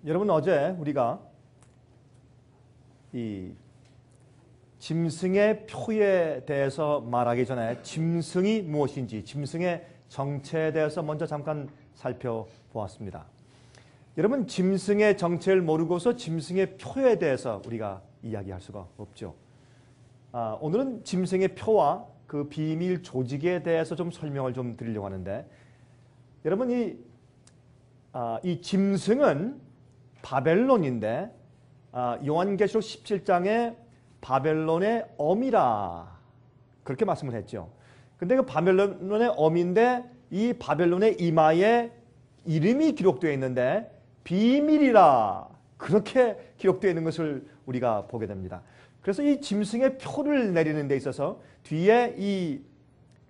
여러분 어제 우리가 이 짐승의 표에 대해서 말하기 전에 짐승이 무엇인지 짐승의 정체에 대해서 먼저 잠깐 살펴보았습니다. 여러분 짐승의 정체를 모르고서 짐승의 표에 대해서 우리가 이야기할 수가 없죠. 오늘은 짐승의 표와 그 비밀 조직에 대해서 좀 설명을 좀 드리려고 하는데 여러분 이 짐승은 바벨론인데 요한계시록 17장에 바벨론의 엄이라 그렇게 말씀을 했죠. 근데 그 바벨론의 엄인데 이 바벨론의 이마에 이름이 기록되어 있는데 비밀이라 그렇게 기록되어 있는 것을 우리가 보게 됩니다. 그래서 이 짐승의 표를 내리는 데 있어서 뒤에 이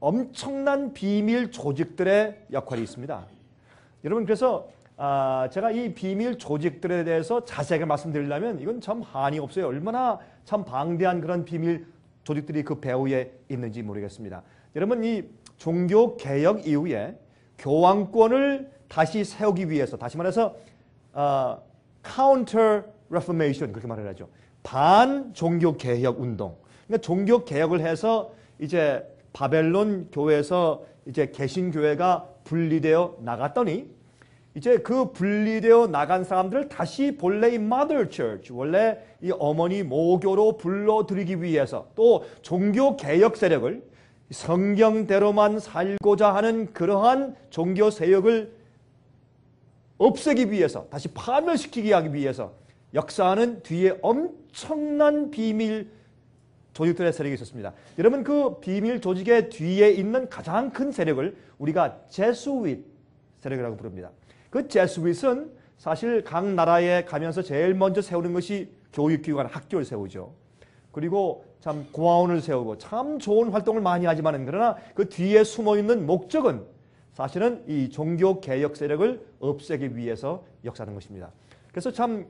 엄청난 비밀 조직들의 역할이 있습니다. 여러분 그래서 제가 이 비밀 조직들에 대해서 자세하게 말씀드리려면 이건 참 한이 없어요. 얼마나 참 방대한 그런 비밀 조직들이 그 배후에 있는지 모르겠습니다. 여러분 이 종교 개혁 이후에 교황권을 다시 세우기 위해서 다시 말해서 counter reformation 그렇게 말을 하죠. 반 종교 개혁 운동. 그러니까 종교 개혁을 해서 이제 바벨론 교회에서 이제 개신교회가 분리되어 나갔더니 이제 그 분리되어 나간 사람들을 다시 본래 이 mother church, 원래 이 어머니 모교로 불러들이기 위해서 또 종교 개혁 세력을 성경대로만 살고자 하는 그러한 종교 세력을 없애기 위해서 다시 파멸시키게 하기 위해서 역사하는 뒤에 엄청난 비밀 조직들의 세력이 있었습니다. 여러분 그 비밀 조직의 뒤에 있는 가장 큰 세력을 우리가 제수윗 세력이라고 부릅니다. 그 제수윗은 사실 각 나라에 가면서 제일 먼저 세우는 것이 교육기관, 학교를 세우죠. 그리고 참 고아원을 세우고 참 좋은 활동을 많이 하지만은 그러나 그 뒤에 숨어있는 목적은 사실은 이 종교개혁 세력을 없애기 위해서 역사하는 것입니다. 그래서 참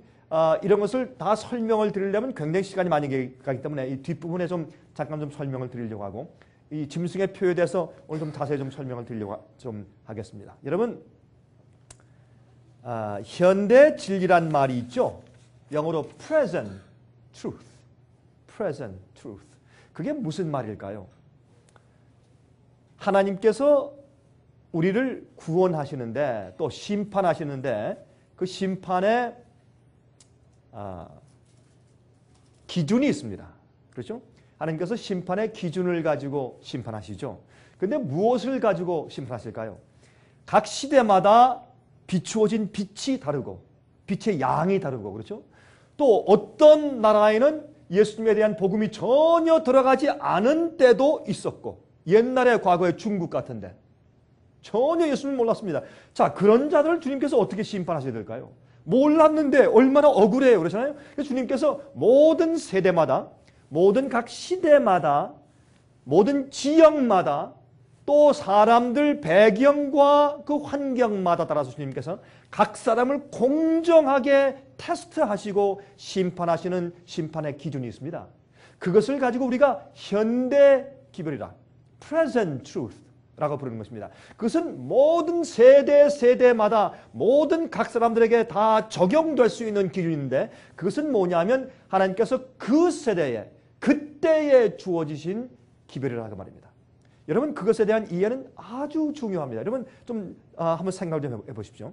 이런 것을 다 설명을 드리려면 굉장히 시간이 많이 가기 때문에 이 뒷부분에 좀 잠깐 좀 설명을 드리려고 하고 이 짐승의 표에 대해서 오늘 좀 자세히 좀 설명을 드리려고 좀 하겠습니다. 여러분 현대 진리란 말이 있죠. 영어로 present truth. present truth. 그게 무슨 말일까요? 하나님께서 우리를 구원하시는데 또 심판하시는데 그 심판에 기준이 있습니다. 그렇죠? 하나님께서 심판의 기준을 가지고 심판하시죠. 그런데 무엇을 가지고 심판하실까요? 각 시대마다 비추어진 빛이 다르고 빛의 양이 다르고 그렇죠? 또 어떤 나라에는 예수님에 대한 복음이 전혀 들어가지 않은 때도 있었고 옛날에 과거에 중국 같은데 전혀 예수님을 몰랐습니다. 자 그런 자들을 주님께서 어떻게 심판하셔야 될까요? 몰랐는데 얼마나 억울해요. 그렇잖아요. 그래서 주님께서 모든 세대마다 모든 각 시대마다 모든 지역마다 또 사람들 배경과 그 환경마다 따라서 주님께서 각 사람을 공정하게 테스트하시고 심판하시는 심판의 기준이 있습니다. 그것을 가지고 우리가 현대 기별이라 present truth라고 부르는 것입니다. 그것은 모든 세대마다 모든 각 사람들에게 다 적용될 수 있는 기준인데 그것은 뭐냐면 하나님께서 그 세대에 그때에 주어지신 기별이라고 말입니다. 여러분 그것에 대한 이해는 아주 중요합니다. 여러분 좀 한번 생각을 좀 해보십시오.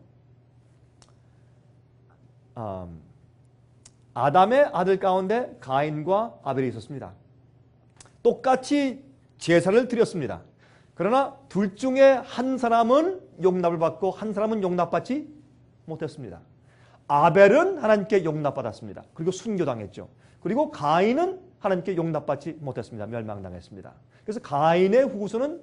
아담의 아들 가운데 가인과 아벨이 있었습니다. 똑같이 제사를 드렸습니다. 그러나 둘 중에 한 사람은 용납을 받고 한 사람은 용납받지 못했습니다. 아벨은 하나님께 용납받았습니다. 그리고 순교당했죠. 그리고 가인은 하나님께 용납받지 못했습니다. 멸망당했습니다. 그래서 가인의 후손은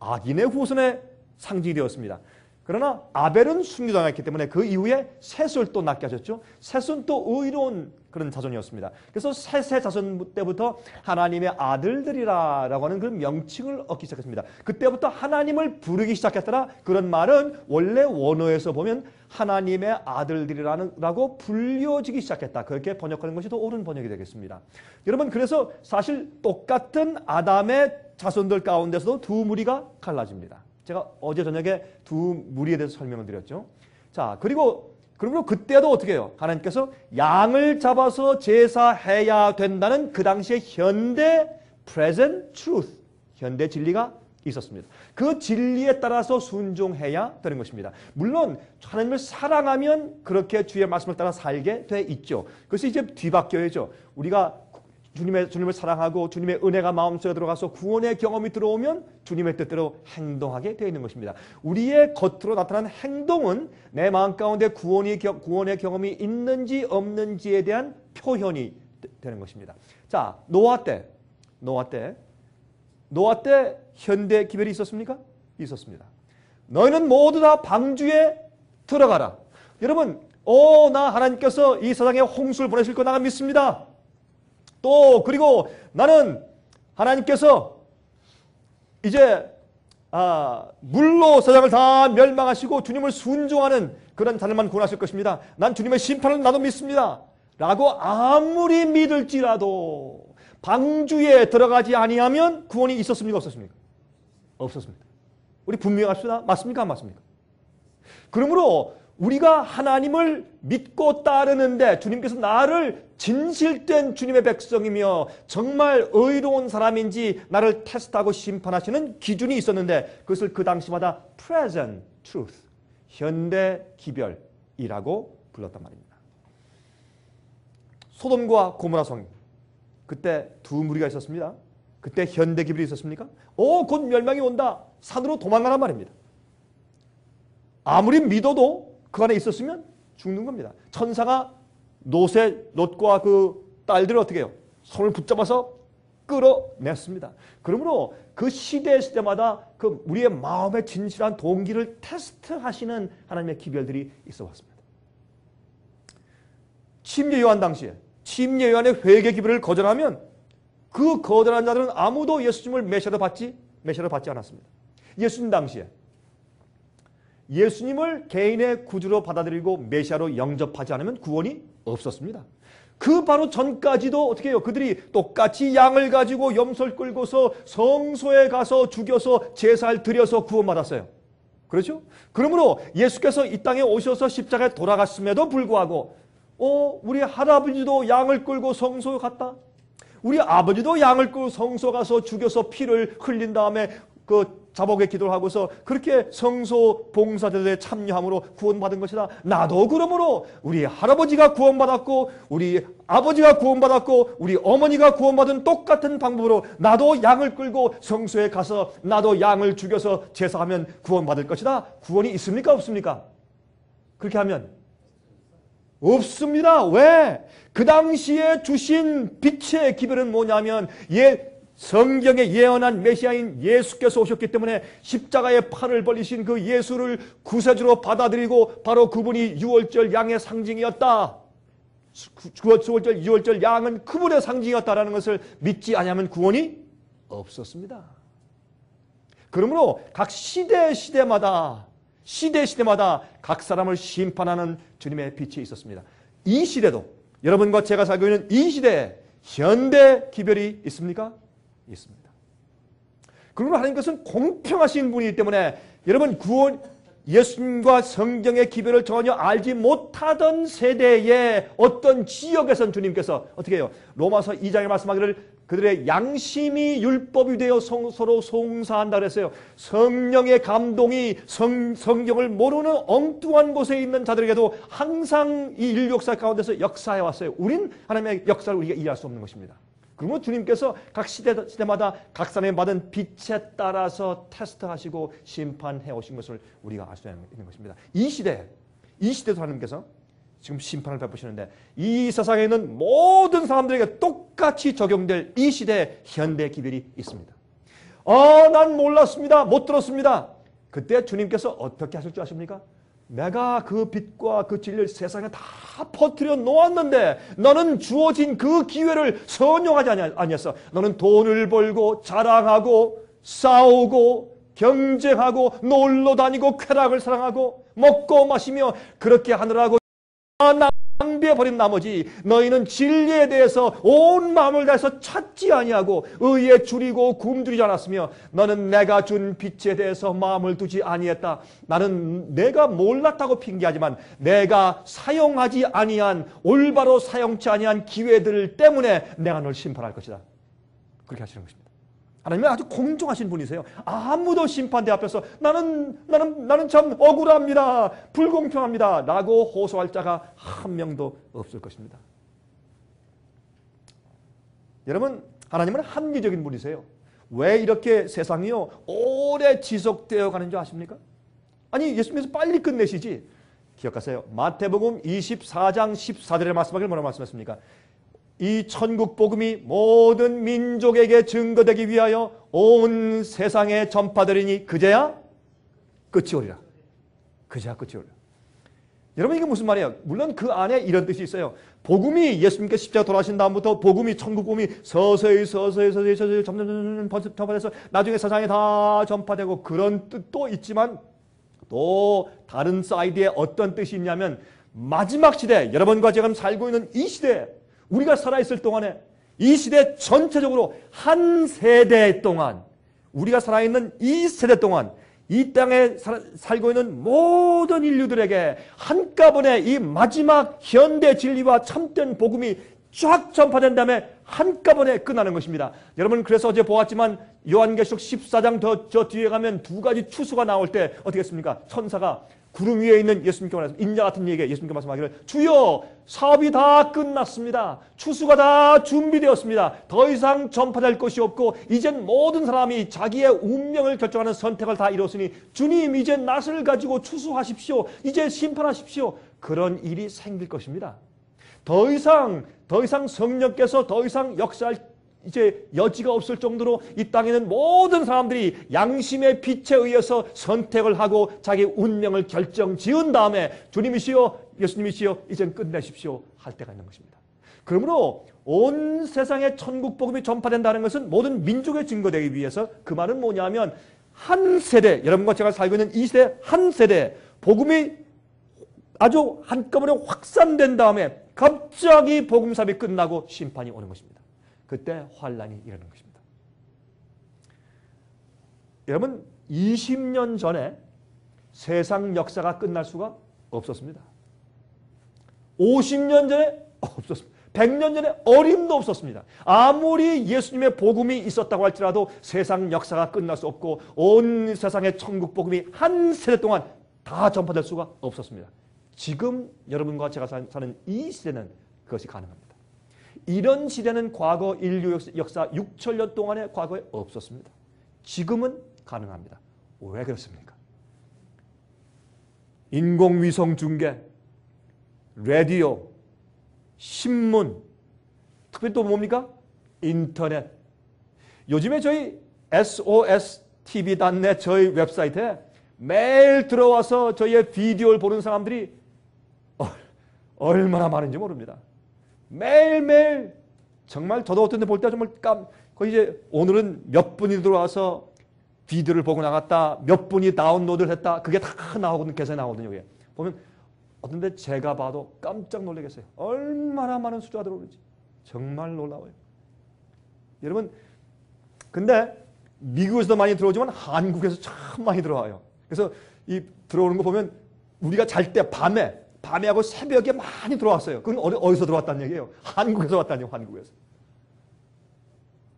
악인의 후손의 상징이 되었습니다. 그러나 아벨은 순교당했기 때문에 그 이후에 셋을 또 낳게 하셨죠. 셋은 또 의로운 그런 자손이었습니다. 그래서 셋의 자손 때부터 하나님의 아들들이라고 하는 그런 명칭을 얻기 시작했습니다. 그때부터 하나님을 부르기 시작했더라. 그런 말은 원래 원어에서 보면 하나님의 아들들이라고 불려지기 시작했다. 그렇게 번역하는 것이 더 옳은 번역이 되겠습니다. 여러분 그래서 사실 똑같은 아담의 자손들 가운데서도 두 무리가 갈라집니다. 제가 어제 저녁에 두 무리에 대해서 설명을 드렸죠. 자 그리고 그러므로 그때도 어떻게 해요? 하나님께서 양을 잡아서 제사해야 된다는 그 당시의 현대 present truth, 현대 진리가 있었습니다. 그 진리에 따라서 순종해야 되는 것입니다. 물론 하나님을 사랑하면 그렇게 주의 말씀을 따라 살게 돼 있죠. 그것이 이제 뒤바뀌어야죠. 우리가 주님을 사랑하고 주님의 은혜가 마음속에 들어가서 구원의 경험이 들어오면 주님의 뜻대로 행동하게 되어 있는 것입니다. 우리의 겉으로 나타나는 행동은 내 마음 가운데 구원의 경험이 있는지 없는지에 대한 표현이 되는 것입니다. 자, 노아 때 현대 기별이 있었습니까? 있었습니다. 너희는 모두 다 방주에 들어가라. 여러분, 나 하나님께서 이 세상에 홍수를 보내실 거 나가 믿습니다. 또 그리고 나는 하나님께서 이제 물로 세상을 다 멸망하시고 주님을 순종하는 그런 자들만 구원하실 것입니다. 난 주님의 심판을 나도 믿습니다. 라고 아무리 믿을지라도 방주에 들어가지 아니하면 구원이 있었습니까? 없었습니까? 없었습니다. 우리 분명합시다. 맞습니까? 안 맞습니까? 그러므로 우리가 하나님을 믿고 따르는데 주님께서 나를 진실된 주님의 백성이며 정말 의로운 사람인지 나를 테스트하고 심판하시는 기준이 있었는데 그것을 그 당시마다 present truth, 현대 기별이라고 불렀단 말입니다. 소돔과 고모라 성, 그때 두 무리가 있었습니다. 그때 현대 기별이 있었습니까? 곧 멸망이 온다. 산으로 도망가란 말입니다. 아무리 믿어도 그 안에 있었으면 죽는 겁니다. 천사가 롯과 그 딸들을 어떻게 해요? 손을 붙잡아서 끌어냈습니다. 그러므로 그 시대마다 그 우리의 마음의 진실한 동기를 테스트하시는 하나님의 기별들이 있어 왔습니다. 침례 요한 당시에 침례 요한의 회개 기별을 거절하면 그 거절한 자들은 아무도 예수님을 메시아로 받지 않았습니다. 예수님 당시에 예수님을 개인의 구주로 받아들이고 메시아로 영접하지 않으면 구원이 없었습니다. 그 바로 전까지도 어떻게 해요? 그들이 똑같이 양을 가지고 염소를 끌고서 성소에 가서 죽여서 제사를 드려서 구원받았어요. 그렇죠? 그러므로 예수께서 이 땅에 오셔서 십자가에 돌아갔음에도 불구하고 우리 할아버지도 양을 끌고 성소에 갔다. 우리 아버지도 양을 끌고 성소 가서 죽여서 피를 흘린 다음에 그 자복에 기도를 하고서 그렇게 성소 봉사제도에 참여함으로 구원받은 것이다. 나도 그러므로 우리 할아버지가 구원받았고 우리 아버지가 구원받았고 우리 어머니가 구원받은 똑같은 방법으로 나도 양을 끌고 성소에 가서 나도 양을 죽여서 제사하면 구원받을 것이다. 구원이 있습니까? 없습니까? 그렇게 하면 없습니다. 왜? 그 당시에 주신 빛의 기별은 뭐냐면 성경에 예언한 메시아인 예수께서 오셨기 때문에 십자가에 팔을 벌리신 그 예수를 구세주로 받아들이고 바로 그분이 유월절 양의 상징이었다. 유월절 양은 그분의 상징이었다라는 것을 믿지 않으면 구원이 없었습니다. 그러므로 각 시대마다 각 사람을 심판하는 주님의 빛이 있었습니다. 이 시대도 여러분과 제가 살고 있는 이 시대에 현대 기별이 있습니까? 있습니다. 그러므로 하나님께서는 공평하신 분이기 때문에 여러분 예수님과 성경의 기별을 전혀 알지 못하던 세대의 어떤 지역에선 주님께서 어떻게 해요? 로마서 2장에 말씀하기를 그들의 양심이 율법이 되어 서로 송사한다 그랬어요. 성령의 감동이 성경을 모르는 엉뚱한 곳에 있는 자들에게도 항상 이 인류 역사 가운데서 역사해 왔어요. 우린 하나님의 역사를 우리가 이해할 수 없는 것입니다. 그러므로 주님께서 각 시대마다 각 사람이 받은 빛에 따라서 테스트하시고 심판해 오신 것을 우리가 알 수 있는 것입니다. 이 시대도 하나님께서 지금 심판을 베푸시는데 이 세상에 있는 모든 사람들에게 똑같이 적용될 이 시대에 현대 기별이 있습니다. 난 몰랐습니다. 못 들었습니다. 그때 주님께서 어떻게 하실 줄 아십니까? 내가 그 빛과 그 진리를 세상에 다 퍼뜨려 놓았는데 너는 주어진 그 기회를 선용하지 아니했어. 너는 돈을 벌고 자랑하고 싸우고 경쟁하고 놀러 다니고 쾌락을 사랑하고 먹고 마시며 그렇게 하느라고 나 낭비해버린 나머지 너희는 진리에 대해서 온 마음을 다해서 찾지 아니하고 의에 줄이고 굶주리지 않았으며 너는 내가 준 빛에 대해서 마음을 두지 아니했다. 나는 내가 몰랐다고 핑계하지만 내가 사용하지 아니한 올바로 사용치 아니한 기회들 때문에 내가 널 심판할 것이다. 그렇게 하시는 것입니다. 하나님은 아주 공정하신 분이세요. 아무도 심판대 앞에서 나는 참 억울합니다. 불공평합니다. 라고 호소할 자가 한 명도 없을 것입니다. 여러분, 하나님은 합리적인 분이세요. 왜 이렇게 세상이요 오래 지속되어 가는 줄 아십니까? 아니, 예수님께서 빨리 끝내시지. 기억하세요. 마태복음 24장 14절의 말씀하기를 뭐라고 말씀했습니까? 이 천국 복음이 모든 민족에게 증거되기 위하여 온 세상에 전파되리니 그제야 끝이 오리라. 그제야 끝이 오리라. 여러분, 이게 무슨 말이에요? 물론 그 안에 이런 뜻이 있어요. 복음이 예수님께서 십자가 돌아가신 다음부터 복음이 천국 복음이 서서히 점점 전파돼서 나중에 세상에 다 전파되고 그런 뜻도 있지만 또 다른 사이드에 어떤 뜻이 있냐면 마지막 시대, 여러분과 지금 살고 있는 이 시대에 우리가 살아있을 동안에 이 시대 전체적으로 한 세대 동안 우리가 살아있는 이 세대 동안 이 땅에 살고 있는 모든 인류들에게 한꺼번에 이 마지막 현대 진리와 참된 복음이 쫙 전파된 다음에 한꺼번에 끝나는 것입니다. 여러분, 그래서 어제 보았지만 요한계시록 14장 저 뒤에 가면 두 가지 추수가 나올 때 어떻게 했습니까? 천사가 구름 위에 있는 예수님께 말해서 인자 같은 이에게 예수님께 말씀하기를 주여 사업이 다 끝났습니다. 추수가 다 준비되었습니다. 더 이상 전파될 것이 없고 이젠 모든 사람이 자기의 운명을 결정하는 선택을 다 이뤘으니 주님 이제 낫을 가지고 추수하십시오. 이제 심판하십시오. 그런 일이 생길 것입니다. 더 이상 성령께서 더 이상 역사할 이제 여지가 없을 정도로 이 땅에는 모든 사람들이 양심의 빛에 의해서 선택을 하고 자기 운명을 결정 지은 다음에 주님이시여 예수님이시여 이젠 끝내십시오 할 때가 있는 것입니다. 그러므로 온 세상에 천국 복음이 전파된다는 것은 모든 민족에 증거되기 위해서 그 말은 뭐냐면 한 세대, 여러분과 제가 살고 있는 이 세대 한 세대 복음이 아주 한꺼번에 확산된 다음에 갑자기 복음사업이 끝나고 심판이 오는 것입니다. 그때 환란이 일어나는 것입니다. 여러분, 20년 전에 세상 역사가 끝날 수가 없었습니다. 50년 전에 없었습니다. 100년 전에 어림도 없었습니다. 아무리 예수님의 복음이 있었다고 할지라도 세상 역사가 끝날 수 없고 온 세상의 천국 복음이 한 세대 동안 다 전파될 수가 없었습니다. 지금 여러분과 제가 사는 이 시대는 그것이 가능합니다. 이런 시대는 과거 인류 역사 6천년 동안의 과거에 없었습니다. 지금은 가능합니다. 왜 그렇습니까? 인공위성 중계, 라디오, 신문, 특별히 또 뭡니까? 인터넷. 요즘에 저희 sostv.net 저희 웹사이트에 매일 들어와서 저희의 비디오를 보는 사람들이 얼마나 많은지 모릅니다. 매일매일 정말 저도 어떤 데 볼 때 정말 거의 이제 오늘은 몇 분이 들어와서 비디오를 보고 나갔다, 몇 분이 다운로드를 했다, 그게 다 나오거든요. 계산이 나오거든요. 여기에. 보면 어떤 데 제가 봐도 깜짝 놀라겠어요. 얼마나 많은 숫자가 들어오는지. 정말 놀라워요. 여러분, 근데 미국에서도 많이 들어오지만 한국에서 참 많이 들어와요. 그래서 이 들어오는 거 보면 우리가 잘 때 밤에하고 새벽에 많이 들어왔어요. 그건 어디서 들어왔다는 얘기예요? 한국에서 왔다는 얘기예요. 한국에서.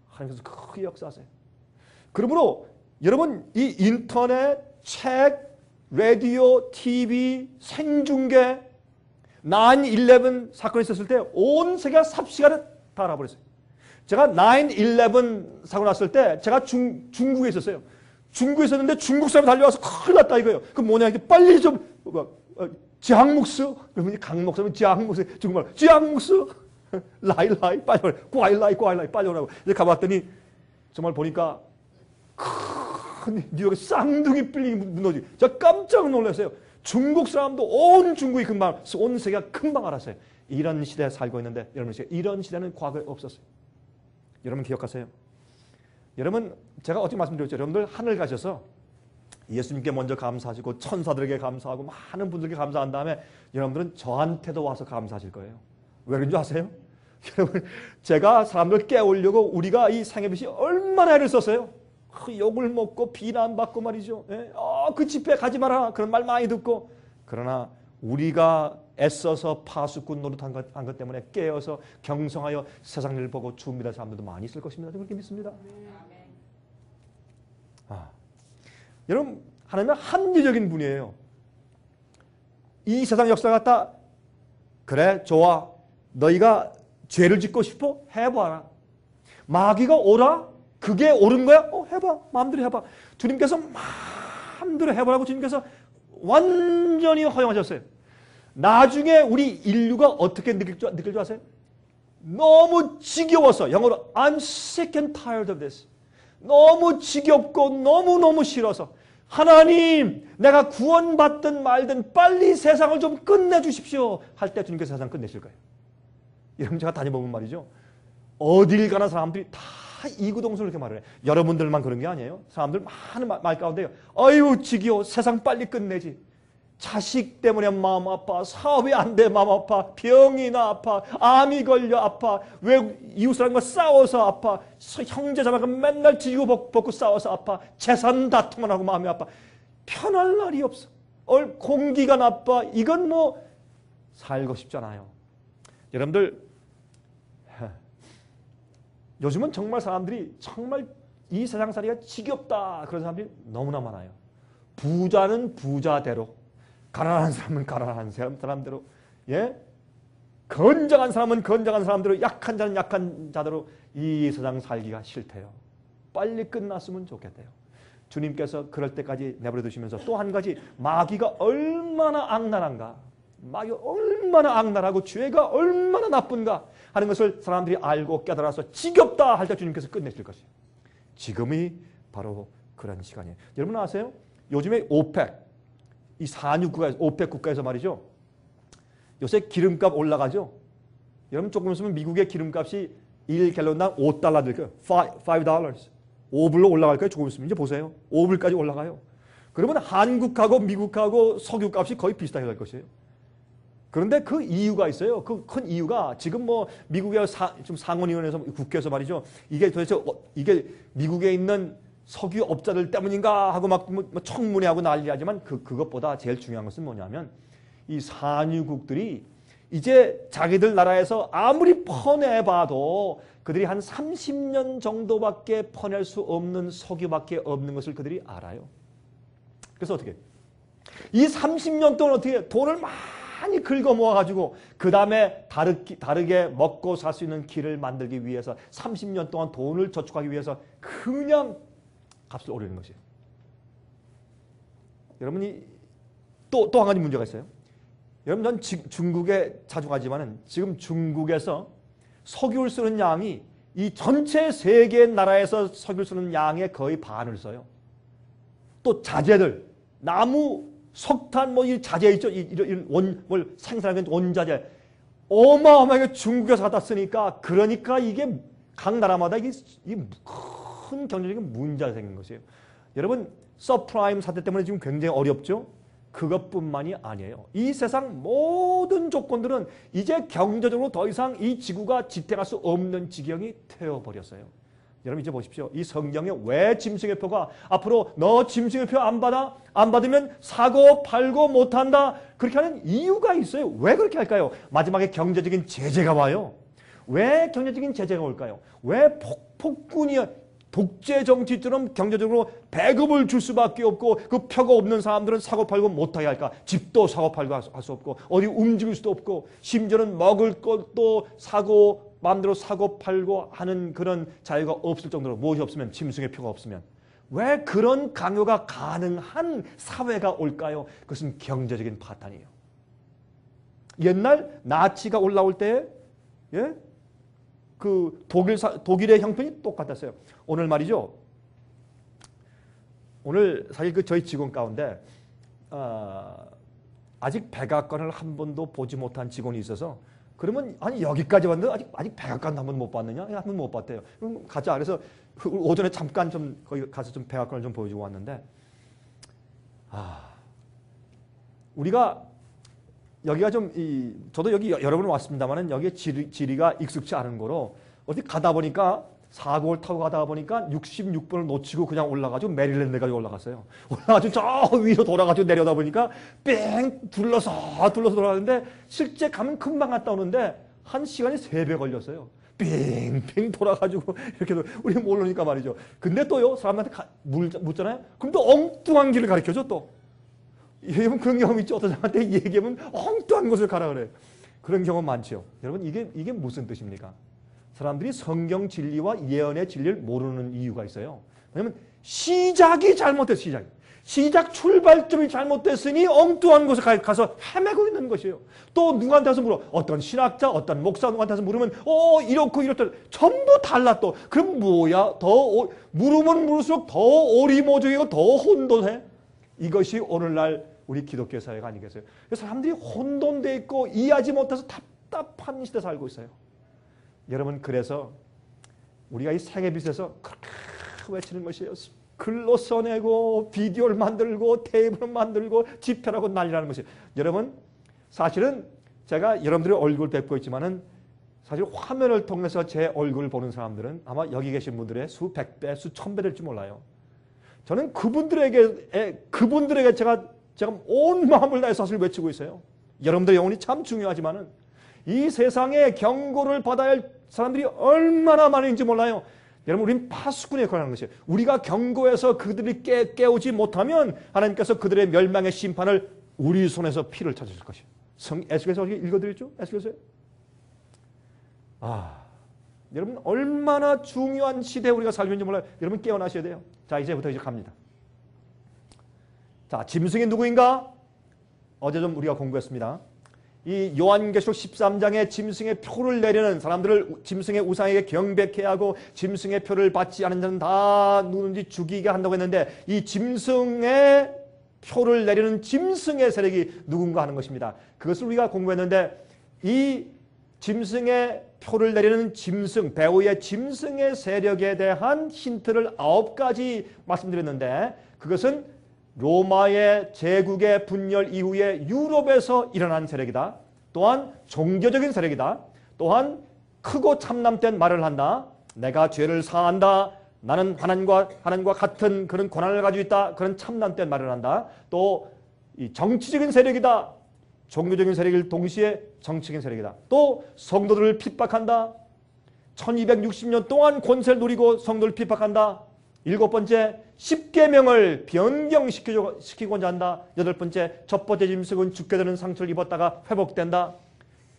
하나님께서 크게 역사하세요. 그러므로 여러분 이 인터넷, 책, 라디오, TV, 생중계 9/11 사건이 있었을 때 온 세계가 삽시간에 다 알아버렸어요. 제가 9/11 사고 났을 때 제가 중국에 있었어요. 중국에 있었는데 중국 사람이 달려와서 큰일 났다 이거예요. 그 뭐냐, 빨리 좀 지항묵스, 그러면 강목사면 지항묵스, 중국말 지항묵스, 라이라이 빨리 오라, 꽈일라이 빨리 오라고. 이제 가봤더니 정말 보니까 큰 뉴욕의 쌍둥이 빌딩이 무너지. 제가 깜짝 놀랐어요. 중국 사람도 온 중국이 금방, 온 세계가 금방 알았어요. 이런 시대에 살고 있는데 여러분, 이런 시대는 과거에 없었어요. 여러분 기억하세요? 여러분, 제가 어떻게 말씀드렸죠? 여러분들 하늘 가셔서 예수님께 먼저 감사하시고 천사들에게 감사하고 많은 분들께 감사한 다음에 여러분들은 저한테도 와서 감사하실 거예요. 왜 그런 줄 아세요? 여러분, 제가 사람들 깨우려고 우리가 이 상해빛이 얼마나 애를 썼어요. 그 욕을 먹고 비난받고 말이죠. 예? 그 집회 가지 마라 그런 말 많이 듣고. 그러나 우리가 애써서 파수꾼 노릇한 것 때문에 깨어서 경성하여 세상 일을 보고 준비된 사람들도 많이 있을 것입니다. 그렇게 믿습니다. 여러분, 하나님은 합리적인 분이에요. 이 세상 역사 갖다 그래 좋아 너희가 죄를 짓고 싶어? 해봐라. 마귀가 오라? 그게 옳은 거야? 해봐. 마음대로 해봐. 주님께서 마음대로 해보라고 주님께서 완전히 허용하셨어요. 나중에 우리 인류가 어떻게 느낄 줄 아세요? 너무 지겨워서, 영어로 I'm sick and tired of this. 너무 지겹고 너무너무 싫어서 하나님 내가 구원받든 말든 빨리 세상을 좀 끝내주십시오 할 때 주님께서 세상 끝내실 거예요. 여러분 제가 다녀보면 말이죠. 어딜 가나 사람들이 다 이구동성으로 이렇게 말을 해요. 여러분들만 그런 게 아니에요. 사람들 많은 말 가운데요. 아유 지겨워 세상 빨리 끝내지. 자식 때문에 마음 아파. 사업이 안 돼 마음 아파. 병이 나 아파. 암이 걸려 아파. 왜 이웃사람과 싸워서 아파. 형제자매가 맨날 지고 벗고 싸워서 아파. 재산 다툼만 하고 마음이 아파. 편할 날이 없어. 공기가 나빠. 이건 뭐 살고 싶잖아요. 여러분들 요즘은 정말 사람들이 정말 이 세상살이가 지겹다 그런 사람들이 너무나 많아요. 부자는 부자대로, 가난한 사람은 가난한 사람대로, 예? 건장한 사람은 건장한 사람대로, 약한 자는 약한 자대로 이 세상 살기가 싫대요. 빨리 끝났으면 좋겠대요. 주님께서 그럴 때까지 내버려 두시면서 또 한 가지 마귀가 얼마나 악랄한가, 마귀가 얼마나 악랄하고 죄가 얼마나 나쁜가 하는 것을 사람들이 알고 깨달아서 지겹다 할 때 주님께서 끝내실 것이에요. 지금이 바로 그런 시간이에요. 여러분 아세요? 요즘에 오펙, 이 산유 국가에서, 오펙 국가에서 말이죠. 요새 기름값 올라가죠. 여러분 조금 있으면 미국의 기름값이 1갤런당 $5 될 거예요. $5. 5불로 올라갈 거예요. 조금 있으면 이제 보세요. 5불까지 올라가요. 그러면 한국하고 미국하고 석유값이 거의 비슷하게 될 것이에요. 그런데 그 이유가 있어요. 그 큰 이유가 지금 뭐 미국의 좀 상원의원에서 국회에서 말이죠. 이게 도대체 이게 미국에 있는 석유업자들 때문인가 하고 막 청문회하고 난리하지만 그것보다 제일 중요한 것은 뭐냐면 이 산유국들이 이제 자기들 나라에서 아무리 퍼내봐도 그들이 한 30년 정도밖에 퍼낼 수 없는 석유밖에 없는 것을 그들이 알아요. 그래서 어떻게 이 30년 동안 어떻게 돈을 많이 긁어 모아가지고 그 다음에 다르게 먹고 살 수 있는 길을 만들기 위해서 30년 동안 돈을 저축하기 위해서 그냥 값을 오르는 것이에요. 여러분이 또 한 가지 문제가 있어요. 여러분 전 중국에 자주 가지만은 지금 중국에서 석유를 쓰는 양이 이 전체 세계 나라에서 석유를 쓰는 양의 거의 반을 써요. 또 자재들, 나무, 석탄 뭐 이 자재 있죠. 이런 뭘 생산하는 원자재 어마어마하게 중국에서 갖다 쓰니까 그러니까 이게 각 나라마다 이게 큰 경제적인 문제가 생긴 것이에요. 여러분 서프라임 사태 때문에 지금 굉장히 어렵죠. 그것뿐만이 아니에요. 이 세상 모든 조건들은 이제 경제적으로 더 이상 이 지구가 지탱할 수 없는 지경이 되어버렸어요. 여러분 이제 보십시오. 이 성경에 왜 짐승의 표가 앞으로 너 짐승의 표 안 받아? 안 받으면 사고 팔고 못한다. 그렇게 하는 이유가 있어요. 왜 그렇게 할까요? 마지막에 경제적인 제재가 와요. 왜 경제적인 제재가 올까요? 왜 폭군이 독재 정치처럼 경제적으로 배급을 줄 수밖에 없고 그 표가 없는 사람들은 사고 팔고 못하게 할까? 집도 사고 팔고 할 수 없고 어디 움직일 수도 없고 심지어는 먹을 것도 사고 마음대로 사고 팔고 하는 그런 자유가 없을 정도로 무엇이 없으면 짐승의 표가 없으면 왜 그런 강요가 가능한 사회가 올까요? 그것은 경제적인 파탄이에요. 옛날 나치가 올라올 때 예? 그 독일의 형편이 똑같았어요. 오늘 말이죠. 오늘 사실 그 저희 직원 가운데 아직 백악관을 한 번도 보지 못한 직원이 있어서 그러면 아니 여기까지 왔는데 아직 백악관도 한 번 못 봤느냐? 한 번 못 봤대요. 그럼 가자. 그래서 오전에 잠깐 좀 거기 가서 좀 백악관을 좀 보여주고 왔는데 우리가 여기가 좀 저도 여기 여러 번 왔습니다만은 여기에 지리가 익숙치 않은 거로 어디 가다 보니까 사고를 타고 가다 보니까 66번을 놓치고 그냥 올라가지고 메릴랜드까지 올라갔어요. 올라가지고 저 위로 돌아가지고 내려다 보니까 뺑 둘러서 돌아가는데 실제 가면 금방 갔다 오는데 한 시간이 3배 걸렸어요. 빙빙 돌아가지고 이렇게 우리 모르니까 말이죠. 근데 또요 사람한테 묻잖아요. 그럼 또 엉뚱한 길을 가르쳐줘 또. 여러분 그런 경험 있죠? 어떤 사람한테 얘기하면 엉뚱한 곳을 가라 그래요. 그런 경험 많죠. 여러분 이게 무슨 뜻입니까? 사람들이 성경 진리와 예언의 진리를 모르는 이유가 있어요. 왜냐하면 시작이 잘못됐어요. 시작 출발점이 잘못됐으니 엉뚱한 곳에 가서 헤매고 있는 것이에요. 또 누구한테 가서 물어. 어떤 신학자, 어떤 목사 누구한테 가서 물으면 이렇고 이렇다. 전부 달라 또. 그럼 뭐야? 물으면 물을수록 더 오리모종이고 더 혼돈해. 이것이 오늘날 우리 기독교 사회가 아니겠어요? 사람들이 혼돈돼 있고 이해하지 못해서 답답한 시대에 살고 있어요. 여러분 그래서 우리가 이 생애빛에서 그렇게 외치는 것이에요. 글로 써내고 비디오를 만들고 테이블을 만들고 집회라고 난리라는 것이에요. 여러분 사실은 제가 여러분들의 얼굴 뵙고 있지만은 사실 화면을 통해서 제 얼굴을 보는 사람들은 아마 여기 계신 분들의 수백 배, 수천 배 될지 몰라요. 저는 그분들에게 제가 온 마음을 다해서 사실 외치고 있어요. 여러분들의 영혼이 참 중요하지만은 이 세상에 경고를 받아야 할 사람들이 얼마나 많은지 몰라요. 여러분 우리는 파수꾼에 관한 것이에요. 우리가 경고해서 그들이 깨우지 못하면 하나님께서 그들의 멸망의 심판을 우리 손에서 피를 찾으실 것이에요. 에스겔서 읽어드렸죠? 에스겔서요? 여러분 얼마나 중요한 시대에 우리가 살고 있는지 몰라요. 여러분 깨어나셔야 돼요. 자 이제부터 갑니다. 자 짐승이 누구인가? 어제 좀 우리가 공부했습니다. 이 요한계시록 13장에 짐승의 표를 내리는 사람들을 짐승의 우상에게 경배케 하고 짐승의 표를 받지 않은 자는 다 누군지 죽이게 한다고 했는데 이 짐승의 표를 내리는 짐승의 세력이 누군가 하는 것입니다. 그것을 우리가 공부했는데 이 짐승의 표를 내리는 짐승, 배후의 짐승의 세력에 대한 힌트를 9가지 말씀드렸는데 그것은 로마의 제국의 분열 이후에 유럽에서 일어난 세력이다. 또한 종교적인 세력이다. 또한 크고 참남된 말을 한다. 내가 죄를 사한다. 나는 하나님과 같은 그런 권한을 가지고 있다. 그런 참남된 말을 한다. 또 이 정치적인 세력이다. 종교적인 세력을 동시에 정치적인 세력이다. 또 성도들을 핍박한다. 1260년 동안 권세를 누리고 성도를 핍박한다. 7번째, 10계명을 변경시키고자 한다. 8번째, 첫 번째 짐승은 죽게 되는 상처를 입었다가 회복된다.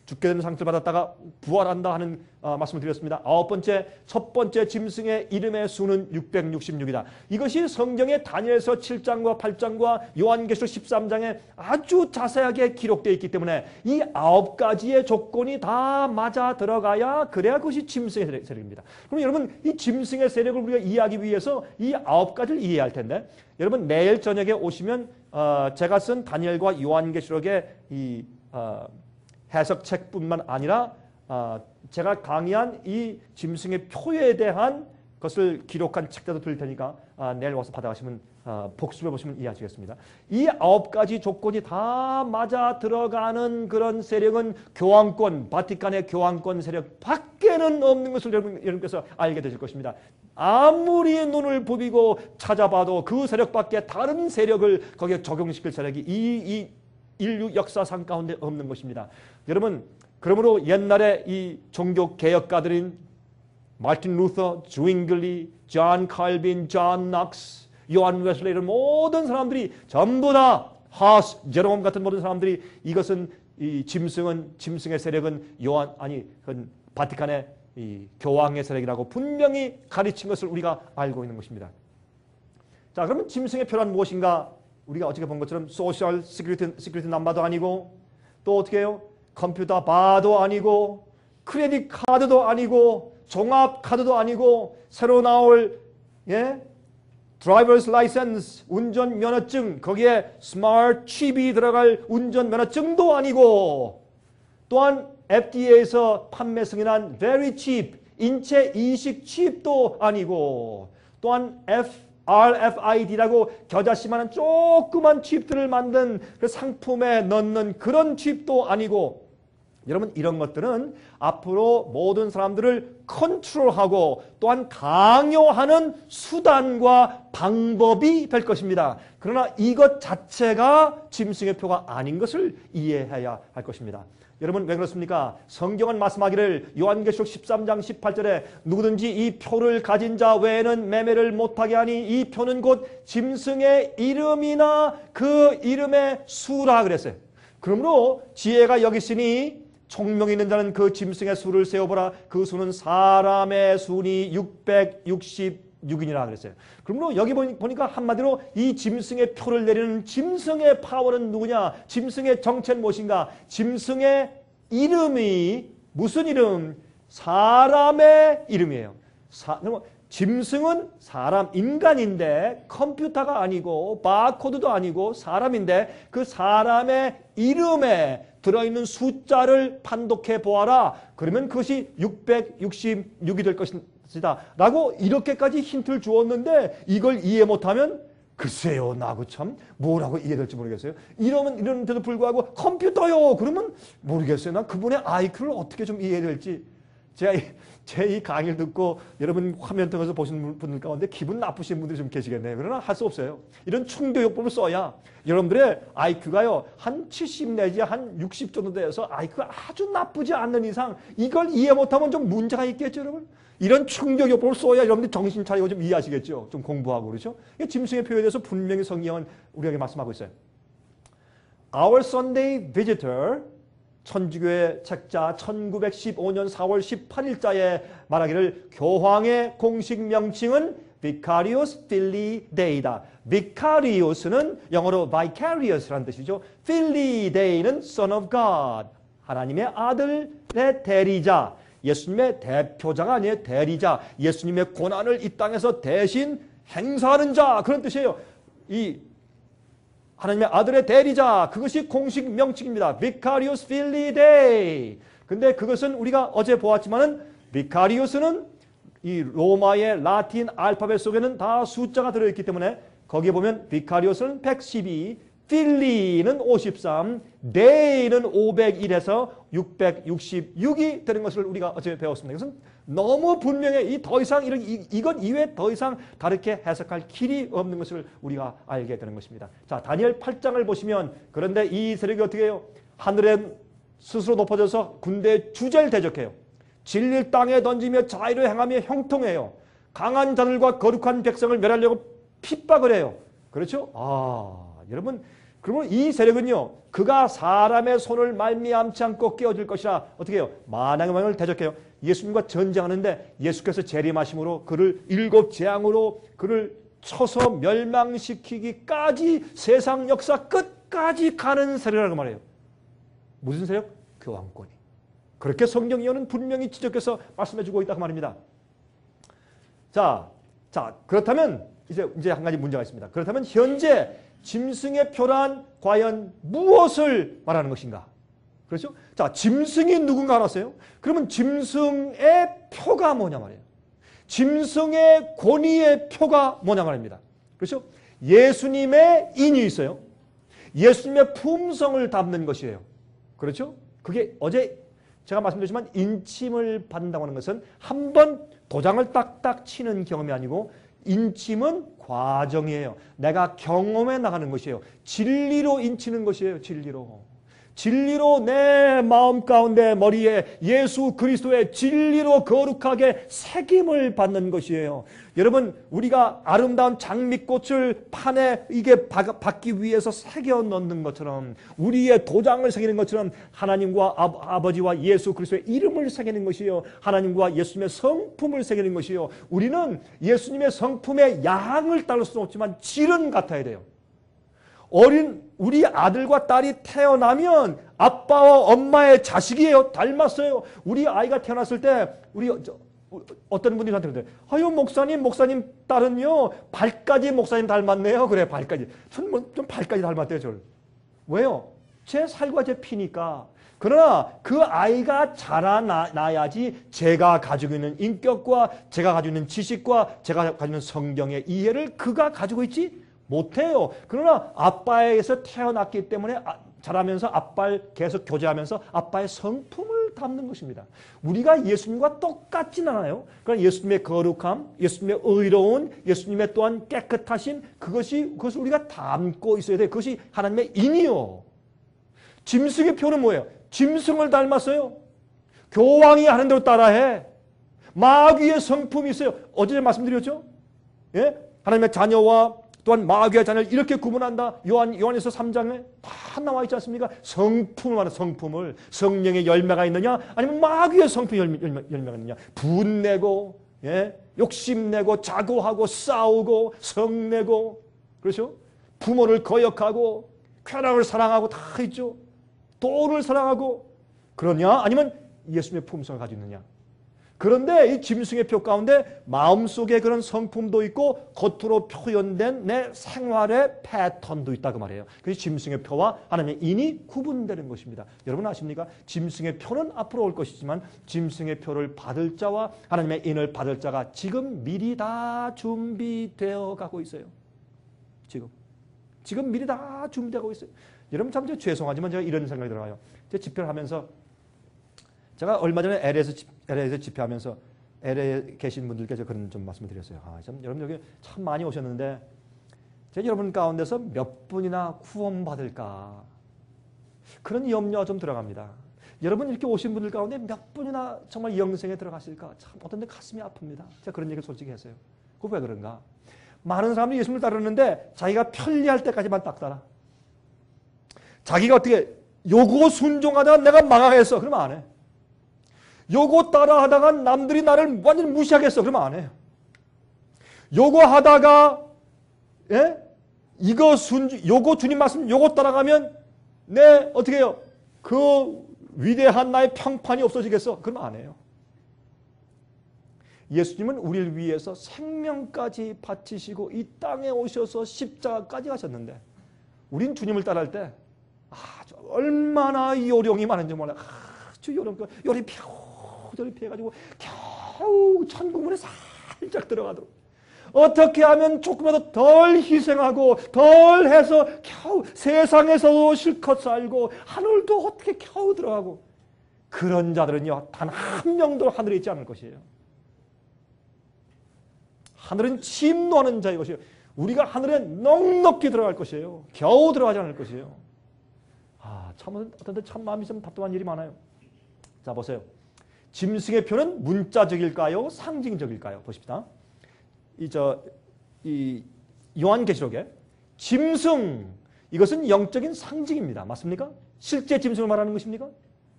죽게 되는 상처를 받았다가 부활한다 하는 말씀을 드렸습니다. 9번째, 첫 번째 짐승의 이름의 수는 666이다. 이것이 성경의 다니엘서 7장과 8장과 요한계시록 13장에 아주 자세하게 기록되어 있기 때문에 이 9가지의 조건이 다 맞아 들어가야 그래야 그것이 짐승의 세력입니다. 그럼 여러분 이 짐승의 세력을 우리가 이해하기 위해서 이 9가지를 이해해야 할 텐데 여러분 내일 저녁에 오시면 제가 쓴 다니엘과 요한계시록의 이 해석책뿐만 아니라 제가 강의한 이 짐승의 표에 대한 것을 기록한 책자도 드릴 테니까 내일 와서 받아가시면 복습해 보시면 이해하시겠습니다. 이 9가지 조건이 다 맞아 들어가는 그런 세력은 교황권, 바티칸의 교황권 세력 밖에는 없는 것을 여러분께서 알게 되실 것입니다. 아무리 눈을 부비고 찾아봐도 그 세력 밖에 다른 세력을 거기에 적용시킬 세력이 이 인류 역사상 가운데 없는 것입니다. 여러분 그러므로 옛날에 이 종교 개혁가들인 마틴 루터, 주잉글리, 존 칼빈, 존 녹스, 요한 웨슬리 이런 모든 사람들이 전부 다 하스, 제롬 같은 모든 사람들이 이것은 이 짐승의 세력은 바티칸의 이 교황의 세력이라고 분명히 가르친 것을 우리가 알고 있는 것입니다. 자, 그러면 짐승의 표란 무엇인가? 우리가 어떻게 본 것처럼 소셜 시큐리티 넘버도 아니고 또 어떻게 해요? 컴퓨터 바도 아니고 크레딧 카드도 아니고 종합 카드도 아니고 새로 나올 드라이버스 라이센스 운전 면허증 거기에 스마트 칩이 들어갈 운전 면허증도 아니고 또한 FDA에서 판매 승인한 very cheap 인체 이식 칩도 아니고 또한 RFID라고 겨자씨만한 조그만 칩들을 만든 그 상품에 넣는 그런 칩도 아니고, 여러분 이런 것들은 앞으로 모든 사람들을 컨트롤하고 또한 강요하는 수단과 방법이 될 것입니다. 그러나 이것 자체가 짐승의 표가 아닌 것을 이해해야 할 것입니다. 여러분 왜 그렇습니까? 성경은 말씀하기를 요한계시록 13장 18절에 누구든지 이 표를 가진 자 외에는 매매를 못하게 하니 이 표는 곧 짐승의 이름이나 그 이름의 수라 그랬어요. 그러므로 지혜가 여기 있으니 총명이 있는 자는 그 짐승의 수를 세어보라. 그 수는 사람의 수니 666이니라 그랬어요. 그러므로 여기 보니까 한마디로 이 짐승의 표를 내리는 짐승의 파워는 누구냐? 짐승의 정체는 무엇인가? 짐승의 이름이 무슨 이름? 사람의 이름이에요. 짐승은 사람, 인간인데 컴퓨터가 아니고 바코드도 아니고 사람인데 그 사람의 이름에 들어있는 숫자를 판독해 보아라. 그러면 그것이 666이 될 것이다 라고 이렇게까지 힌트를 주었는데 이걸 이해 못하면 글쎄요, 나하고 참 뭐라고 이해될지 모르겠어요. 이러는데도 불구하고 컴퓨터요 그러면 모르겠어요. 난 그분의 IQ를 어떻게 좀 이해해야 될지. 제 이 강의를 듣고 여러분 화면 통해서 보시는 분들 가운데 기분 나쁘신 분들이 좀 계시겠네요. 그러나 할 수 없어요. 이런 충격요법을 써야 여러분들의 IQ가요 한 70 내지 한 60 정도 돼서 IQ가 아주 나쁘지 않는 이상 이걸 이해 못하면 좀 문제가 있겠죠, 여러분. 이런 충격요법을 써야 여러분들이 정신 차리고 좀 이해하시겠죠. 좀 공부하고 그렇죠. 짐승의 표에 대해서 분명히 성경은 우리에게 말씀하고 있어요. Our Sunday Visitor 천주교의 책자 1915년 4월 18일자에 말하기를 교황의 공식 명칭은 Vicarius Filii Dei다. Vicarious는 영어로 vicarious라는 뜻이죠. Filii Dei는 Son of God. 하나님의 아들의 대리자. 예수님의 대표자가 아니에요. 대리자. 예수님의 고난을 이 땅에서 대신 행사하는 자. 그런 뜻이에요. 이 하나님의 아들의 대리자, 그것이 공식 명칭입니다. Vicarius Filii Dei. 근데 그것은 우리가 어제 보았지만은 Vicarius는 이 로마의 라틴 알파벳 속에는 다 숫자가 들어있기 때문에 거기에 보면 Vicarius는 112, Filii는 53, Dei는 501에서 666이 되는 것을 우리가 어제 배웠습니다. 이것은 너무 분명해. 더 이상 이것 이외에 더 이상 다르게 해석할 길이 없는 것을 우리가 알게 되는 것입니다. 자, 다니엘 8장을 보시면 그런데 이 세력이 어떻게 해요? 하늘에 스스로 높아져서 군대의 주제를 대적해요. 진릴 땅에 던지며 자유를 행하며 형통해요. 강한 자들과 거룩한 백성을 멸하려고 핍박을 해요. 그렇죠? 여러분, 그러면 이 세력은요, 그가 사람의 손을 말미암지 않고 깨어질 것이라 어떻게 해요? 만왕의 왕을 대적해요. 예수님과 전쟁하는데 예수께서 재림하심으로 그를 7 재앙으로 그를 쳐서 멸망시키기까지 세상 역사 끝까지 가는 세력이라고 말해요. 무슨 세력? 교황권이. 그렇게 성경이어는 분명히 지적해서 말씀해주고 있다고 말입니다. 자, 그렇다면 이제 한 가지 문제가 있습니다. 그렇다면 현재 짐승의 표란 과연 무엇을 말하는 것인가? 그렇죠? 자, 짐승이 누군가 알았어요? 그러면 짐승의 표가 뭐냐 말이에요. 짐승의 권위의 표가 뭐냐 말입니다. 그렇죠? 예수님의 인이 있어요. 예수님의 품성을 담는 것이에요. 그렇죠? 그게 어제 제가 말씀드렸지만 인침을 받는다고 하는 것은 한 번 도장을 딱딱 치는 경험이 아니고 인침은 과정이에요. 내가 경험해 나가는 것이에요. 진리로 인치는 것이에요. 진리로 내 마음 가운데 머리에 예수 그리스도의 진리로 거룩하게 새김을 받는 것이에요. 여러분, 우리가 아름다운 장미꽃을 판에 이게 받기 위해서 새겨 넣는 것처럼 우리의 도장을 새기는 것처럼 하나님과 아버지와 예수 그리스도의 이름을 새기는 것이요, 하나님과 예수님의 성품을 새기는 것이요. 우리는 예수님의 성품의 양을 따를 수는 없지만 질은 같아야 돼요. 우리 아들과 딸이 태어나면 아빠와 엄마의 자식이에요. 닮았어요. 우리 아이가 태어났을 때 어떤 분들이 저한테 그러는데, 아유 목사님 딸은요 발까지 목사님 닮았네요. 그래, 발까지. 좀 발까지 닮았대요, 저를. 왜요? 제 살과 제 피니까. 그러나 그 아이가 자라나야지 제가 가지고 있는 인격과 제가 가지고 있는 지식과 제가 가지고 있는 성경의 이해를 그가 가지고 있지 못해요. 그러나 아빠에게서 태어났기 때문에 자라면서 아빠를 계속 교제하면서 아빠의 성품을 담는 것입니다. 우리가 예수님과 똑같진 않아요. 그러나 예수님의 거룩함, 예수님의 의로운, 예수님의 또한 깨끗하심, 그것을 우리가 담고 있어야 돼요. 그것이 하나님의 인이요. 짐승의 표는 뭐예요? 짐승을 닮았어요. 교황이 하는 대로 따라해. 마귀의 성품이 있어요. 어제 말씀드렸죠? 예? 하나님의 자녀와 또한 마귀의 자녀를 이렇게 구분한다. 요한에서 3장에 다 나와 있지 않습니까? 성품을 말하는 성품을. 성령의 열매가 있느냐? 아니면 마귀의 성품의 열매가 있느냐? 분내고, 예? 욕심내고, 자고하고, 싸우고, 성내고, 그렇죠? 부모를 거역하고, 쾌락을 사랑하고 다 있죠. 돈을 사랑하고, 그러냐? 아니면 예수님의 품성을 가지고 있느냐? 그런데 이 짐승의 표 가운데 마음속에 그런 성품도 있고 겉으로 표현된 내 생활의 패턴도 있다고 말해요. 그래서 짐승의 표와 하나님의 인이 구분되는 것입니다. 여러분 아십니까? 짐승의 표는 앞으로 올 것이지만 짐승의 표를 받을 자와 하나님의 인을 받을 자가 지금 미리 다 준비되어 가고 있어요. 지금 미리 다 준비되고 있어요. 여러분 참 죄송하지만 제가 이런 생각이 들어요. 제가 집회를 하면서 제가 얼마 전에 LA에서 집회하면서 LA에 계신 분들께 제가 그런 좀 말씀을 드렸어요. 여러분 여기 참 많이 오셨는데 제가 여러분 가운데서 몇 분이나 구원받을까 그런 염려가 좀 들어갑니다. 여러분 이렇게 오신 분들 가운데 몇 분이나 정말 영생에 들어가실까 참 어떤 데 가슴이 아픕니다. 제가 그런 얘기를 솔직히 했어요. 그거 왜 그런가? 많은 사람들이 예수님을 따르는데 자기가 편리할 때까지만 딱 따라. 자기가 어떻게 요거 순종하다가 내가 망하겠어 그러면 안 해. 요거 따라 하다가 남들이 나를 완전히 무시하겠어 그러면 안 해요. 요거 하다가 예? 요거 주님 말씀 요거 따라가면 내 어떻게 해요? 그 위대한 나의 평판이 없어지겠어 그러면 안 해요. 예수님은 우리를 위해서 생명까지 바치시고 이 땅에 오셔서 십자가까지 가셨는데 우린 주님을 따라할 때 얼마나 요령이 많은지 몰라요. 아주 요리 저리 피해가지고 겨우 천국문에 살짝 들어가도록 어떻게 하면 조금이라도 덜 희생하고 덜 해서 겨우 세상에서도 실컷 살고 하늘도 어떻게 겨우 들어가고 그런 자들은요 단 한 명도 하늘에 있지 않을 것이에요. 하늘은 침노하는 자의 것이에요. 우리가 하늘에 넉넉히 들어갈 것이에요. 겨우 들어가지 않을 것이에요. 참 어떤 데 참 마음이 좀 답답한 일이 많아요. 자 보세요. 짐승의 표는 문자적일까요? 상징적일까요? 보십시다. 이 요한계시록에 짐승 이것은 영적인 상징입니다. 맞습니까? 실제 짐승을 말하는 것입니까?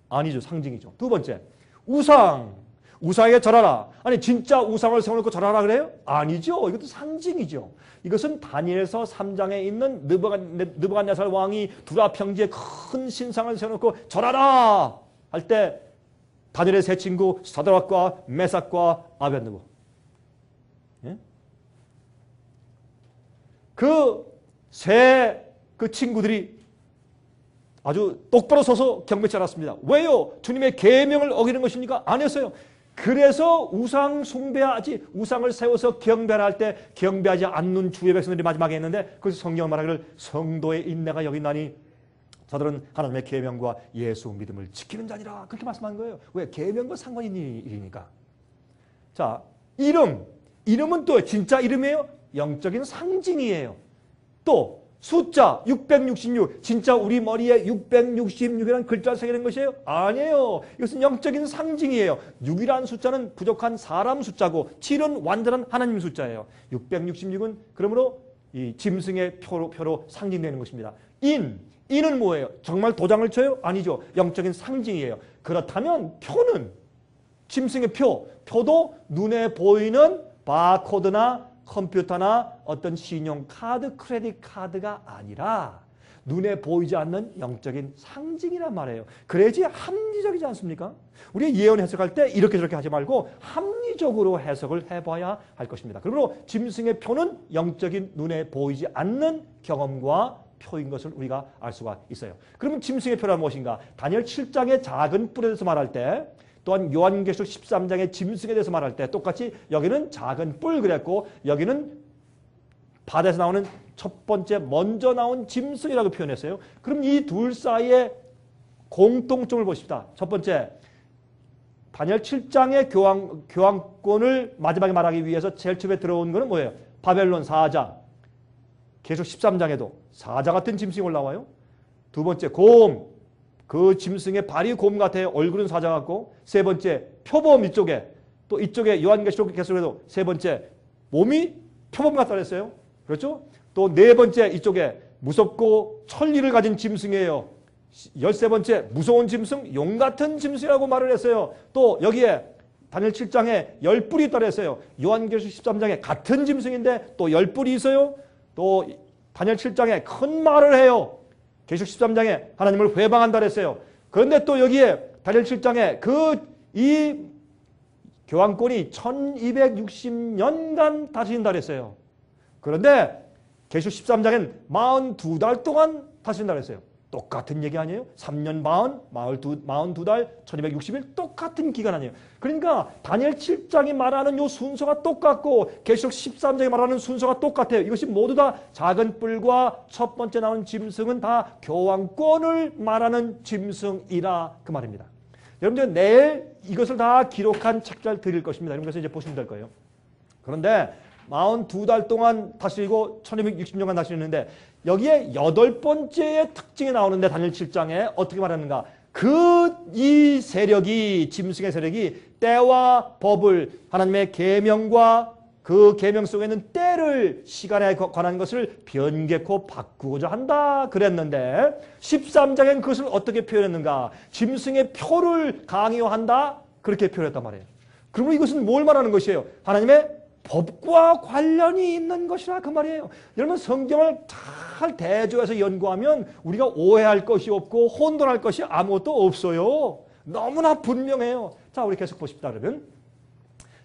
아니죠. 상징이죠. 두 번째 우상에게 절하라. 아니 진짜 우상을 세워놓고 절하라 그래요? 아니죠. 이것도 상징이죠. 이것은 다니엘서 3장에 있는 느부갓네살 왕이 두라 평지에 큰 신상을 세워놓고 절하라 할 때 다니엘의 세 친구 사드락과 메삭과 아벳느고 예? 그 친구들이 아주 똑바로 서서 경배치 않았습니다. 왜요? 주님의 계명을 어기는 것입니까? 아니었어요. 그래서 우상 숭배하지 우상을 세워서 경배할 때 경배하지 않는 주의 백성들이 마지막에 했는데 그래서 성경을 말하기를 성도의 인내가 여기 있나니 저들은 하나님의 계명과 예수 믿음을 지키는 자니라 그렇게 말씀한 거예요. 왜? 계명과 상관이 있는 일이니까. 자, 이름은 또 진짜 이름이에요? 영적인 상징이에요. 또 숫자 666 진짜 우리 머리에 666이라는 글자를 새기는 것이에요? 아니에요. 이것은 영적인 상징이에요. 6이라는 숫자는 부족한 사람 숫자고 7은 완전한 하나님 숫자예요. 666은 그러므로 이 짐승의 표로 상징되는 것입니다. 인은 뭐예요? 정말 도장을 쳐요? 아니죠. 영적인 상징이에요. 그렇다면 표는 짐승의 표도 눈에 보이는 바코드나 컴퓨터나 어떤 신용카드, 크레딧 카드가 아니라 눈에 보이지 않는 영적인 상징이란 말이에요. 그래야지 합리적이지 않습니까? 우리가 예언 해석할 때 이렇게 저렇게 하지 말고 합리적으로 해석을 해봐야 할 것입니다. 그러므로 짐승의 표는 영적인 눈에 보이지 않는 경험과 표인 것을 우리가 알 수가 있어요. 그러면 짐승의 표란 무엇인가? 다니엘 7장의 작은 뿔에 대해서 말할 때, 또한 요한계시록 13장의 짐승에 대해서 말할 때 똑같이 여기는 작은 뿔 그랬고 여기는 바다에서 나오는 첫 번째 먼저 나온 짐승이라고 표현했어요. 그럼 이 둘 사이에 공통점을 보십시다. 첫 번째, 다니엘 7장의 교황권을 마지막에 말하기 위해서 제일 처음에 들어온 것은 뭐예요? 바벨론 사자. 계속 13장에도 사자 같은 짐승이 올라와요. 두 번째, 곰. 그 짐승의 발이 곰 같아요. 얼굴은 사자 같고. 세 번째, 표범 이쪽에. 또 이쪽에 요한계시록 계속해도 세 번째, 몸이 표범 같다 그랬어요. 그렇죠? 또 네 번째, 이쪽에 무섭고 천리를 가진 짐승이에요. 13번째, 무서운 짐승, 용 같은 짐승이라고 말을 했어요. 또 여기에 다니엘 7장에 10뿔이 있다 그랬어요. 요한계시록 13장에 같은 짐승인데 또 10뿔이 있어요. 또 다니엘 7장에 큰 말을 해요. 계시록 13장에 하나님을 회방한다 그랬어요. 그런데 또 여기에 다니엘 7장에 이 교황권이 1260년간 다스린다 그랬어요. 그런데 계시록 13장엔 42달 동안 다스린다 그랬어요. 똑같은 얘기 아니에요? 3년 반, 42달, 1260일 똑같은 기간 아니에요? 그러니까 다니엘 7장이 말하는 요 순서가 똑같고 계시록 13장이 말하는 순서가 똑같아요. 이것이 모두 다 작은 뿔과 첫 번째 나온 짐승은 다 교황권을 말하는 짐승이라 그 말입니다. 여러분들 내일 이것을 다 기록한 책자를 드릴 것입니다. 그래서 이제 보시면 될 거예요. 그런데 42달 동안 다스리고 1260년간 다스리는데 여기에 8번째의 특징이 나오는데 다니엘 7장에 어떻게 말하는가? 이 세력이 짐승의 세력이 때와 법을 하나님의 계명과 그 계명 속에 있는 때를 시간에 관한 것을 변개코 바꾸고자 한다 그랬는데 13장엔 그것을 어떻게 표현했는가? 짐승의 표를 강요한다 그렇게 표현했단 말이에요. 그러면 이것은 뭘 말하는 것이에요? 하나님의 법과 관련이 있는 것이라 그 말이에요. 여러분 성경을 잘 대조해서 연구하면 우리가 오해할 것이 없고 혼돈할 것이 아무것도 없어요. 너무나 분명해요. 자, 우리 계속 보십시다. 그러면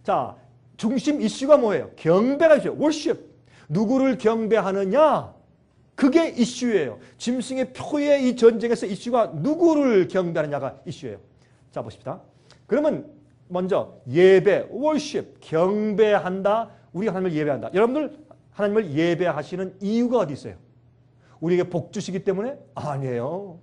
자, 중심 이슈가 뭐예요? 경배가 이슈예요. worship. 누구를 경배하느냐? 그게 이슈예요. 짐승의 표의 이 전쟁에서 이슈가 누구를 경배하느냐가 이슈예요. 자, 보십시다. 그러면 먼저 예배, worship, 경배한다. 우리가 하나님을 예배한다. 여러분들 하나님을 예배하시는 이유가 어디 있어요? 우리에게 복 주시기 때문에? 아니에요.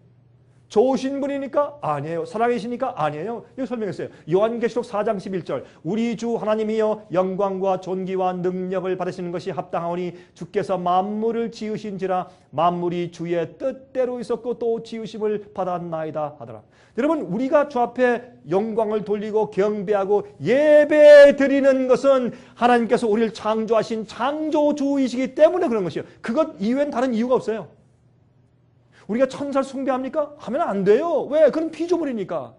좋으신 분이니까? 아니에요. 살아계시니까? 아니에요. 이거 설명했어요. 요한계시록 4장 11절 우리 주 하나님이여 영광과 존귀와 능력을 받으시는 것이 합당하오니 주께서 만물을 지으신지라 만물이 주의 뜻대로 있었고 또 지으심을 받았나이다 하더라. 여러분 우리가 주 앞에 영광을 돌리고 경배하고 예배 드리는 것은 하나님께서 우리를 창조하신 창조주이시기 때문에 그런 것이에요. 그것 이외엔 다른 이유가 없어요. 우리가 천사를 숭배합니까? 하면 안 돼요. 왜? 그건 피조물이니까.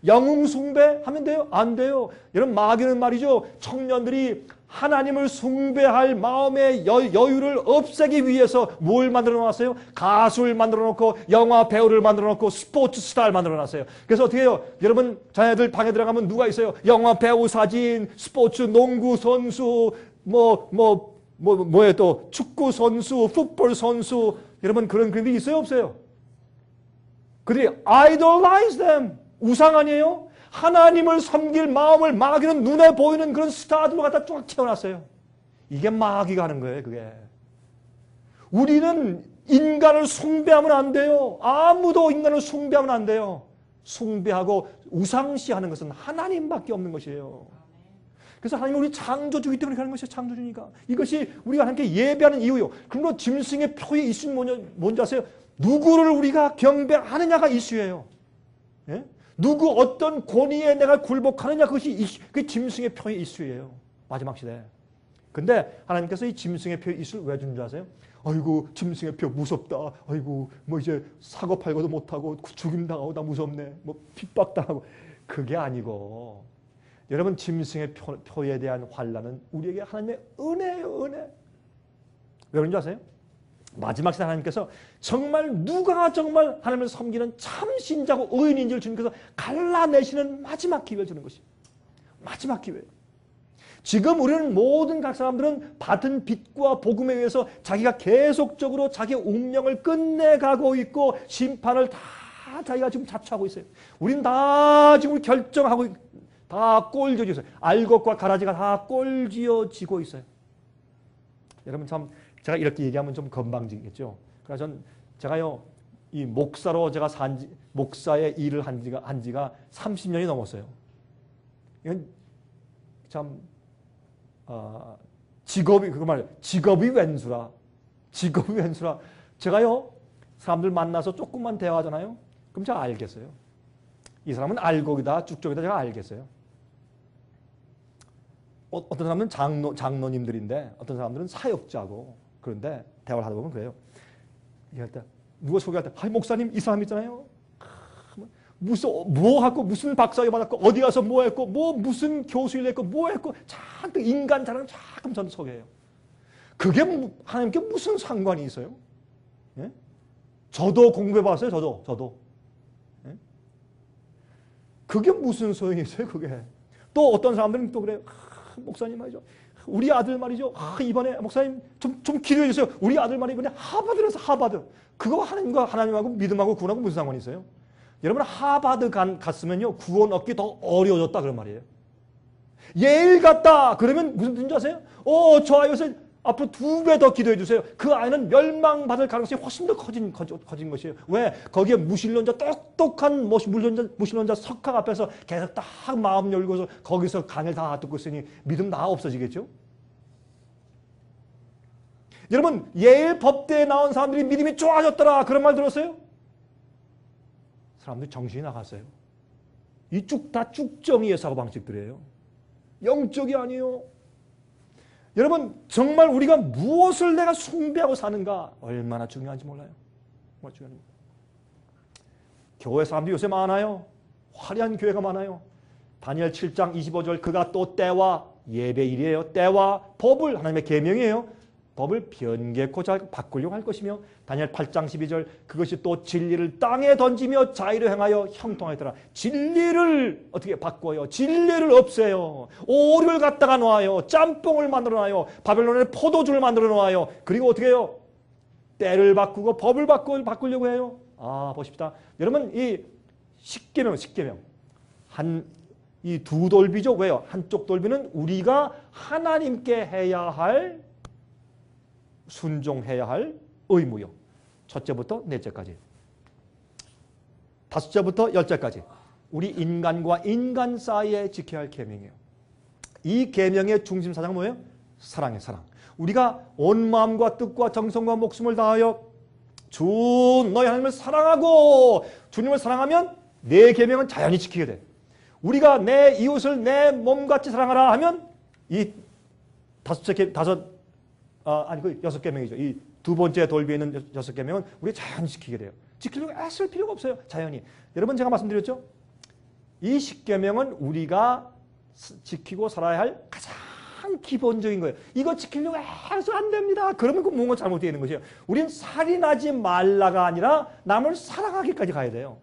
영웅 숭배하면 돼요? 안 돼요. 여러분 마귀는 말이죠. 청년들이 하나님을 숭배할 마음의 여유를 없애기 위해서 뭘 만들어 놨어요? 가수를 만들어 놓고 영화 배우를 만들어 놓고 스포츠 스타를 만들어 놨어요. 그래서 어떻게 해요? 여러분 자녀들 방에 들어가면 누가 있어요? 영화 배우 사진, 스포츠 농구 선수, 뭐예요 또 축구 선수, 풋볼 선수 여러분 그런 그들이 있어요 없어요? 그들이 idolize them. 우상 아니에요? 하나님을 섬길 마음을 마귀는 눈에 보이는 그런 스타들로 갖다 쫙 채워놨어요. 이게 마귀가 하는 거예요. 그게. 우리는 인간을 숭배하면 안 돼요. 아무도 인간을 숭배하면 안 돼요. 숭배하고 우상시하는 것은 하나님밖에 없는 것이에요. 그래서 하나님은 우리 창조주이기 때문에 하는 것이에요. 창조주니까. 이것이 우리가 하나님께 예배하는 이유요. 그러므로 짐승의 표의 이슈는 뭔지 아세요? 누구를 우리가 경배하느냐가 이슈예요. 예? 누구 어떤 권위에 내가 굴복하느냐 그것이 그 짐승의 표의 이슈예요. 마지막 시대. 근데 하나님께서 이 짐승의 표의 이슈를 왜 주는 줄 아세요? 아이고 짐승의 표 무섭다. 아이고 뭐 이제 사고 팔고도 못하고 죽임당하고 나 무섭네. 뭐 핍박당하고. 그게 아니고 여러분 짐승의 표에 대한 환난은 우리에게 하나님의 은혜예요. 은혜. 왜 그런 줄 아세요? 마지막 시대 하나님께서 정말 누가 정말 하나님을 섬기는 참 신자고 의인인지를 주님께서 갈라내시는 마지막 기회를 주는 것이에요. 마지막 기회. 지금 우리는 모든 각 사람들은 받은 빚과 복음에 의해서 자기가 계속적으로 자기의 운명을 끝내가고 있고 심판을 다 자기가 지금 자초하고 있어요. 우리는 다 지금 결정하고 다 꼴지어지고 있어요. 알 것과 가라지가 다 꼴지어지고 있어요. 여러분 참 제가 이렇게 얘기하면 좀 건방지겠죠. 그래서 제가요 이 목사로 제가 목사의 일을 한 지가 30년이 넘었어요. 이건 참 직업이 직업이 왼수라. 직업이 왼수라. 제가요 사람들 만나서 조금만 대화하잖아요. 그럼 제가 알겠어요. 이 사람은 알곡이다, 쭉쪽이다 제가 알겠어요. 어떤 사람은 장로님들인데 어떤 사람들은 사역자고 그런데 대화를 하다 보면 그래요. 얘기할 때 누가 소개할 때 목사님 이 사람 있잖아요. 무슨 박사학위 받았고 어디 가서 뭐 했고 무슨 교수일 했고 뭐 했고 잔뜩 인간 자랑 자꾸 저는 소개해요. 그게 하나님께 무슨 상관이 있어요? 예? 저도 공부해봤어요. 저도. 예? 그게 무슨 소용이 있어요? 그게. 또 어떤 사람들은 또 그래요. 목사님 말이죠. 우리 아들 말이죠. 이번에 목사님 좀 기도해 주세요. 우리 아들 말이 이번에 하버드라서 하버드. 그거 하나님하고 믿음하고 구원하고 무슨 상관이 있어요? 여러분 하버드 갔으면요 구원 얻기 더 어려워졌다 그런 말이에요. 예일 갔다 그러면 무슨 뜻인지 아세요? 저 아이에서 앞으로 2배 더 기도해 주세요. 그 아이는 멸망받을 가능성이 훨씬 더 커진 것이에요. 왜? 거기에 무신론자 똑똑한 무신론자 석학 앞에서 계속 딱 마음 열고서 거기서 강의를 다 듣고 있으니 믿음 다 없어지겠죠? 여러분 예일 법대에 나온 사람들이 믿음이 좋아졌더라 그런 말 들었어요? 사람들이 정신이 나갔어요. 이 다 쭉정이의 사고방식들이에요. 영적이 아니에요. 여러분 정말 우리가 무엇을 내가 숭배하고 사는가 얼마나 중요한지 몰라요. 정말 중요합니다. 교회 사람들이 요새 많아요. 화려한 교회가 많아요. 다니엘 7장 25절 그가 또 때와 예배일이에요. 때와 법을 하나님의 계명이에요. 법을 변개코 바꾸려고 할 것이며 다니엘 8장 12절 그것이 또 진리를 땅에 던지며 자의를 행하여 형통하였더라. 진리를 어떻게 바꿔요? 진리를 없애요. 오류를 갖다가 놓아요. 짬뽕을 만들어 놔요. 바벨론의 포도주를 만들어 놓아요. 그리고 어떻게 해요? 때를 바꾸고 법을 바꾸려고 해요. 보십시다. 여러분 이 십계명 이 두 돌비죠. 왜요? 한쪽 돌비는 우리가 하나님께 해야 할 순종해야 할 의무요. 첫째부터 넷째까지. 다섯째부터 열째까지. 우리 인간과 인간 사이에 지켜야 할 계명이에요. 이 계명의 중심 사상은 뭐예요? 사랑이에요. 사랑. 우리가 온 마음과 뜻과 정성과 목숨을 다하여 주 너희 하나님을 사랑하고 주님을 사랑하면 내 계명은 자연히 지키게 돼. 우리가 내 이웃을 내 몸같이 사랑하라 하면 이 여섯 계명이죠. 이 두 번째 돌비에 있는 여섯 계명은 우리 자연히 지키게 돼요. 지키려고 애쓸 필요가 없어요. 자연히. 여러분 제가 말씀드렸죠? 이 십계명은 우리가 지키고 살아야 할 가장 기본적인 거예요. 이거 지키려고 해서 안 됩니다. 그러면 그 뭔가 잘못되어 있는 것이에요. 우리는 살인하지 말라가 아니라 남을 사랑하기까지 가야 돼요.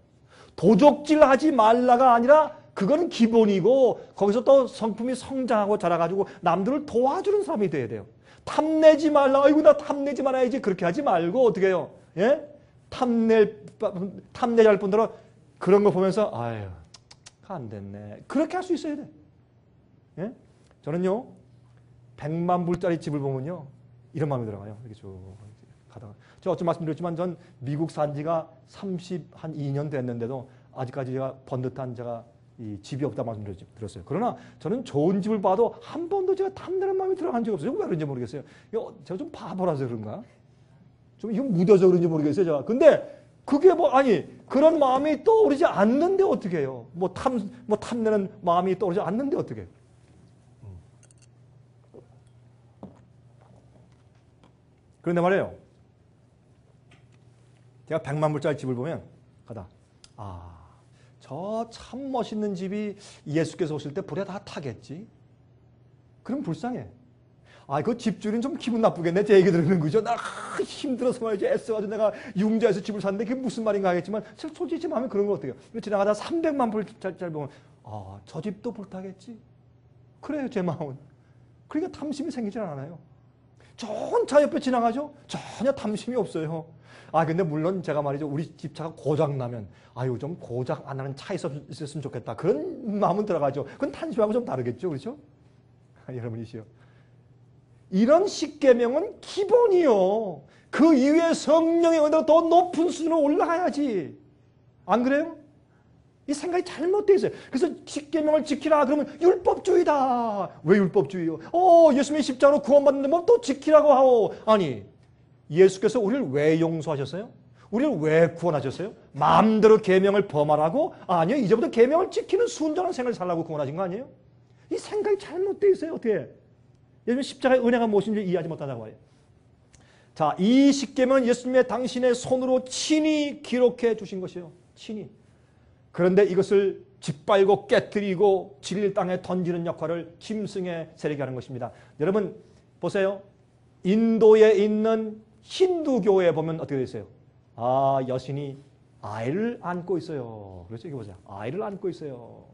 도적질하지 말라가 아니라 그거는 기본이고 거기서 또 성품이 성장하고 자라가지고 남들을 도와주는 사람이 돼야 돼요. 탐내지 말라. 아이고 나 탐내지 말아야지. 그렇게 하지 말고 어떻게 해요? 예? 탐내자 할 뿐더러 그런 거 보면서 아유 안 됐네. 그렇게 할 수 있어야 돼. 예? 저는요 100만 불짜리 집을 보면요 이런 마음이 들어가요. 이렇게 쭉 가다가 제가 어쩌면 말씀드렸지만 전 미국 산 지가 32년 됐는데도 아직까지 제가 번듯한 이 집이 없다 말씀드렸어요. 그러나 저는 좋은 집을 봐도 한 번도 제가 탐내는 마음이 들어간 적이 없어요. 왜 그런지 모르겠어요. 제가 좀 바보라서 그런가? 좀 이거 무뎌서 그런지 모르겠어요. 제가. 근데 그게 그런 마음이 떠오르지 않는데 어떻게 해요? 탐내는 마음이 떠오르지 않는데 어떻게 해요? 그런데 말이에요. 제가 100만 불짜리 집을 보면 저 참 멋있는 집이 예수께서 오실 때 불에 다 타겠지? 그럼 불쌍해. 그 집주인 좀 기분 나쁘겠네. 제 얘기 들으는 거죠. 나 힘들어서 말이지. 애써가지고 내가 융자에서 집을 샀는데 그게 무슨 말인가 하겠지만 솔직히 제 마음에 그런 거 어때요? 지나가다 300만 불짜리 보면 저 집도 불타겠지? 그래요 제 마음은. 그러니까 탐심이 생기질 않아요. 좋은 차 옆에 지나가죠? 전혀 탐심이 없어요. 아, 근데 물론 제가 말이죠. 우리 집 차가 고장나면, 아유, 좀 고장 안 나는 차 있었으면 좋겠다. 그런 마음은 들어가죠. 그건 탐심하고 좀 다르겠죠. 그렇죠? 여러분이시요. 이런 십계명은 기본이요. 그 이후에 성령의 은혜가 더 높은 수준으로 올라가야지. 안 그래요? 이 생각이 잘못되어 있어요. 그래서 십계명을 지키라 그러면 율법주의다. 왜 율법주의요? 예수님이 십자가로 구원받는데 뭐 또 지키라고 하오. 아니, 예수께서 우리를 왜 용서하셨어요? 우리를 왜 구원하셨어요? 마음대로 계명을 범하라고? 아니요. 이제부터 계명을 지키는 순전한 생활을 살라고 구원하신 거 아니에요? 이 생각이 잘못되어 있어요. 어떻게? 예수님 십자가의 은혜가 무엇인지 이해하지 못한다고 해요. 자, 이 십계명은 예수님의 당신의 손으로 친히 기록해 주신 것이에요. 친히. 그런데 이것을 짓밟고 깨뜨리고 진리 땅에 던지는 역할을 짐승의 세력이 하는 것입니다. 여러분 보세요. 인도에 있는 힌두교에 보면 어떻게 되어 있어요? 아, 여신이 아이를 안고 있어요. 그렇죠? 이거 보세요. 아이를 안고 있어요.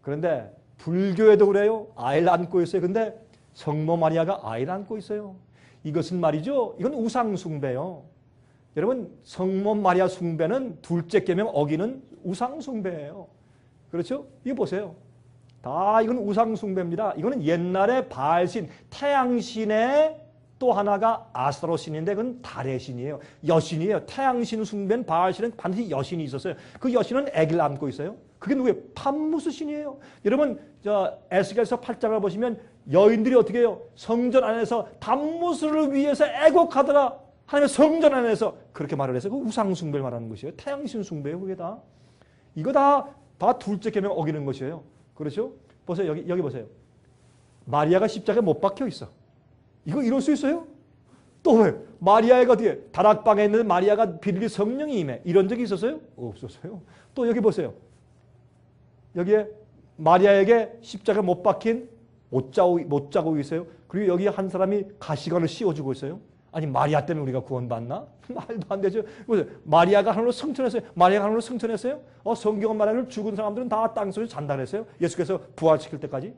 그런데 불교에도 그래요. 아이를 안고 있어요. 근데 성모 마리아가 아이를 안고 있어요. 이것은 말이죠. 이건 우상 숭배요. 여러분 성모 마리아 숭배는 둘째 계명 어기는 우상 숭배예요. 그렇죠? 이거 보세요. 다 이건 우상 숭배입니다. 이거는 옛날에 바알신, 태양신의 또 하나가 아스타로신인데 그건 달의 신이에요. 여신이에요. 태양신 숭배는 바알신은 반드시 여신이 있었어요. 그 여신은 아기를 안고 있어요. 그게 누구예요? 탐무스 신이에요. 여러분 에스겔서 8장을 보시면 여인들이 어떻게 해요? 성전 안에서 탐무스를 위해서 애곡하더라. 하나님의 성전 안에서 그렇게 말을 해서 그 우상 숭배를 말하는 것이에요. 태양신 숭배예요. 그게 다. 이거 다 둘째 계명 어기는 것이에요. 그렇죠? 보세요. 여기 보세요. 마리아가 십자가에 못 박혀 있어. 이거 이럴 수 있어요? 또 왜? 마리아가 어디에? 다락방에 있는 마리아가 비밀리 성령이 임해. 이런 적이 있었어요? 없었어요. 또 여기 보세요. 여기에 마리아에게 십자가 못 박힌 못자고 있어요. 그리고 여기 한 사람이 가시관을 씌워주고 있어요. 아니 마리아 때문에 우리가 구원받나? 말도 안 되죠. 마리아가 하나님으로 성천했어요. 마리아가 하나님으로 성천했어요. 성경은 말하는 죽은 사람들은 다 땅속에 잔다했어요. 예수께서 부활시킬 때까지.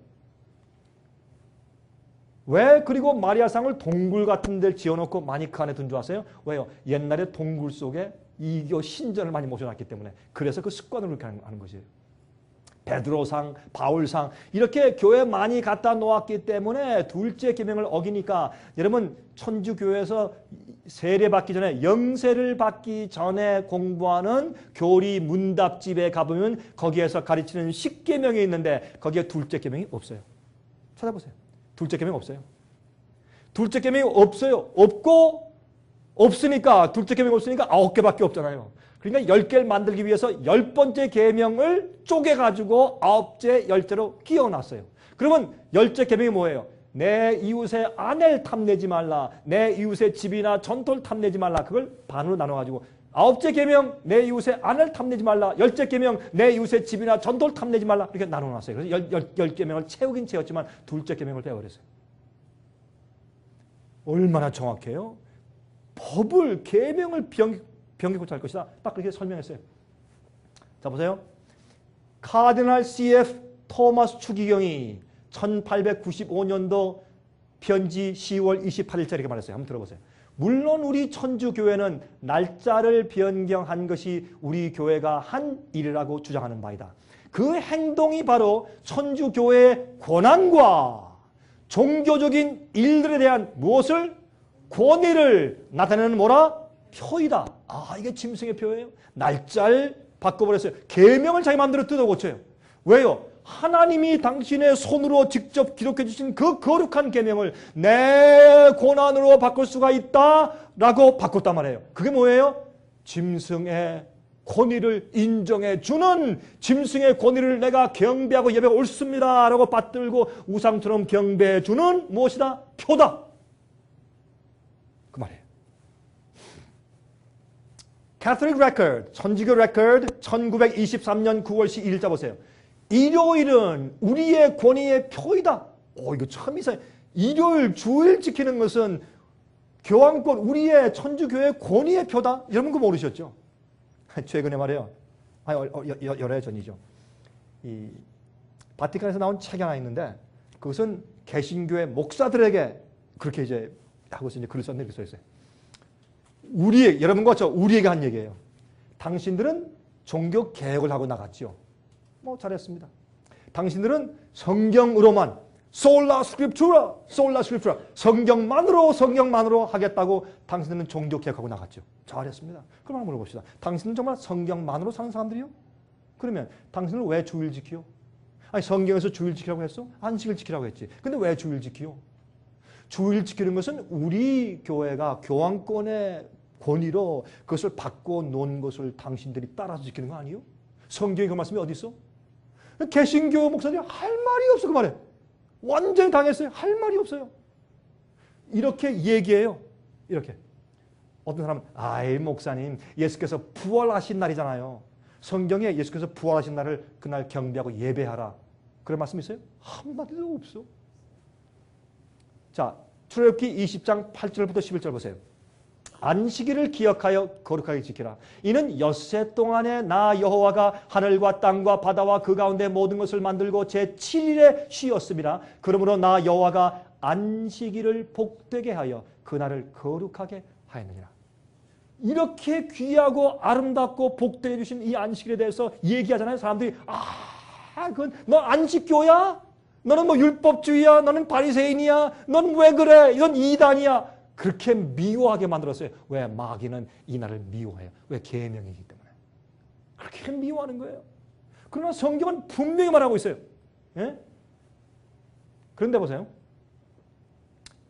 왜 그리고 마리아상을 동굴 같은 데를 지어놓고 마니크 안에 둔 줄 아세요? 왜요? 옛날에 동굴 속에 이교 신전을 많이 모셔놨기 때문에. 그래서 그 습관으로 그렇게 하는 것이에요. 베드로상, 바울상 이렇게 교회 많이 갖다 놓았기 때문에 둘째 계명을 어기니까 여러분 천주교회에서 세례받기 전에 영세를 받기 전에 공부하는 교리 문답집에 가보면 거기에서 가르치는 십계명이 있는데 거기에 둘째 계명이 없어요. 찾아보세요. 둘째 계명 없어요. 둘째 계명이 없어요. 없으니까 둘째 계명이 없으니까 9개밖에 없잖아요. 그러니까 10개를 만들기 위해서 10번째 계명을 쪼개가지고 9째, 10제로 끼워놨어요. 그러면 10째 계명이 뭐예요? 내 이웃의 아내를 탐내지 말라. 내 이웃의 집이나 전토를 탐내지 말라. 그걸 반으로 나눠가지고 9째 계명 내 이웃의 아내를 탐내지 말라. 10째 계명 내 이웃의 집이나 전토를 탐내지 말라. 이렇게 나눠놨어요. 그래서 10계명을 채우긴 채웠지만 둘째 계명을 빼버렸어요. 얼마나 정확해요? 법을, 계명을 병기고치 할 것이다. 딱 그렇게 설명했어요. 자 보세요. 카디널 C.F. 토마스 추기경이 1895년도 편지 10월 28일째 이렇게 말했어요. 한번 들어보세요. 물론 우리 천주교회는 날짜를 변경한 것이 우리 교회가 한 일이라고 주장하는 바이다. 그 행동이 바로 천주교회의 권한과 종교적인 일들에 대한 무엇을? 권위를 나타내는 뭐라? 표이다. 아, 이게 짐승의 표예요? 날짜를 바꿔버렸어요. 계명을 자기 마음대로 뜯어 고쳐요. 왜요? 하나님이 당신의 손으로 직접 기록해 주신 그 거룩한 계명을 내 권한으로 바꿀 수가 있다라고 바꿨단 말이에요. 그게 뭐예요? 짐승의 권위를 인정해 주는, 짐승의 권위를 내가 경배하고 예배가 옳습니다 라고 받들고 우상처럼 경배해 주는 무엇이다? 표다. 그 말이에요. Catholic Record, 천주교 레코드 1923년 9월 12일자 보세요. 일요일은 우리의 권위의 표이다. 이거 참 이상해. 일요일 주일 지키는 것은 교황권, 우리의 천주교의 권위의 표다. 여러분 그거 모르셨죠? 최근에 말이에요. 여러 해 전이죠. 이 바티칸에서 나온 책이 하나 있는데 그것은 개신교회 목사들에게 그렇게 이제 하고 있어요. 글을 썼는데 이렇게 써 있어요. 우리의, 여러분과 저 우리에게 한 얘기예요. 당신들은 종교 개혁을 하고 나갔죠. 뭐 잘했습니다. 당신들은 성경으로만 솔라 스크립투라, 솔라 스크립투라, 성경만으로 하겠다고 당신들은 종교 개혁하고 나갔죠. 잘했습니다. 그럼 한번 물어봅시다. 당신은 정말 성경만으로 사는 사람들이요? 그러면 당신은 왜 주일 지키요? 아니 성경에서 주일 지키라고 했어? 안식을 지키라고 했지. 근데 왜 주일 지키요? 주일 지키는 것은 우리 교회가 교황권의 권위로 그것을 받고 논 것을 당신들이 따라서 지키는 거 아니에요? 성경에 그 말씀이 어디 있어? 개신교 목사들이 할 말이 없어 그 말에. 완전히 당했어요. 할 말이 없어요. 이렇게 얘기해요. 이렇게. 어떤 사람은 아이 목사님 예수께서 부활하신 날이잖아요. 성경에 예수께서 부활하신 날을 그날 경배하고 예배하라. 그런 말씀 있어요? 한마디도 없어. 자, 출애굽기 20장 8절부터 11절 보세요. 안식일을 기억하여 거룩하게 지키라. 이는 엿새 동안에 나 여호와가 하늘과 땅과 바다와 그 가운데 모든 것을 만들고 제7일에 쉬었음이라. 그러므로 나 여호와가 안식일을 복되게 하여 그날을 거룩하게 하였느니라. 이렇게 귀하고 아름답고 복되게 주신 이 안식일에 대해서 얘기하잖아요. 사람들이 그건 너 안식교야? 너는 뭐 율법주의야? 너는 바리새인이야? 넌 왜 그래? 이건 이단이야. 그렇게 미워하게 만들었어요. 왜? 마귀는 이 날을 미워해요. 왜? 계명이기 때문에. 그렇게 미워하는 거예요. 그러나 성경은 분명히 말하고 있어요. 예? 그런데 보세요.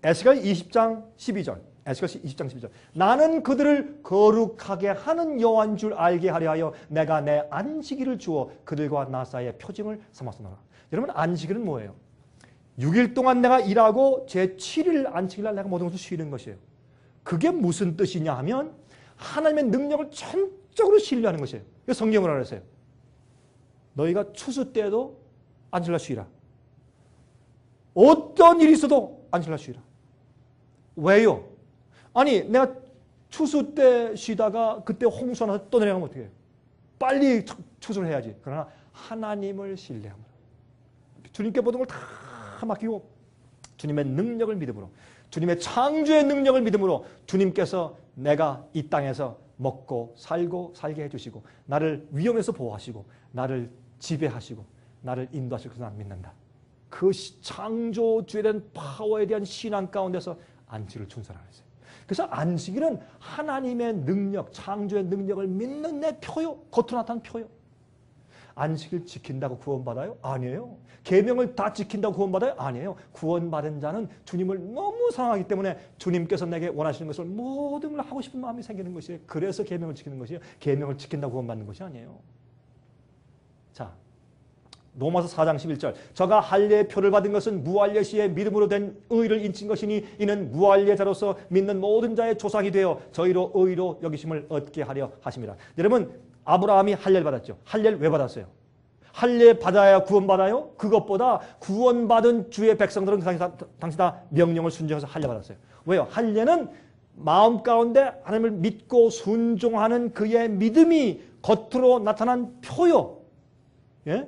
에스겔 20장 12절. 에스겔 20장 12절. 나는 그들을 거룩하게 하는 여호와인 줄 알게 하려 하여 내가 내 안식일을 주어 그들과 나 사이의 표징을 삼았으노라. 여러분 안식일은 뭐예요? 6일 동안 내가 일하고 제7일 안식일날 내가 모든 것을 쉬는 것이에요. 그게 무슨 뜻이냐 하면 하나님의 능력을 전적으로 신뢰하는 것이에요. 성경을 알았어요. 너희가 추수 때에도 안식일날 쉬라. 어떤 일이 있어도 안식일날 쉬라. 왜요? 아니 내가 추수 때 쉬다가 그때 홍수 나서 떠내려가면 어떻게 해요? 빨리 추수를 해야지. 그러나 하나님을 신뢰함으로 주님께 모든 걸 다 맡기고 주님의 능력을 믿음으로 주님의 창조의 능력을 믿음으로 주님께서 내가 이 땅에서 먹고 살고 살게 해주시고 나를 위험에서 보호하시고 나를 지배하시고 나를 인도하실 것을 나는 믿는다. 그 창조주에 대한 파워에 대한 신앙 가운데서 안식일을 준수하는 거예요. 그래서 안식일은 하나님의 능력, 창조의 능력을 믿는 내 표요. 겉으로 나타난 표요. 안식일 지킨다고 구원받아요? 아니에요. 계명을 다 지킨다고 구원받아요? 아니에요. 구원받은 자는 주님을 너무 사랑하기 때문에 주님께서 내게 원하시는 것을 모든 걸 하고 싶은 마음이 생기는 것이에요. 그래서 계명을 지키는 것이에요. 계명을 지킨다고 구원받는 것이 아니에요. 자, 로마서 4장 11절. 저가 할례의 표를 받은 것은 무할례 시에 믿음으로 된 의를 인친 것이니 이는 무할례자로서 믿는 모든 자의 조상이 되어 저희로 의로 여기심을 얻게 하려 하심이라. 여러분 아브라함이 할례를 받았죠. 할례를 왜 받았어요? 할례 받아야 구원받아요? 그것보다 구원받은 주의 백성들은 당시 다 명령을 순종해서 할례 받았어요. 왜요? 할례는 마음 가운데 하나님을 믿고 순종하는 그의 믿음이 겉으로 나타난 표요. 예?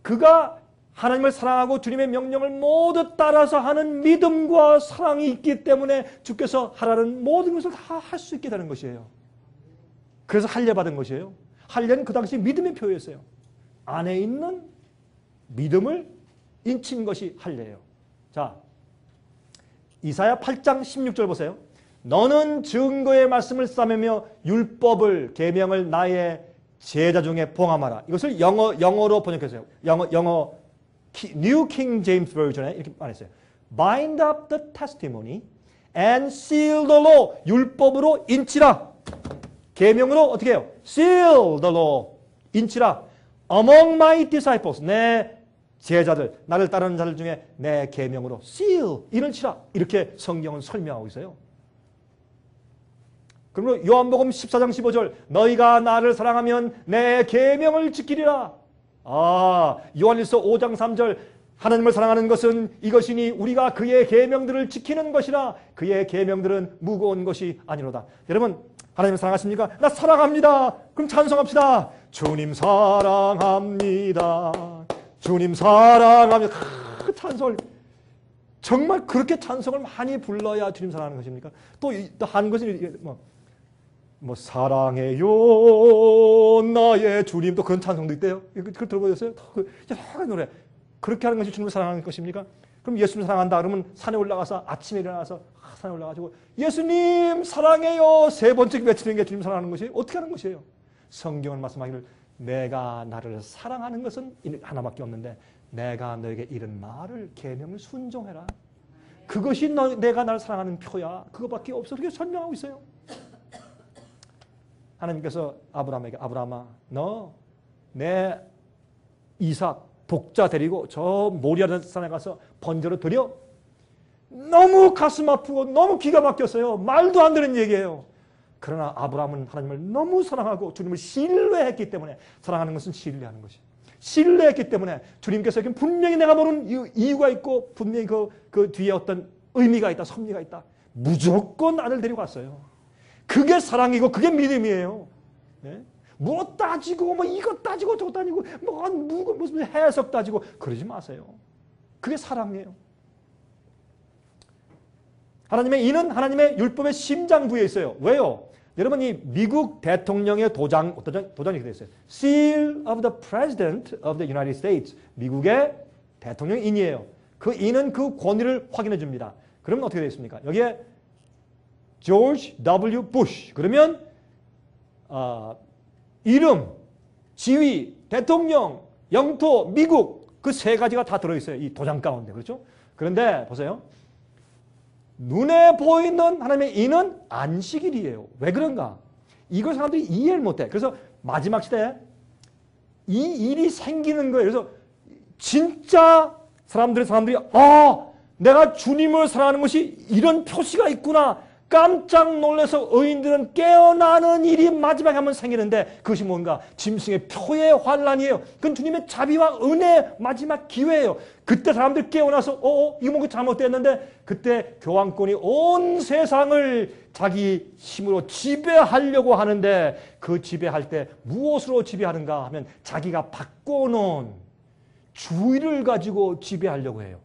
그가 하나님을 사랑하고 주님의 명령을 모두 따라서 하는 믿음과 사랑이 있기 때문에 주께서 하라는 모든 것을 다 할 수 있게 되는 것이에요. 그래서 할례 받은 것이에요. 할례는 그 당시 믿음의 표였어요. 안에 있는 믿음을 인친 것이 할례예요. 자, 이사야 8장 16절 보세요. 너는 증거의 말씀을 싸매며 율법을 계명을 나의 제자 중에 봉함하라. 이것을 영어로 번역했어요. 영어 New King James Version에 이렇게 말했어요. Bind up the testimony and seal the law. 율법으로 인치라. 계명으로 어떻게 해요? Seal the law. 인치라. Among my disciples. 내 제자들, 나를 따르는 자들 중에 내 계명으로 seal. 이를 치라. 이렇게 성경은 설명하고 있어요. 그러므로 요한복음 14장 15절. 너희가 나를 사랑하면 내 계명을 지키리라. 요한일서 5장 3절. 하나님을 사랑하는 것은 이것이니 우리가 그의 계명들을 지키는 것이라. 그의 계명들은 무거운 것이 아니로다. 여러분 하나님을 사랑하십니까? 나 사랑합니다. 그럼 찬송합시다. 주님 사랑합니다. 주님 사랑합니다. 찬송을. 정말 그렇게 찬송을 많이 불러야 주님 사랑하는 것입니까? 또 한 것은 사랑해요 나의 주님, 또 그런 찬송도 있대요. 그걸 들어보셨어요? 여러 노래. 그렇게 하는 것이 주님을 사랑하는 것입니까? 그럼 예수님 사랑한다 그러면 산에 올라가서 아침에 일어나서 산에 올라가지고 예수님 사랑해요 3번째 외치는 게 주님 사랑하는 것이 어떻게 하는 것이에요? 성경은 말씀하기를 내가 나를 사랑하는 것은 하나밖에 없는데 내가 너에게 이런 말을 계명을 순종해라. 그것이 내가 나를 사랑하는 표야. 그거밖에 없어. 그렇게 설명하고 있어요. 하나님께서 아브라함에게 아브라함아 너 내 이삭 독자 데리고 저 모리아라는 산에 가서 번제로 드려. 너무 가슴 아프고 너무 기가 막혔어요. 말도 안 되는 얘기예요. 그러나 아브라함은 하나님을 너무 사랑하고 주님을 신뢰했기 때문에, 사랑하는 것은 신뢰하는 것이, 신뢰했기 때문에 주님께서 분명히 내가 모르는 이유가 있고 분명히 그 뒤에 어떤 의미가 있다, 섭리가 있다. 무조건 아들 데리고 갔어요. 그게 사랑이고 그게 믿음이에요. 네? 뭐 따지고 뭐 이것 따지고 저것 따지고 무슨 해석 따지고 그러지 마세요. 그게 사랑이에요. 하나님의 이는 하나님의 율법의 심장부에 있어요. 왜요? 여러분 이 미국 대통령의 도장이 이렇게 되어 있어요. Seal of the President of the United States. 미국의 대통령의 인이에요. 그 인은 그 권위를 확인해 줍니다. 그러면 어떻게 되어 있습니까? 여기에 George W. Bush. 그러면 이름, 지위, 대통령, 영토, 미국 그 3가지가 다 들어있어요. 이 도장 가운데. 그렇죠? 그런데 보세요. 눈에 보이는 하나님의 인은 안식일이에요. 왜 그런가? 이걸 사람들이 이해를 못해. 그래서 마지막 시대에 이 일이 생기는 거예요. 그래서 진짜 사람들이 내가 주님을 사랑하는 것이 이런 표시가 있구나. 깜짝 놀라서 의인들은 깨어나는 일이 마지막에 한번 생기는데 그것이 뭔가? 짐승의 표의 환란이에요. 그건 주님의 자비와 은혜의 마지막 기회예요. 그때 사람들이 깨어나서 이거 뭔가 잘못됐는데 그때 교황권이 온 세상을 자기 힘으로 지배하려고 하는데 그 지배할 때 무엇으로 지배하는가 하면 자기가 바꿔놓은 주의를 가지고 지배하려고 해요.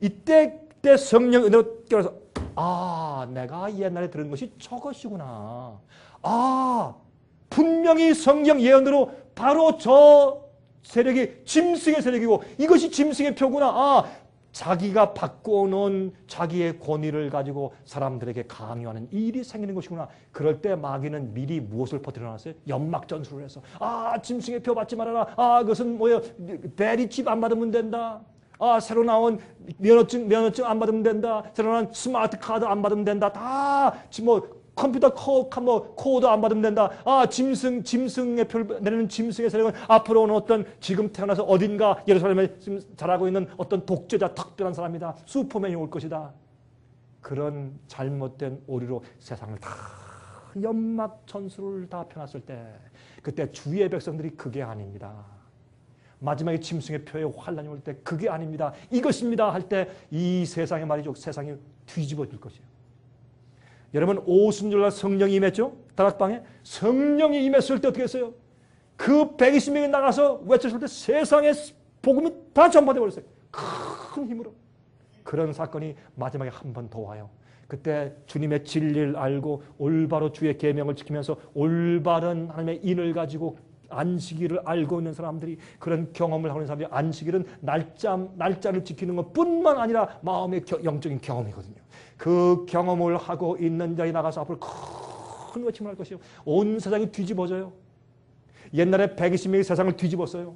이때 성령 은혜로 깨어나서 내가 옛날에 들은 것이 저것이구나. 분명히 성경 예언대로 바로 저 세력이 짐승의 세력이고 이것이 짐승의 표구나. 자기가 바꿔놓은 자기의 권위를 가지고 사람들에게 강요하는 일이 생기는 것이구나. 그럴 때 마귀는 미리 무엇을 퍼뜨려놨어요? 연막 전술을 해서 짐승의 표 받지 말아라. 그것은 뭐예요? 대리집 안 받으면 된다. 새로 나온 면허증 안 받으면 된다. 새로 나온 스마트 카드 안 받으면 된다. 다 컴퓨터 코드 안 받으면 된다. 짐승의 표를 내리는 짐승의 세력은 앞으로 오는 어떤 지금 태어나서 어딘가 예루살렘에 지금 자라고 있는 어떤 독재자 특별한 사람이다. 슈퍼맨이 올 것이다. 그런 잘못된 오류로 세상을 다 연막 전술을 다 펴놨을 때 그때 주의 백성들이 그게 아닙니다. 마지막에 짐승의 표에 환란이 올 때 그게 아닙니다. 이것입니다 할 때 이 세상에 말이죠. 세상이 뒤집어질 것이에요. 여러분 오순절날 성령이 임했죠? 다락방에 성령이 임했을 때 어떻게 했어요? 그 120명이 나가서 외쳤을 때 세상의 복음이 다 전파되어 버렸어요. 큰 힘으로. 그런 사건이 마지막에 한 번 더 와요. 그때 주님의 진리를 알고 올바로 주의 계명을 지키면서 올바른 하나님의 인을 가지고 안식일을 알고 있는 사람들이, 그런 경험을 하고 있는 사람들이, 안식일은 날짜를 지키는 것뿐만 아니라 마음의 영적인 경험이거든요. 그 경험을 하고 있는 자에 나가서 앞으로 큰 외침을 할 것이요. 온 세상이 뒤집어져요. 옛날에 120명이 세상을 뒤집었어요.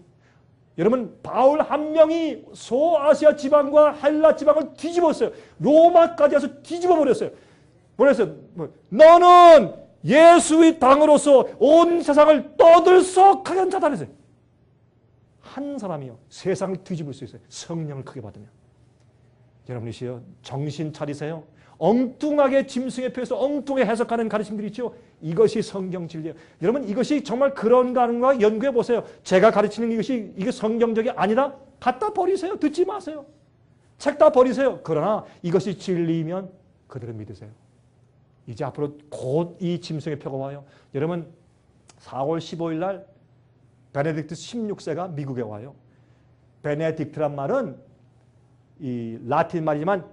여러분 바울 한 명이 소아시아 지방과 헬라 지방을 뒤집었어요. 로마까지 와서 뒤집어 버렸어요. 뭐랬어요? 너는 예수의 당으로서 온 세상을 떠들썩하게 한 자다 그랬어요. 한 사람이요 세상을 뒤집을 수 있어요. 성령을 크게 받으면. 여러분이시여 정신 차리세요. 엉뚱하게 짐승의 표에서 엉뚱하게 해석하는 가르침들이 있죠. 이것이 성경 진리예요. 여러분 이것이 정말 그런가 하는가 연구해 보세요. 제가 가르치는 이게 성경적이 아니다? 갖다 버리세요. 듣지 마세요. 책 다 버리세요. 그러나 이것이 진리이면 그대로 믿으세요. 이제 앞으로 곧 이 짐승의 표가 와요. 여러분 4월 15일 날 베네딕트 16세가 미국에 와요. 베네딕트란 말은 이 라틴 말이지만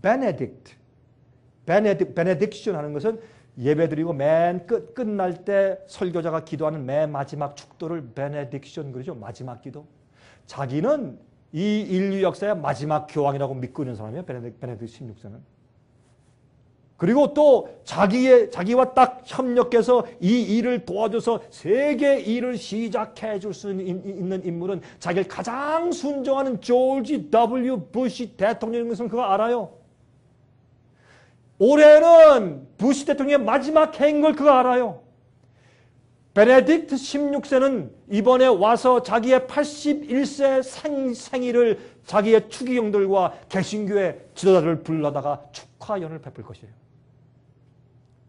베네딕션 하는 것은 예배드리고 맨 끝날 때 설교자가 기도하는 맨 마지막 축도를 베네딕션 그러죠. 마지막 기도. 자기는 이 인류 역사의 마지막 교황이라고 믿고 있는 사람이에요. 베네딕 16세는. 그리고 또 자기와 딱 협력해서 이 일을 도와줘서 세계 일을 시작해 줄 수 있는 인물은 자기를 가장 순종하는 조지 W. 부시 대통령인 것을 그가 알아요. 올해는 부시 대통령의 마지막 해인 걸 그가 알아요. 베네딕트 16세는 이번에 와서 자기의 81세 생일을 자기의 추기경들과 개신교회 지도자들을 불러다가 축하연을 베풀 것이에요.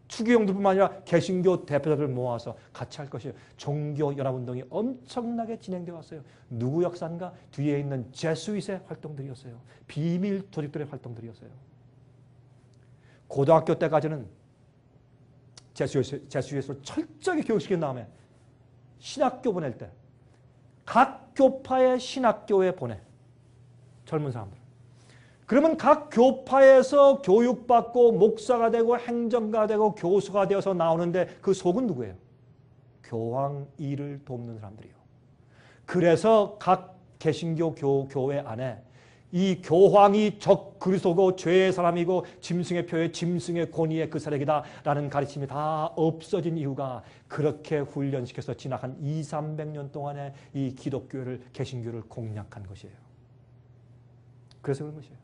추기경들뿐만 아니라 개신교 대표자들을 모아서 같이 할 것이에요. 종교 연합운동이 엄청나게 진행되어 왔어요. 누구 역사인가? 뒤에 있는 제수잇의 활동들이었어요. 비밀 조직들의 활동들이었어요. 고등학교 때까지는 제수잇으로 철저하게 교육시킨 다음에 신학교 보낼 때 각 교파의 신학교에 보내. 젊은 사람들. 그러면 각 교파에서 교육받고 목사가 되고 행정가 되고 교수가 되어서 나오는데 그 속은 누구예요? 교황 일을 돕는 사람들이요. 그래서 각 개신교 교회 안에 이 교황이 적 그리스도고 죄의 사람이고 짐승의 표에 짐승의 권위의 그 세력이다 라는 가르침이 다 없어진 이유가 그렇게 훈련시켜서 지나간 200~300년 동안의 이 기독교를 개신교를 공략한 것이에요. 그래서 그런 것이에요.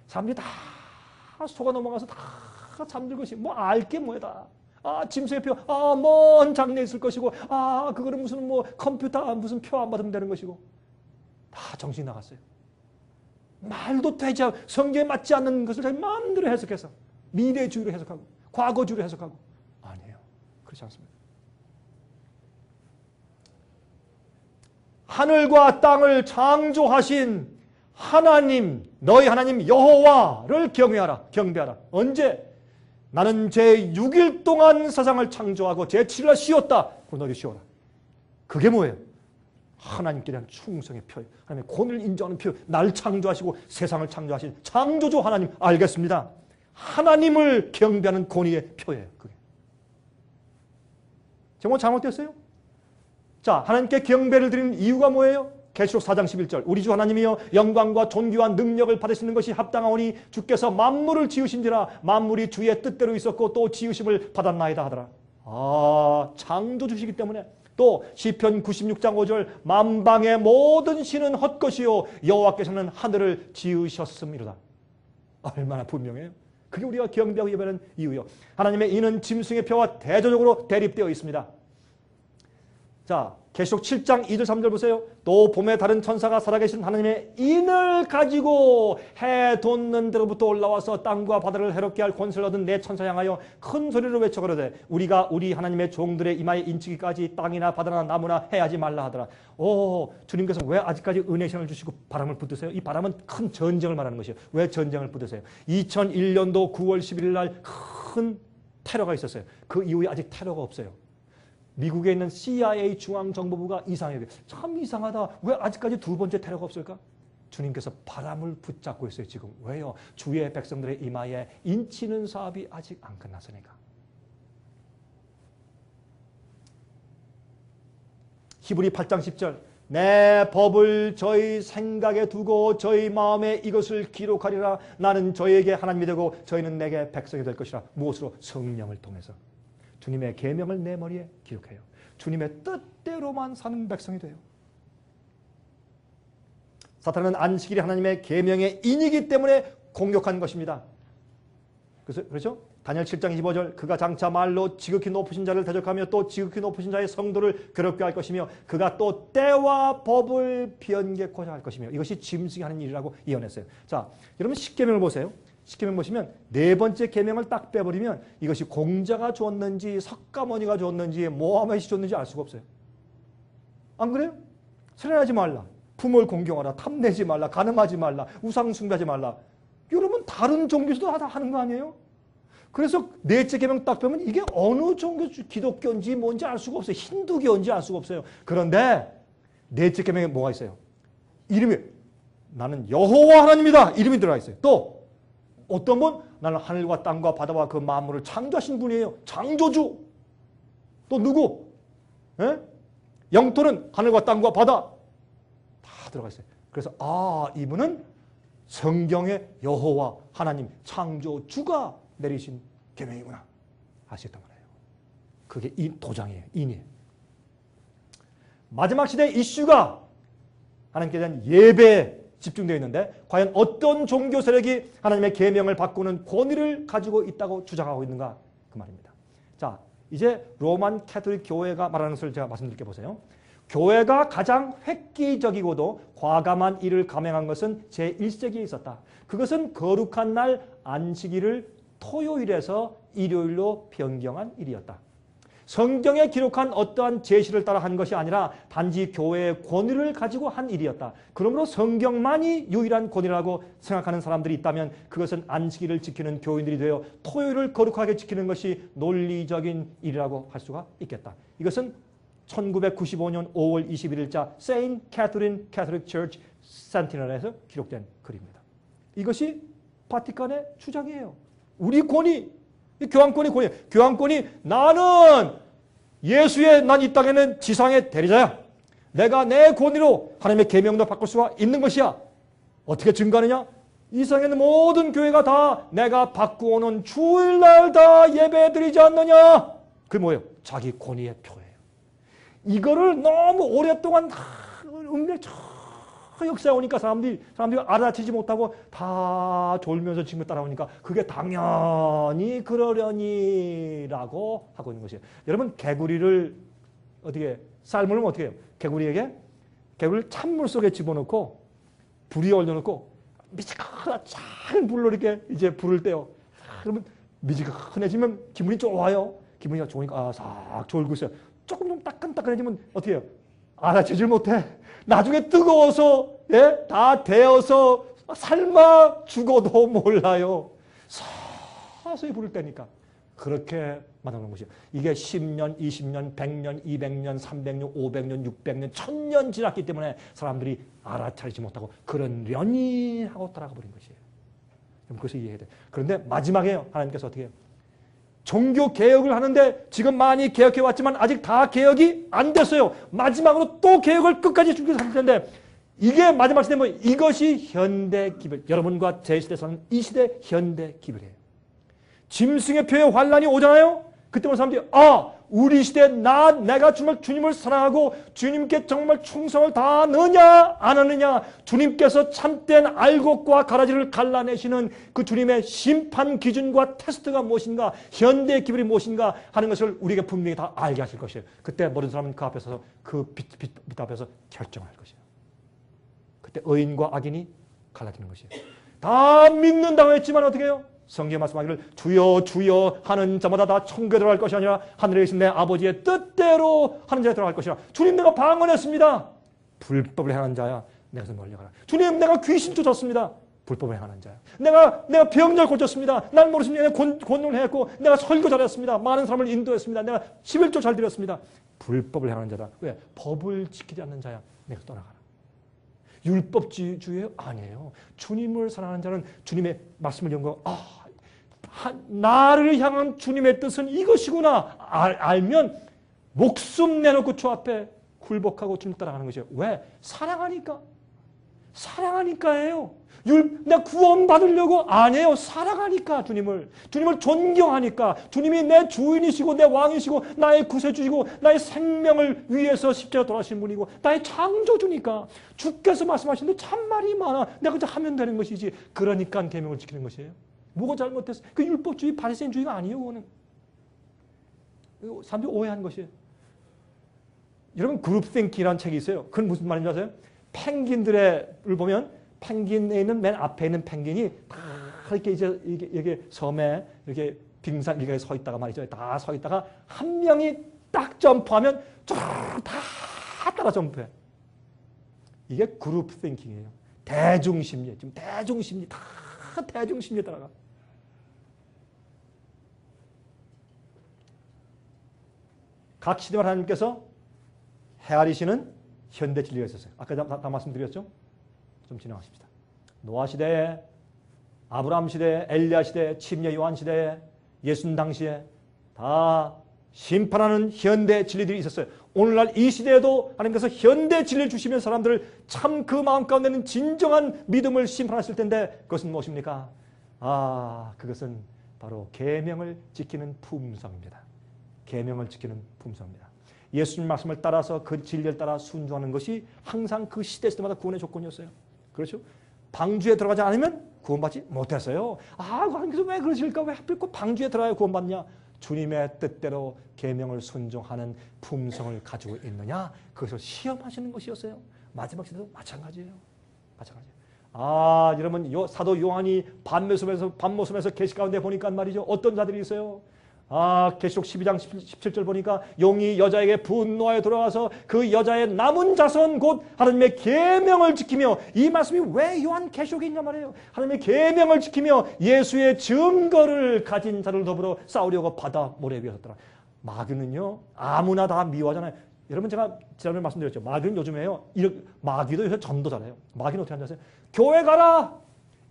사람들이 다 속아 넘어가서 다 잠들 것이 뭐 알게 뭐다. 짐승의 표, 먼 장래에 있을 것이고, 그거는 무슨 뭐 컴퓨터 무슨 표 안 받으면 되는 것이고, 다 정신이 나갔어요. 말도 되지 않고 성경에 맞지 않는 것을 자기 마음대로 해석해서 미래주의로 해석하고 과거주의로 해석하고 아니에요. 그렇지 않습니다. 하늘과 땅을 창조하신 하나님, 너희 하나님 여호와를 경배하라. 언제? 나는 제6일 동안 세상을 창조하고 제7일 쉬었다. 그럼 너희 쉬어라. 그게 뭐예요? 하나님께 대한 충성의 표현, 하나님의 권위를 인정하는 표현, 나를 창조하시고 세상을 창조하신 창조주 하나님, 알겠습니다. 하나님을 경배하는 권위의 표예요. 그게. 제가 잘못됐어요? 자, 하나님께 경배를 드리는 이유가 뭐예요? 계시록 4장 11절 우리 주 하나님이여 영광과 존귀와 능력을 받으시는 것이 합당하오니 주께서 만물을 지으신지라 만물이 주의 뜻대로 있었고 또 지으심을 받았나이다 하더라. 창조주시기 때문에 또 시편 96장 5절 만방의 모든 신은 헛것이요 여호와께서는 하늘을 지으셨음이로다. 얼마나 분명해요. 그게 우리가 경배하고 예배하는 이유요. 하나님의 이는 짐승의 표와 대조적으로 대립되어 있습니다. 자, 계시록 7장 2절 3절 보세요. 또 봄에 다른 천사가 살아계신 하나님의 인을 가지고 해 돋는 데로부터 올라와서 땅과 바다를 해롭게 할 권세를 얻은 내 천사 향하여 큰 소리로 외쳐 가로되 우리가 우리 하나님의 종들의 이마에 인치기까지 땅이나 바다나 나무나 해하지 말라 하더라. 주님께서 왜 아직까지 은혜의 신을 주시고 바람을 붙드세요? 이 바람은 큰 전쟁을 말하는 것이에요. 왜 전쟁을 붙드세요? 2001년도 9월 11일 날 큰 테러가 있었어요. 그 이후에 아직 테러가 없어요. 미국에 있는 CIA 중앙정보부가 이상해요. 참 이상하다. 왜 아직까지 두 번째 테러가 없을까? 주님께서 바람을 붙잡고 있어요. 지금. 왜요? 주의 백성들의 이마에 인치는 사업이 아직 안 끝났으니까. 히브리 8장 10절 내 법을 저희 생각에 두고 저희 마음에 이것을 기록하리라. 나는 저희에게 하나님이 되고 저희는 내게 백성이 될 것이라. 무엇으로? 성령을 통해서. 주님의 계명을 내 머리에 기록해요. 주님의 뜻대로만 사는 백성이 돼요. 사탄은 안식일이 하나님의 계명의 인이기 때문에 공격한 것입니다. 그렇죠? 다니엘 7장 25절 그가 장차 말로 지극히 높으신 자를 대적하며 또 지극히 높으신 자의 성도를 괴롭게 할 것이며 그가 또 때와 법을 변개코자 할 것이며 이것이 짐승이 하는 일이라고 예언했어요. 자, 여러분 십계명을 보세요. 십계명 보시면 네 번째 계명을 딱 빼버리면 이것이 공자가 줬는지 석가모니가 줬는지 모하메이 줬는지 알 수가 없어요. 안 그래요? 살인하지 말라. 부모를 공경하라. 탐내지 말라. 간음하지 말라. 우상 숭배하지 말라. 여러분 다른 종교에서도 다 하는 거 아니에요? 그래서 넷째 계명 딱 빼면 이게 어느 종교, 기독교인지 뭔지 알 수가 없어요. 힌두교인지 알 수가 없어요. 그런데 넷째 계명에 뭐가 있어요? 이름이 나는 여호와 하나님이다. 이름이 들어가 있어요. 또 어떤 분? 나는 하늘과 땅과 바다와 그 만물을 창조하신 분이에요. 창조주. 또 누구? 예? 영토는 하늘과 땅과 바다 다 들어가 있어요. 그래서 이분은 성경의 여호와 하나님 창조주가 내리신 계명이구나 아시겠단 말이에요. 그게 도장이에요. 인이에요. 마지막 시대 이슈가 하나님께 대한 예배에 집중되어 있는데 과연 어떤 종교 세력이 하나님의 계명을 바꾸는 권위를 가지고 있다고 주장하고 있는가 그 말입니다. 자, 이제 로만 캐톨릭 교회가 말하는 것을 제가 말씀드릴게 보세요. 교회가 가장 획기적이고도 과감한 일을 감행한 것은 제1세기에 있었다. 그것은 거룩한 날 안식일을 토요일에서 일요일로 변경한 일이었다. 성경에 기록한 어떠한 제시를 따라 한 것이 아니라 단지 교회의 권위를 가지고 한 일이었다. 그러므로 성경만이 유일한 권위라고 생각하는 사람들이 있다면 그것은 안식일을 지키는 교인들이 되어 토요일을 거룩하게 지키는 것이 논리적인 일이라고 할 수가 있겠다. 이것은 1995년 5월 21일자 세인 캐서린 캐톨릭 처치 센티널에서 기록된 글입니다. 이것이 바티칸의 주장이에요. 우리 권위, 교황권이 권위. 교황권이 나는 예수의 난 이 땅에는 지상의 대리자야. 내가 내 권위로 하나님의 계명도 바꿀 수가 있는 것이야. 어떻게 증거하느냐? 이 세상에 있는 모든 교회가 다 내가 바꾸어놓은 주일날 다 예배드리지 않느냐? 그게 뭐예요? 자기 권위의 표예요. 이거를 너무 오랫동안 은밀히 역사에 오니까 사람들이 알아채지 못하고 다 졸면서 지금 따라오니까 그게 당연히 그러려니라고 하고 있는 것이에요. 여러분 개구리를 어떻게 삶으면 어떻게 해요? 개구리를 찬물 속에 집어넣고 불 위에 올려놓고 미지근한 작은 불로 이렇게 이제 불을 떼요. 그러면 미지근해지면 기분이 좋아요. 기분이 좋으니까 싹 졸고 있어요. 조금 좀 따끈따끈해지면 어떻게 해요? 알아채질 못해. 나중에 뜨거워서 다 데워서 삶아 죽어도 몰라요. 서서히 불을 때니까. 그렇게 만나는 것이에요. 이게 10년, 20년, 100년, 200년, 300년, 500년, 600년, 1000년 지났기 때문에 사람들이 알아차리지 못하고 그러려니 하고 따라가 버린 것이에요. 그것을 이해해야 돼요. 그런데 마지막에 하나님께서 어떻게 해요? 종교 개혁을 하는데 지금 많이 개혁해 왔지만 아직 다 개혁이 안 됐어요. 마지막으로 또 개혁을 끝까지 준비해서 할 텐데 이게 마지막 시대 뭐 이것이 현대 기별. 여러분과 제 시대에서는 이 시대 현대 기별이에요. 짐승의 표에 환란이 오잖아요. 그때부터 사람들이 우리 시대에 내가 정말 주님을 사랑하고 주님께 정말 충성을 다하느냐 안 하느냐 주님께서 참된 알곡과 가라지를 갈라내시는 그 주님의 심판 기준과 테스트가 무엇인가 현대의 기별이 무엇인가 하는 것을 우리에게 분명히 다 알게 하실 것이에요. 그때 모든 사람은 그 앞에서 그 빛 앞에서 결정할 것이에요. 그때 의인과 악인이 갈라지는 것이에요. 다 믿는다고 했지만 어떻게 해요? 성경에 말씀하기를 주여 주여 하는 자마다 다 천국에 들어갈 것이 아니라 하늘에 계신 내 아버지의 뜻대로 하는 자에 들어갈 것이라. 주님 내가 방언했습니다. 불법을 행하는 자야 내가 멀리가라. 주님 내가 귀신 쫓았습니다. 불법을 행하는 자야. 내가 병자를 고쳤습니다. 날 모르시면 내가 권능을 했고 내가 설교 잘했습니다. 많은 사람을 인도했습니다. 내가 11조 잘 드렸습니다. 불법을 행하는 자다. 왜? 법을 지키지 않는 자야 내가 떠나가라. 율법주의예요? 아니에요. 주님을 사랑하는 자는 주님의 말씀을 연구하고 나를 향한 주님의 뜻은 이것이구나 알면 목숨 내놓고 주 앞에 굴복하고 주님 따라가는 것이에요. 왜? 사랑하니까. 사랑하니까예요. 내가 구원받으려고 아니에요. 사랑하니까 주님을 존경하니까 주님이 내 주인이시고 내 왕이시고 나의 구세주시고 나의 생명을 위해서 십자가 돌아가신 분이고 나의 창조주니까 주께서 말씀하시는데 참말이 많아. 내가 그저 하면 되는 것이지. 그러니까 계명을 지키는 것이에요. 뭐가 잘못됐어? 그 율법주의 바리새인주의가 아니에요. 그거는 사람들이 오해한 것이에요. 여러분 그룹띵킹이라는 책이 있어요. 그건 무슨 말인지 아세요? 펭귄들을 보면 펭귄에 있는 맨 앞에 있는 펭귄이 다 이렇게 이게 섬에 이렇게 빙산 이렇게 서 있다가 말이죠. 다 서 있다가 한 명이 딱 점프하면 다 따라 점프해. 이게 그룹 띵킹이에요. 대중심리. 지금 대중심리 다 대중심리에 따라가. 각 시대마다 하나님께서 헤아리시는 현대 진리가 있었어요. 아까 다 말씀드렸죠? 좀 진행하십시다. 노아 시대에, 아브라함 시대에, 엘리야 시대에, 침례 요한 시대에, 예수님 당시에 다 심판하는 현대 진리들이 있었어요. 오늘날 이 시대에도 하나님께서 현대 진리를 주시면 사람들을 참 그 마음 가운데는 진정한 믿음을 심판하실 텐데 그것은 무엇입니까? 그것은 바로 계명을 지키는 품성입니다. 계명을 지키는 품성입니다. 예수님 말씀을 따라서 그 진리를 따라 순종하는 것이 항상 그 시대마다 구원의 조건이었어요. 그렇죠? 방주에 들어가지 않으면 구원받지 못했어요. 하나님께서 왜 그러실까? 왜 하필 꼭 방주에 들어가야 구원받냐? 주님의 뜻대로 계명을 순종하는 품성을 가지고 있느냐? 그것을 시험하시는 것이었어요. 마지막 시대도 마찬가지예요. 여러분 사도 요한이 밤모습에서 계시 가운데 보니까 말이죠. 어떤 자들이 있어요? 계시록 12장 17절 보니까 용이 여자에게 분노하여 돌아와서 그 여자의 남은 자손 곧 하나님의 계명을 지키며, 이 말씀이 왜 요한 계시록에 있냐 말이에요. 하나님의 계명을 지키며 예수의 증거를 가진 자를 더불어 싸우려고 바다 모래 위에 섰더라. 마귀는요 아무나 다 미워하잖아요. 여러분 제가 지난번에 말씀드렸죠. 마귀는 요즘에요. 마귀도 요새 전도잖아요. 마귀는 어떻게 하는지 아세요? 교회 가라.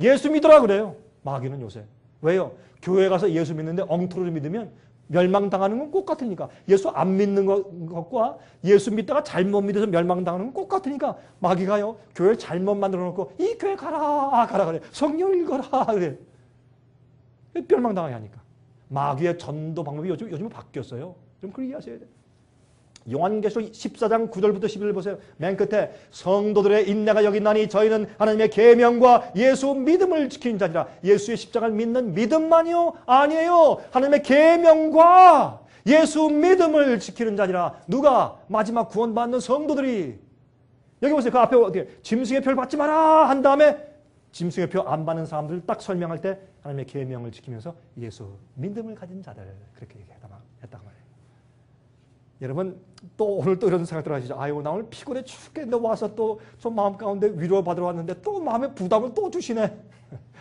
예수 믿으라 그래요. 마귀는 요새. 왜요? 교회 가서 예수 믿는데 엉터리로 믿으면 멸망당하는 건 똑같으니까. 예수 안 믿는 것과 예수 믿다가 잘못 믿어서 멸망당하는 건 똑같으니까 마귀가요 교회를 잘못 만들어 놓고 이 교회 가라 그래. 성경 읽어라 그래. 멸망당하게 하니까. 마귀의 전도 방법이 요즘은 바뀌었어요. 좀 그렇게 이해하셔야 돼요. 요한계시록 14장 9절부터 11절 보세요. 맨 끝에 성도들의 인내가 여기 있나니 저희는 하나님의 계명과 예수 믿음을 지키는 자니라. 예수의 십자가를 믿는 믿음만이요? 아니에요. 하나님의 계명과 예수 믿음을 지키는 자니라. 누가? 마지막 구원받는 성도들이. 여기 보세요. 그 앞에 어떻게 짐승의 표를 받지 마라 한 다음에 짐승의 표 안 받는 사람들을 딱 설명할 때 하나님의 계명을 지키면서 예수 믿음을 가진 자들 그렇게 얘기했단 말이에요. 여러분 또 오늘 또 이런 생각들 하시죠. 나 오늘 피곤해 죽겠는데 와서 또 좀 마음 가운데 위로 받으러 왔는데 또 마음에 부담을 또 주시네.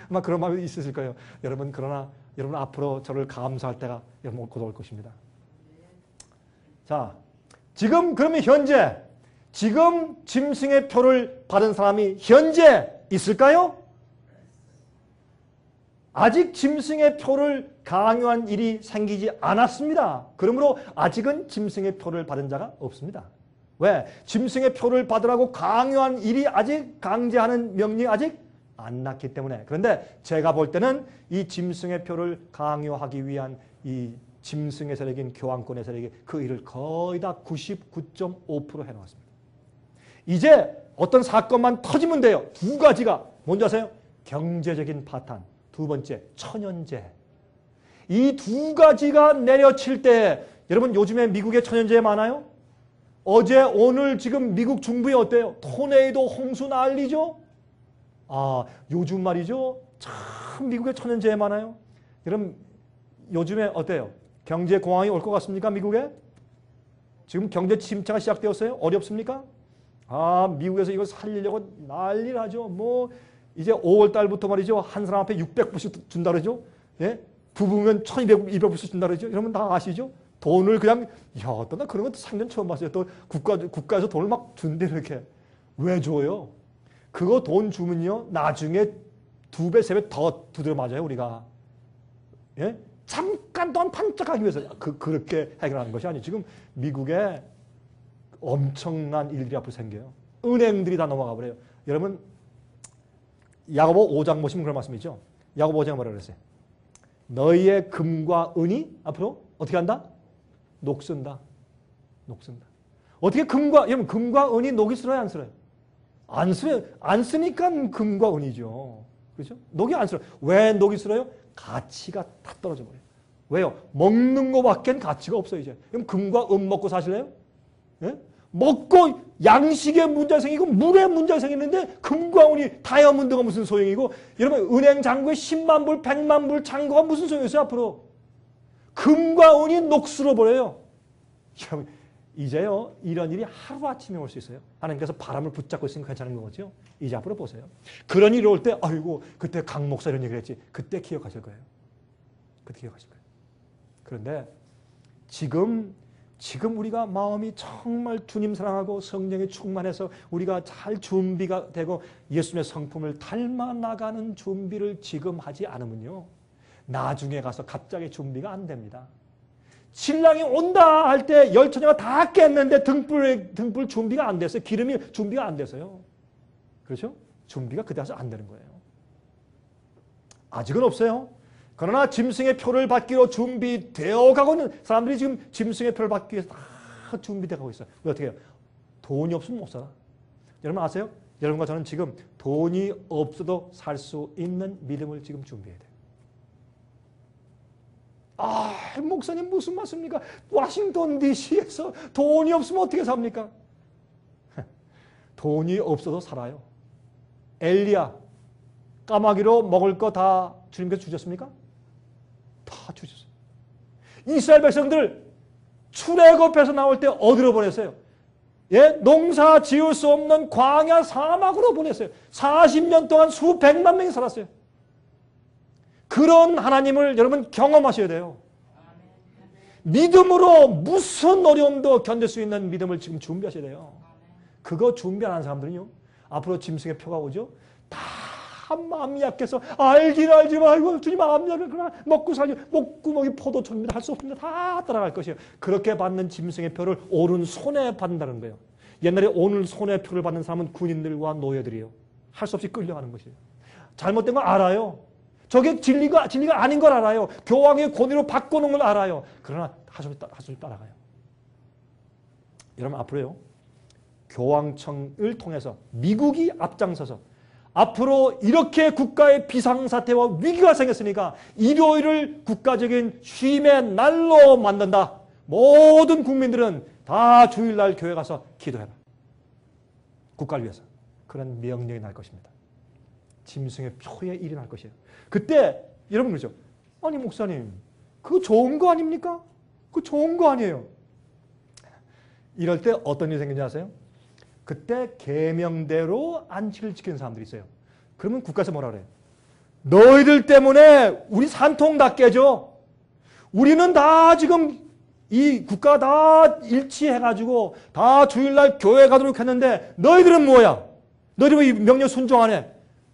아마 그런 마음이 있으실 거예요. 여러분 그러나 여러분 앞으로 저를 감사할 때가 여러분 곧 올 것입니다. 자, 그러면 현재 지금 짐승의 표를 받은 사람이 현재 있을까요? 아직 짐승의 표를 강요한 일이 생기지 않았습니다. 그러므로 아직은 짐승의 표를 받은 자가 없습니다. 왜? 짐승의 표를 받으라고 강요한 일이 아직 강제하는 명령이 아직 안 났기 때문에. 그런데 제가 볼 때는 이 짐승의 표를 강요하기 위한 이 짐승의 세력인 교황권의 세력이 그 일을 거의 다 99.5% 해놓았습니다. 이제 어떤 사건만 터지면 돼요. 두 가지가. 뭔지 아세요? 경제적인 파탄. 두 번째, 천연재. 이 두 가지가 내려칠 때 여러분 요즘에 미국에 천연재 많아요? 어제 오늘 지금 미국 중부에 어때요? 토네이도 홍수 난리죠? 요즘 말이죠. 참 미국에 천연재 많아요. 여러분 요즘에 어때요? 경제 공황이 올 것 같습니까? 미국에? 지금 경제 침체가 시작되었어요? 어렵습니까? 미국에서 이걸 살리려고 난리를 하죠. 이제 5월 달부터 말이죠. 한 사람 앞에 600불씩 준다 그러죠. 예? 부부면 1200불씩 준다 그러죠. 여러분 다 아시죠? 돈을 그냥, 나 그런 것도 상전 처음 봤어요. 또 국가에서 돈을 막 준대, 이렇게. 왜 줘요? 그거 돈 주면요. 나중에 2배, 3배 더 두드려 맞아요, 우리가. 예? 잠깐 동안 반짝하기 위해서. 그렇게 해결하는 것이 아니에요. 지금 미국에 엄청난 일들이 앞으로 생겨요. 은행들이 다 넘어가 버려요. 여러분, 야고보 5장 보시면 그런 말씀이죠. 야고보 5장에 뭐라 그랬어요? 너희의 금과 은이 앞으로 어떻게 한다? 녹슨다. 어떻게 여러분 금과 은이 녹이 슬어요, 안 슬어요? 안 쓰니까 금과 은이죠. 그렇죠? 녹이 안 슬어요. 왜 녹이 슬어요? 가치가 다 떨어져 버려요. 왜요? 먹는 거밖엔 가치가 없어요, 이제. 그럼 금과 은 먹고 사실래요? 예? 먹고 양식의 문제가 생기고 물의 문제가 생기는데 금과 은이 다이아몬드가 무슨 소용이고, 여러분 은행 잔고에 10만 불, 100만 불 잔고가 무슨 소용이 있어요 앞으로. 금과 은이 녹슬어 버려요. 여러분 이제요 이런 일이 하루아침에 올 수 있어요. 하나님께서 바람을 붙잡고 있으면 괜찮은 거죠. 이제 앞으로 보세요. 그런 일이 올 때 아이고 그때 강 목사 이런 얘기를 했지. 그때 기억하실 거예요. 그때 기억하실 거예요. 그런데 지금 지금 우리가 마음이 정말 주님 사랑하고 성령에 충만해서 우리가 잘 준비가 되고 예수님의 성품을 닮아 나가는 준비를 지금 하지 않으면요, 나중에 가서 갑자기 준비가 안 됩니다. 신랑이 온다 할 때 열처녀가 다 깼는데 등불 준비가 안 됐어요. 기름이 준비가 안 돼서요. 그렇죠? 준비가 그때서 안 되는 거예요. 아직은 없어요. 그러나 짐승의 표를 받기로 준비되어 가고 있는 사람들이 지금 짐승의 표를 받기 위해서 다 준비되어 가고 있어요. 어떻게 해요? 돈이 없으면 못 살아. 여러분 아세요? 여러분과 저는 지금 돈이 없어도 살 수 있는 믿음을 지금 준비해야 돼요. 아, 목사님 무슨 말씀입니까? 워싱턴 DC에서 돈이 없으면 어떻게 삽니까? 돈이 없어도 살아요. 엘리야, 까마귀로 먹을 거 다 주님께서 주셨습니까? 다 주셨어요. 이스라엘 백성들 출애굽에서 나올 때 어디로 보냈어요? 예, 농사 지을 수 없는 광야 사막으로 보냈어요. 40년 동안 수백만 명이 살았어요. 그런 하나님을 여러분 경험하셔야 돼요. 믿음으로 무슨 어려움도 견딜 수 있는 믿음을 지금 준비하셔야 돼요. 그거 준비 안 하는 사람들은요, 앞으로 짐승의 표가 오죠. 다 마음이 약해서 알긴 알지만 아이고 주님 마음이 약해 그러나 먹고 살기 목구멍이 포도청입니다. 할 수 없습니다. 다 따라갈 것이에요. 그렇게 받는 짐승의 표를 오른손에 받는다는 거예요. 옛날에 오른손에 표를 받는 사람은 군인들과 노예들이에요. 할 수 없이 끌려가는 것이에요. 잘못된 걸 알아요. 저게 진리가 아닌 걸 알아요. 교황의 권위로 바꾸는 걸 알아요. 그러나 하소리 따라가요. 여러분 앞으로요, 교황청을 통해서 미국이 앞장서서 앞으로 이렇게 국가의 비상사태와 위기가 생겼으니까 일요일을 국가적인 쉼의 날로 만든다. 모든 국민들은 다 주일날 교회 가서 기도해라. 국가를 위해서. 그런 명령이 날 것입니다. 짐승의 표에 일이 날 것이에요. 그때 여러분 그러죠. 아니 목사님 그거 좋은 거 아닙니까? 그거 좋은 거 아니에요. 이럴 때 어떤 일이 생기는지 아세요? 그때 계명대로 안식을 지키는 사람들이 있어요. 그러면 국가에서 뭐라 그래요? 너희들 때문에 우리 산통 다 깨져. 우리는 다 지금 이 국가가 다 일치해가지고 다 주일날 교회 가도록 했는데 너희들은 뭐야? 너희들 왜 이 명령 순종 안 해?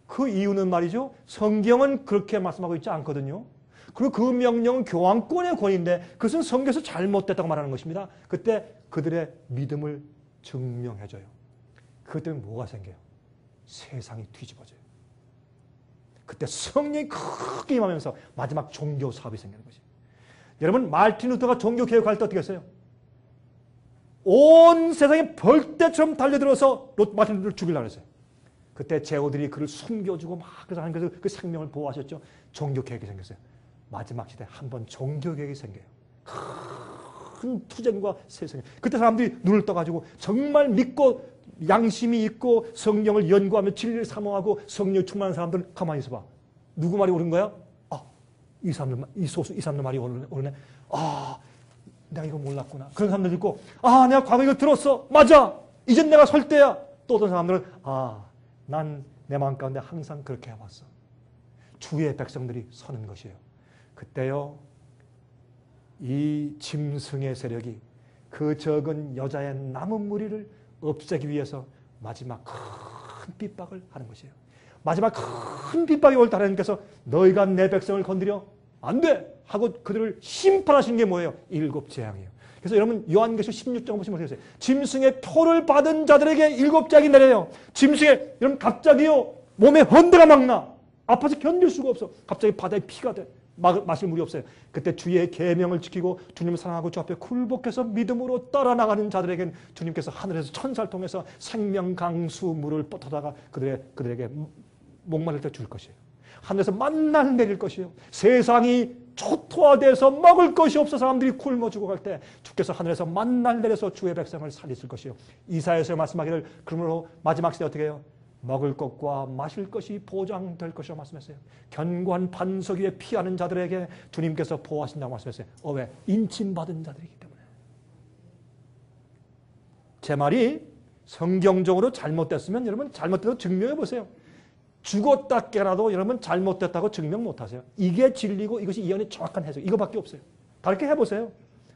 그 이유는 말이죠. 성경은 그렇게 말씀하고 있지 않거든요. 그리고 그 명령은 교황권의 권위인데 그것은 성경에서 잘못됐다고 말하는 것입니다. 그때 그들의 믿음을 증명해줘요. 그것 때문에 뭐가 생겨요? 세상이 뒤집어져요. 그때 성령이 크게 임하면서 마지막 종교 사업이 생기는 것이에요. 여러분 마르틴 루터가 종교 개혁할 때 어떻게 했어요? 온 세상에 벌떼처럼 달려들어서 마르틴 루터를 죽이려고 했어요. 그때 제후들이 그를 숨겨주고 막 그래서 그 생명을 보호하셨죠. 종교 개혁이 생겼어요. 마지막 시대 한번 종교 개혁이 생겨요. 큰 투쟁과 세상에. 그때 사람들이 눈을 떠가지고 정말 믿고 양심이 있고 성경을 연구하며 진리를 사모하고 성령이 충만한 사람들은 가만히 있어봐. 누구 말이 옳은 거야? 아, 이 사람들 말이 옳네. 아, 내가 이거 몰랐구나. 그런 사람들 있고, 아, 내가 과거에 이거 들었어. 맞아. 이젠 내가 설 때야. 또 어떤 사람들은, 아, 난 내 마음 가운데 항상 그렇게 해왔어. 주의 백성들이 서는 것이에요. 그때요, 이 짐승의 세력이 그 적은 여자의 남은 무리를 없애기 위해서 마지막 큰 핍박을 하는 것이에요. 마지막 큰 핍박이 올 때 하나님께서 너희가 내 백성을 건드려? 안 돼! 하고 그들을 심판하시는 게 뭐예요? 7 재앙이에요. 그래서 여러분 요한계시록 16장 보시면 어떻게 되세요? 짐승의 표를 받은 자들에게 7 재앙이 내려요. 짐승의 여러분 갑자기요 몸에 헌대가 막 나. 아파서 견딜 수가 없어. 갑자기 바다에 피가 돼. 마실 물이 없어요. 그때 주의 계명을 지키고 주님을 사랑하고 주 앞에 굴복해서 믿음으로 따라나가는 자들에게는 주님께서 하늘에서 천사를 통해서 생명강수 물을 뻗어다가 그들에게 목마를 때 줄 것이에요. 하늘에서 만나를 내릴 것이에요. 세상이 초토화돼서 먹을 것이 없어 사람들이 굶어 죽어갈 때 주께서 하늘에서 만나를 내려서 주의 백성을 살리실 것이에요. 이사야서 말씀하기를 그러므로 마지막 시대 어떻게 해요? 먹을 것과 마실 것이 보장될 것이라고 말씀했어요. 견고한 반석 위에 피하는 자들에게 주님께서 보호하신다고 말씀했어요. 왜? 인침받은 자들이기 때문에. 제 말이 성경적으로 잘못됐으면 여러분 잘못됐다고 증명해 보세요. 죽었다 깨라도 여러분 잘못됐다고 증명 못하세요. 이게 진리고 이것이 이언의 정확한 해석. 이거밖에 없어요. 다르게 해보세요.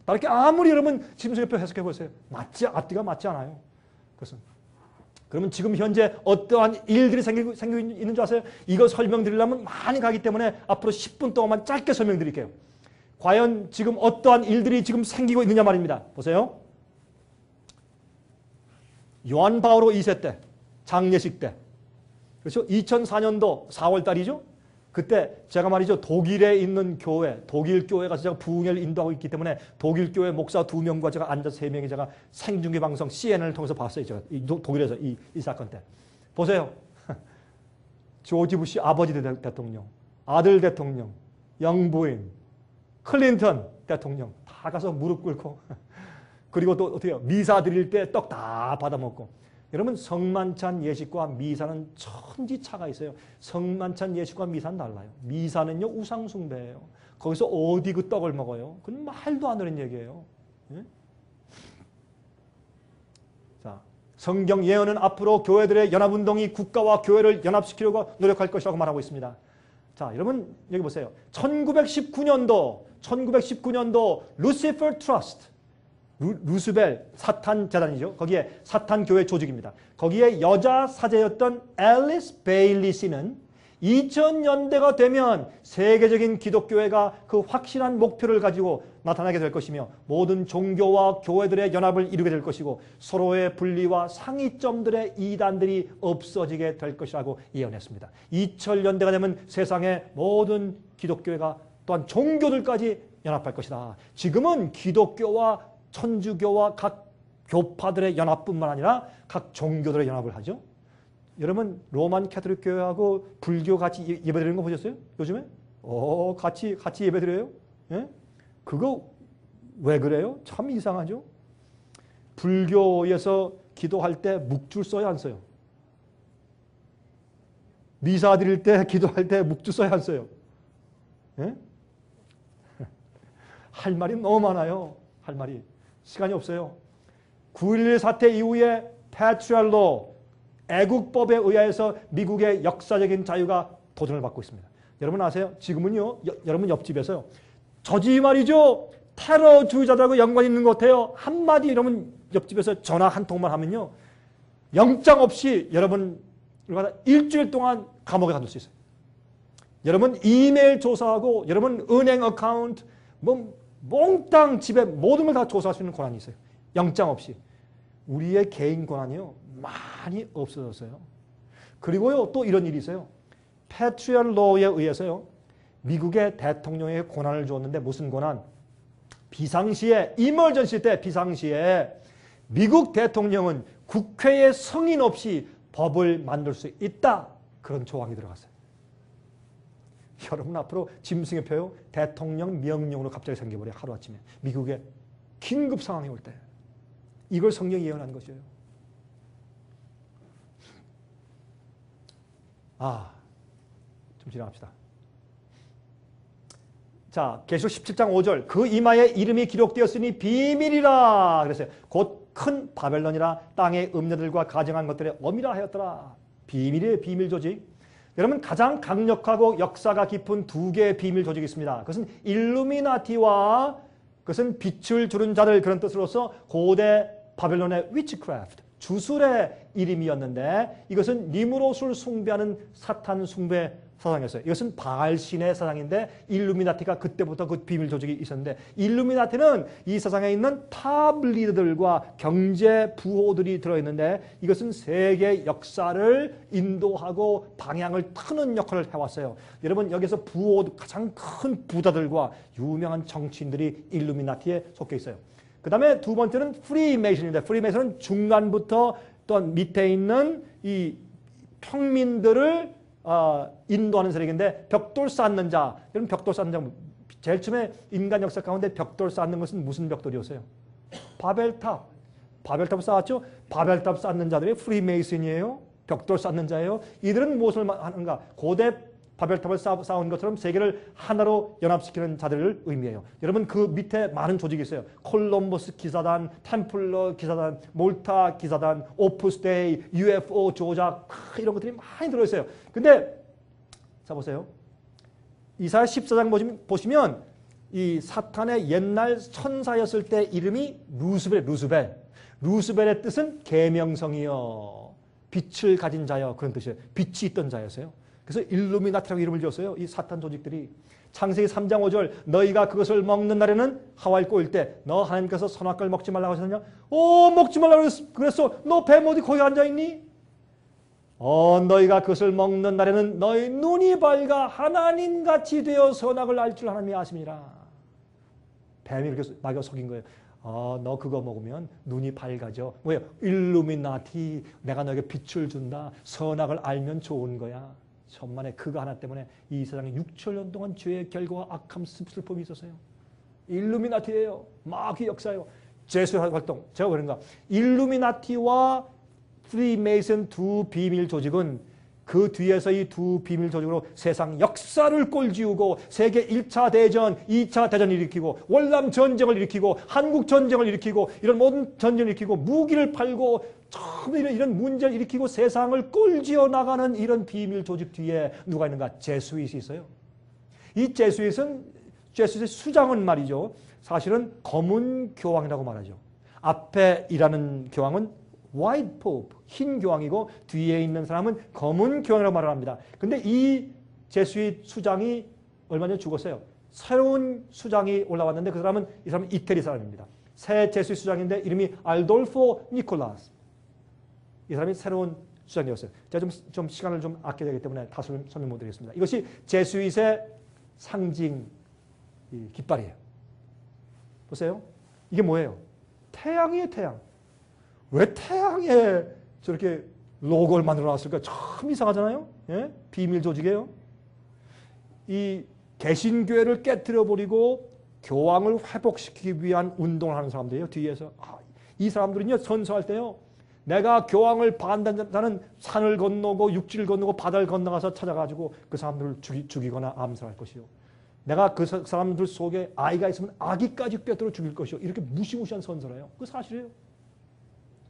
다르게 아무리 여러분 짐승의표 해석해 보세요. 앞뒤가 맞지 않아요. 그것은. 그러면 지금 현재 어떠한 일들이 생기고 있는 줄 아세요? 이거 설명드리려면 많이 가기 때문에 앞으로 10분 동안만 짧게 설명드릴게요. 과연 지금 어떠한 일들이 지금 생기고 있느냐 말입니다. 보세요. 요한 바오로 2세 때, 장례식 때, 그렇죠? 2004년도 4월 달이죠? 그때 제가 말이죠. 독일에 있는 교회, 독일 교회 가서 제가 부흥회를 인도하고 있기 때문에 독일 교회 목사 2명과 제가 앉아서 3명이 제가 생중계 방송 CNN을 통해서 봤어요. 제가 독일에서 이 사건 때. 보세요. 조지 부시 아버지 대통령, 아들 대통령, 영부인, 클린턴 대통령 다 가서 무릎 꿇고 그리고 또 어떻게 해요? 미사 드릴 때 떡 다 받아먹고. 여러분 성만찬 예식과 미사는 천지차가 있어요. 성만찬 예식과 미사는 달라요. 미사는요 우상 숭배예요. 거기서 어디 그 떡을 먹어요? 그건 말도 안 되는 얘기예요. 예? 자, 성경 예언은 앞으로 교회들의 연합운동이 국가와 교회를 연합시키려고 노력할 것이라고 말하고 있습니다. 자, 여러분 여기 보세요. 1919년도 루시퍼 트러스트 루스벨 사탄 재단이죠. 거기에 사탄 교회 조직입니다. 거기에 여자 사제였던 앨리스 베일리 씨는 2000년대가 되면 세계적인 기독교회가 그 확실한 목표를 가지고 나타나게 될 것이며 모든 종교와 교회들의 연합을 이루게 될 것이고 서로의 분리와 상이점들의 이단들이 없어지게 될 것이라고 예언했습니다. 2000년대가 되면 세상의 모든 기독교회가 또한 종교들까지 연합할 것이다. 지금은 기독교와 천주교와 각 교파들의 연합뿐만 아니라 각 종교들의 연합을 하죠. 여러분 로만 캐톨릭 교회하고 불교 같이 예배드리는 거 보셨어요? 요즘에? 같이 예배드려요? 예? 그거 왜 그래요? 참 이상하죠. 불교에서 기도할 때 묵줄 써야 안 써요? 미사 드릴 때 기도할 때 묵줄 써야 안 써요? 예? 할 말이 너무 많아요. 할 말이. 시간이 없어요. 9.11 사태 이후에 패트리얼로 애국법에 의해서 미국의 역사적인 자유가 도전을 받고 있습니다. 여러분 아세요? 지금은요. 여러분 옆집에서요. 저지 말이죠. 테러주의자들하고 연관이 있는 것 같아요. 한마디 여러분 옆집에서 전화 한 통만 하면요. 영장 없이 여러분 일주일 동안 감옥에 가둘 수 있어요. 여러분 이메일 조사하고 여러분 은행 어카운트 몽땅 집에 모든 걸 다 조사할 수 있는 권한이 있어요. 영장 없이. 우리의 개인 권한이요. 많이 없어졌어요. 그리고요. 또 이런 일이 있어요. 패트리얼 로에 의해서요. 미국의 대통령에게 권한을 주었는데 무슨 권한? 비상시에 이머전시 때 비상시에 미국 대통령은 국회의 승인 없이 법을 만들 수 있다. 그런 조항이 들어갔어요. 여러분 앞으로 짐승의 표요. 대통령 명령으로 갑자기 생겨버려요. 하루아침에. 미국의 긴급 상황이 올 때. 이걸 성경이 예언한 것이에요. 좀 지나갑시다. 자, 계시록 17장 5절. 그 이마에 이름이 기록되었으니 비밀이라. 그랬어요. 곧 큰 바벨론이라 땅의 음녀들과 가정한 것들의 어미라 하였더라. 비밀이에요. 비밀 조직. 여러분 가장 강력하고 역사가 깊은 두 개의 비밀 조직이 있습니다. 그것은 일루미나티와 그것은 빛을 주는 자들 그런 뜻으로서 고대 바벨론의 위치크래프트, 주술의 이름이었는데 이것은 니무롯을 숭배하는 사탄 숭배 사상이었어요. 이것은 바알신의 사상인데 일루미나티가 그때부터 그 비밀 조직이 있었는데 일루미나티는 이 세상에 있는 탑 리더들과 경제 부호들이 들어있는데 이것은 세계 역사를 인도하고 방향을 트는 역할을 해왔어요. 여러분 여기서 가장 큰 부자들과 유명한 정치인들이 일루미나티에 속해 있어요. 그 다음에 두 번째는 프리메이슨입니다. 프리메이슨은 중간부터 또 밑에 있는 이 평민들을 인도하는 세력인데 벽돌 쌓는 자. 여러분 벽돌 쌓는 자 제일 처음에 인간 역사 가운데 벽돌 쌓는 것은 무슨 벽돌이었어요? 바벨탑. 바벨탑을 쌓았죠? 바벨탑 쌓는 자들이 프리메이슨이에요. 벽돌 쌓는 자예요. 이들은 무엇을 하는가? 고대 바벨탑을 쌓은 것처럼 세계를 하나로 연합시키는 자들을 의미해요. 여러분 그 밑에 많은 조직이 있어요. 콜럼버스 기사단, 템플러 기사단, 몰타 기사단, 오프스데이, UFO 조작 이런 것들이 많이 들어있어요. 근데 자 보세요. 이사야 14장 보시면 이 사탄의 옛날 천사였을 때 이름이 루스벨. 루스벨의 뜻은 계명성이여. 빛을 가진 자여. 그런 뜻이에요. 빛이 있던 자였어요. 그래서 일루미나티라고 이름을 지었어요. 이 사탄 조직들이. 창세기 3장 5절 너희가 그것을 먹는 날에는 하와를 꼬일 때 너 하나님께서 선악과를 먹지 말라고 하셨느냐? 먹지 말라고 그랬어. 너 뱀 어디 거기 앉아있니? 너희가 그것을 먹는 날에는 너희 눈이 밝아 하나님같이 되어 선악을 알 줄 하나님이 아심이라. 뱀이 그렇게 막여 속인 거예요. 너 그거 먹으면 눈이 밝아져. 뭐예요? 일루미나티. 내가 너에게 빛을 준다. 선악을 알면 좋은 거야. 천만에 그거 하나 때문에 이 세상에 6천년 동안 죄의 결과와 악함 슬픔이 있었어요. 일루미나티예요. 마귀 역사예요. 제수 활동. 제가 그런가. 일루미나티와 프리메이슨 두 비밀 조직은 그 뒤에서 이 두 비밀 조직으로 세상 역사를 꼴지우고 세계 1차 대전, 2차 대전을 일으키고 월남 전쟁을 일으키고 한국 전쟁을 일으키고 이런 모든 전쟁을 일으키고 무기를 팔고 처음 이런 문제를 일으키고 세상을 꼴지어 나가는 이런 비밀 조직 뒤에 누가 있는가? 제수잇이 있어요. 이 제수잇의 수장은 말이죠. 사실은 검은 교황이라고 말하죠. 앞에 일하는 교황은 White Pope, 흰 교황이고 뒤에 있는 사람은 검은 교황이라고 말을 합니다. 근데 이 제수잇 수장이 얼마 전에 죽었어요. 새로운 수장이 올라왔는데 그 사람은 이 사람은 이태리 사람입니다. 새 제수잇 수장인데 이름이 알돌포 니콜라스. 이 사람이 새로운 수장이었어요. 제가 좀 시간을 좀 아껴야 되기 때문에 다 설명 못 드리겠습니다. 이것이 제수잇의 상징 깃발이에요. 보세요. 이게 뭐예요? 태양이에요, 태양. 왜 태양에 저렇게 로고를 만들어 놨을까? 참 이상하잖아요. 예? 비밀 조직이에요. 이 개신교회를 깨뜨려 버리고 교황을 회복시키기 위한 운동을 하는 사람들이에요. 뒤에서. 이 사람들은요, 선서할 때요. 내가 교황을 반대하는 산을 건너고 육지를 건너고 바다를 건너가서 찾아가지고 그 사람들을 죽이거나 암살할 것이요. 내가 그 사람들 속에 아이가 있으면 아기까지 꿰뚫어 죽일 것이요. 이렇게 무시무시한 선서래요. 그 사실이에요.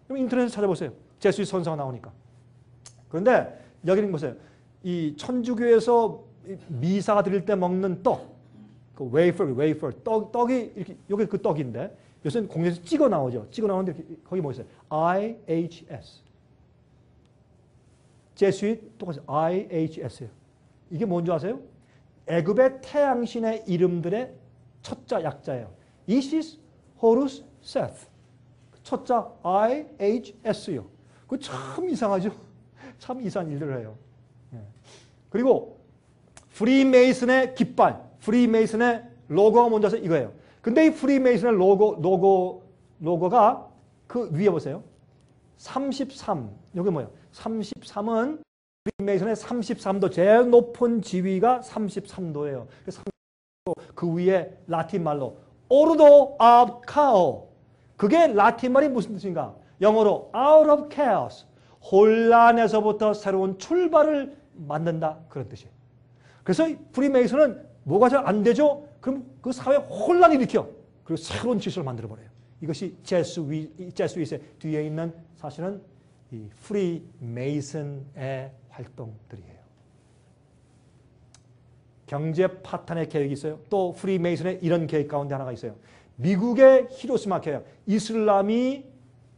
그럼 인터넷에서 찾아보세요. 제수잇 선서가 나오니까. 그런데 여기는 보세요. 이 천주교에서 미사 드릴 때 먹는 떡, 그 웨이퍼, 떡이 이렇게 여기 그 떡인데 요새는 공장에서 찍어 나오죠. 찍어 나오는데 거기 뭐 있어요? IHS. 제수잇 똑같이 IHS예요. 이게 뭔지 아세요? 애굽의 태양신의 이름들의 첫자 약자예요. 이시스, 호루스, 세트. 첫자 IHS요. 그 참 이상하죠? 참 이상한 일들을 해요. 그리고 프리메이슨의 깃발, 프리메이슨의 로고가 뭔지 아세요? 이거예요. 근데 이 프리메이슨의 로고가 그 위에 보세요. 33. 여기 뭐예요? 33은 프리메이슨의 33도, 제일 높은 지위가 33도예요. 그 위에 라틴 말로 오르도 업 카오. 그게 라틴 말이 무슨 뜻인가? 영어로 out of chaos. 혼란에서부터 새로운 출발을 만든다. 그런 뜻이에요. 그래서 프리메이슨은 뭐가 잘 안 되죠? 그럼 그 사회에 혼란을 일으켜. 그리고 새로운 질서를 만들어버려요. 이것이 제수잇의 뒤에 있는 사실은 이 프리메이슨의 활동들이에요. 경제 파탄의 계획이 있어요. 또 프리메이슨의 이런 계획 가운데 하나가 있어요. 미국의 히로시마 계획. 이슬람이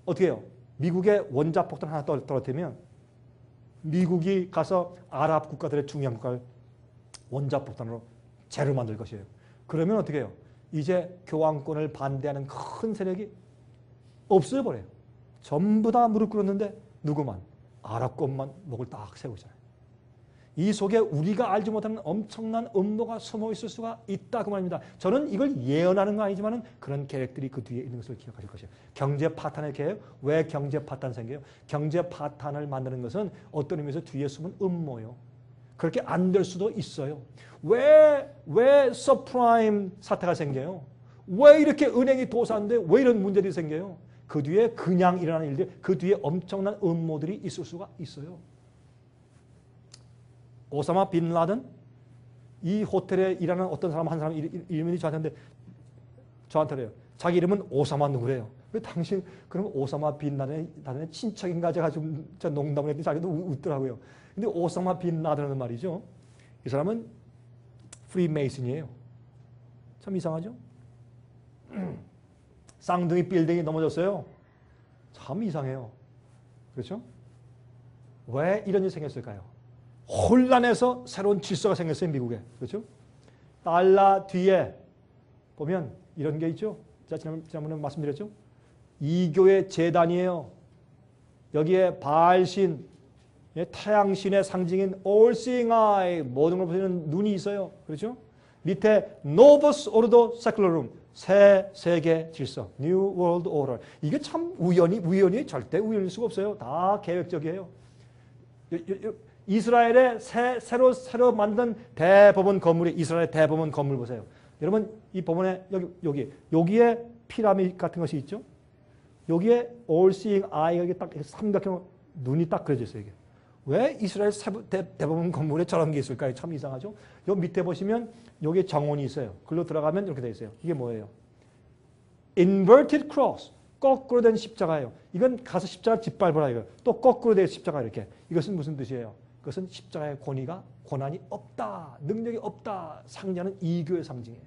어떻게 해요? 미국의 원자폭탄 하나 떨어뜨리면 미국이 가서 아랍 국가들의 중요한 국가를 원자폭탄으로 재를 만들 것이에요. 그러면 어떻게 해요? 이제 교황권을 반대하는 큰 세력이 없어져버려요. 전부 다 무릎 꿇었는데 누구만? 아랍권만 목을 딱 세우고 있잖아요. 이 속에 우리가 알지 못하는 엄청난 음모가 숨어 있을 수가 있다 그 말입니다. 저는 이걸 예언하는 건 아니지만 그런 계획들이 그 뒤에 있는 것을 기억하실 것이에요. 경제 파탄의 계획. 왜 경제 파탄 생겨요? 경제 파탄을 만드는 것은 어떤 의미에서 뒤에 숨은 음모요. 그렇게 안 될 수도 있어요. 왜 서프라임 사태가 생겨요? 왜 이렇게 은행이 도산돼? 왜 이런 문제들이 생겨요? 그 뒤에 그냥 일어나는 일들, 그 뒤에 엄청난 음모들이 있을 수가 있어요. 오사마 빈 라든, 이 호텔에 일하는 어떤 사람 한 사람 이름이 저한테 그래요. 자기 이름은 오사마 누구래요. 왜 당신 그럼 오사마 빈 라든의 친척인가 제가 좀 농담을 했더니 자기도 웃더라고요. 근데 오사마 빈 라든은 말이죠. 이 사람은 프리메이슨이에요. 참 이상하죠? 쌍둥이 빌딩이 넘어졌어요. 참 이상해요. 그렇죠? 왜 이런 일이 생겼을까요? 혼란해서 새로운 질서가 생겼어요, 미국에. 그렇죠? 달러 뒤에 보면 이런 게 있죠. 제가 지난번에 말씀드렸죠. 이교의 제단이에요. 여기에 바알신, 태양신의 상징인 All Seeing Eye, 모든 걸 보시는 눈이 있어요. 그렇죠? 밑에 Novus Ordo Secularum, 새 세계 질서, New World Order. 이게 참 우연이 절대 우연일 수가 없어요. 다 계획적이에요. 이스라엘의 새로 만든 대법원 건물이 이스라엘 대법원 건물 보세요. 여러분 이 법원에 여기에 피라미드 같은 것이 있죠. 여기에 All Seeing Eye가 이게 딱 삼각형 눈이 딱 그려져 있어요. 이게. 왜 이스라엘 대법원 건물에 저런 게 있을까요? 참 이상하죠. 여기 밑에 보시면 여기에 정원이 있어요. 글로 들어가면 이렇게 되어 있어요. 이게 뭐예요? Inverted Cross. 거꾸로 된 십자가예요. 이건 가서 십자가 짓밟으라 이거. 또 거꾸로 된 십자가 이렇게. 이것은 무슨 뜻이에요? 그것은 십자가의 고난이 없다. 능력이 없다. 상징하는 이교의 상징이에요.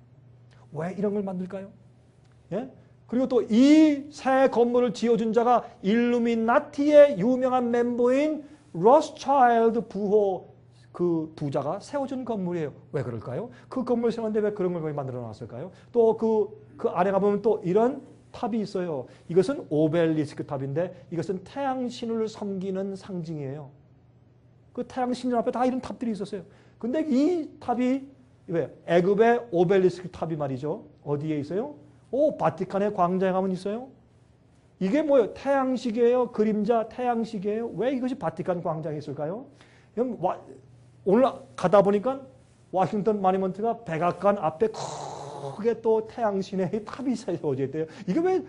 왜 이런 걸 만들까요? 예? 그리고 또 이 새 건물을 지어준 자가 일루미나티의 유명한 멤버인 로스차일드 부호 그 부자가 세워준 건물이에요. 왜 그럴까요? 그 건물 세웠는데 왜 그런 걸 만들어 놨을까요? 또 그 안에 가보면 또 이런 탑이 있어요. 이것은 오벨리스크 탑인데 이것은 태양신을 섬기는 상징이에요. 그 태양신 앞에 다 이런 탑들이 있었어요. 근데 이 탑이 왜? 애굽의 오벨리스크 탑이 말이죠. 어디에 있어요? 바티칸의 광장에 가면 있어요. 이게 뭐예요? 태양식이에요? 그림자 태양식이에요? 왜 이것이 바티칸 광장에 있을까요? 오늘 가다 보니까 워싱턴 마니먼트가 백악관 앞에 크게 또 태양신의 탑이 세워져 있대요. 이게 왜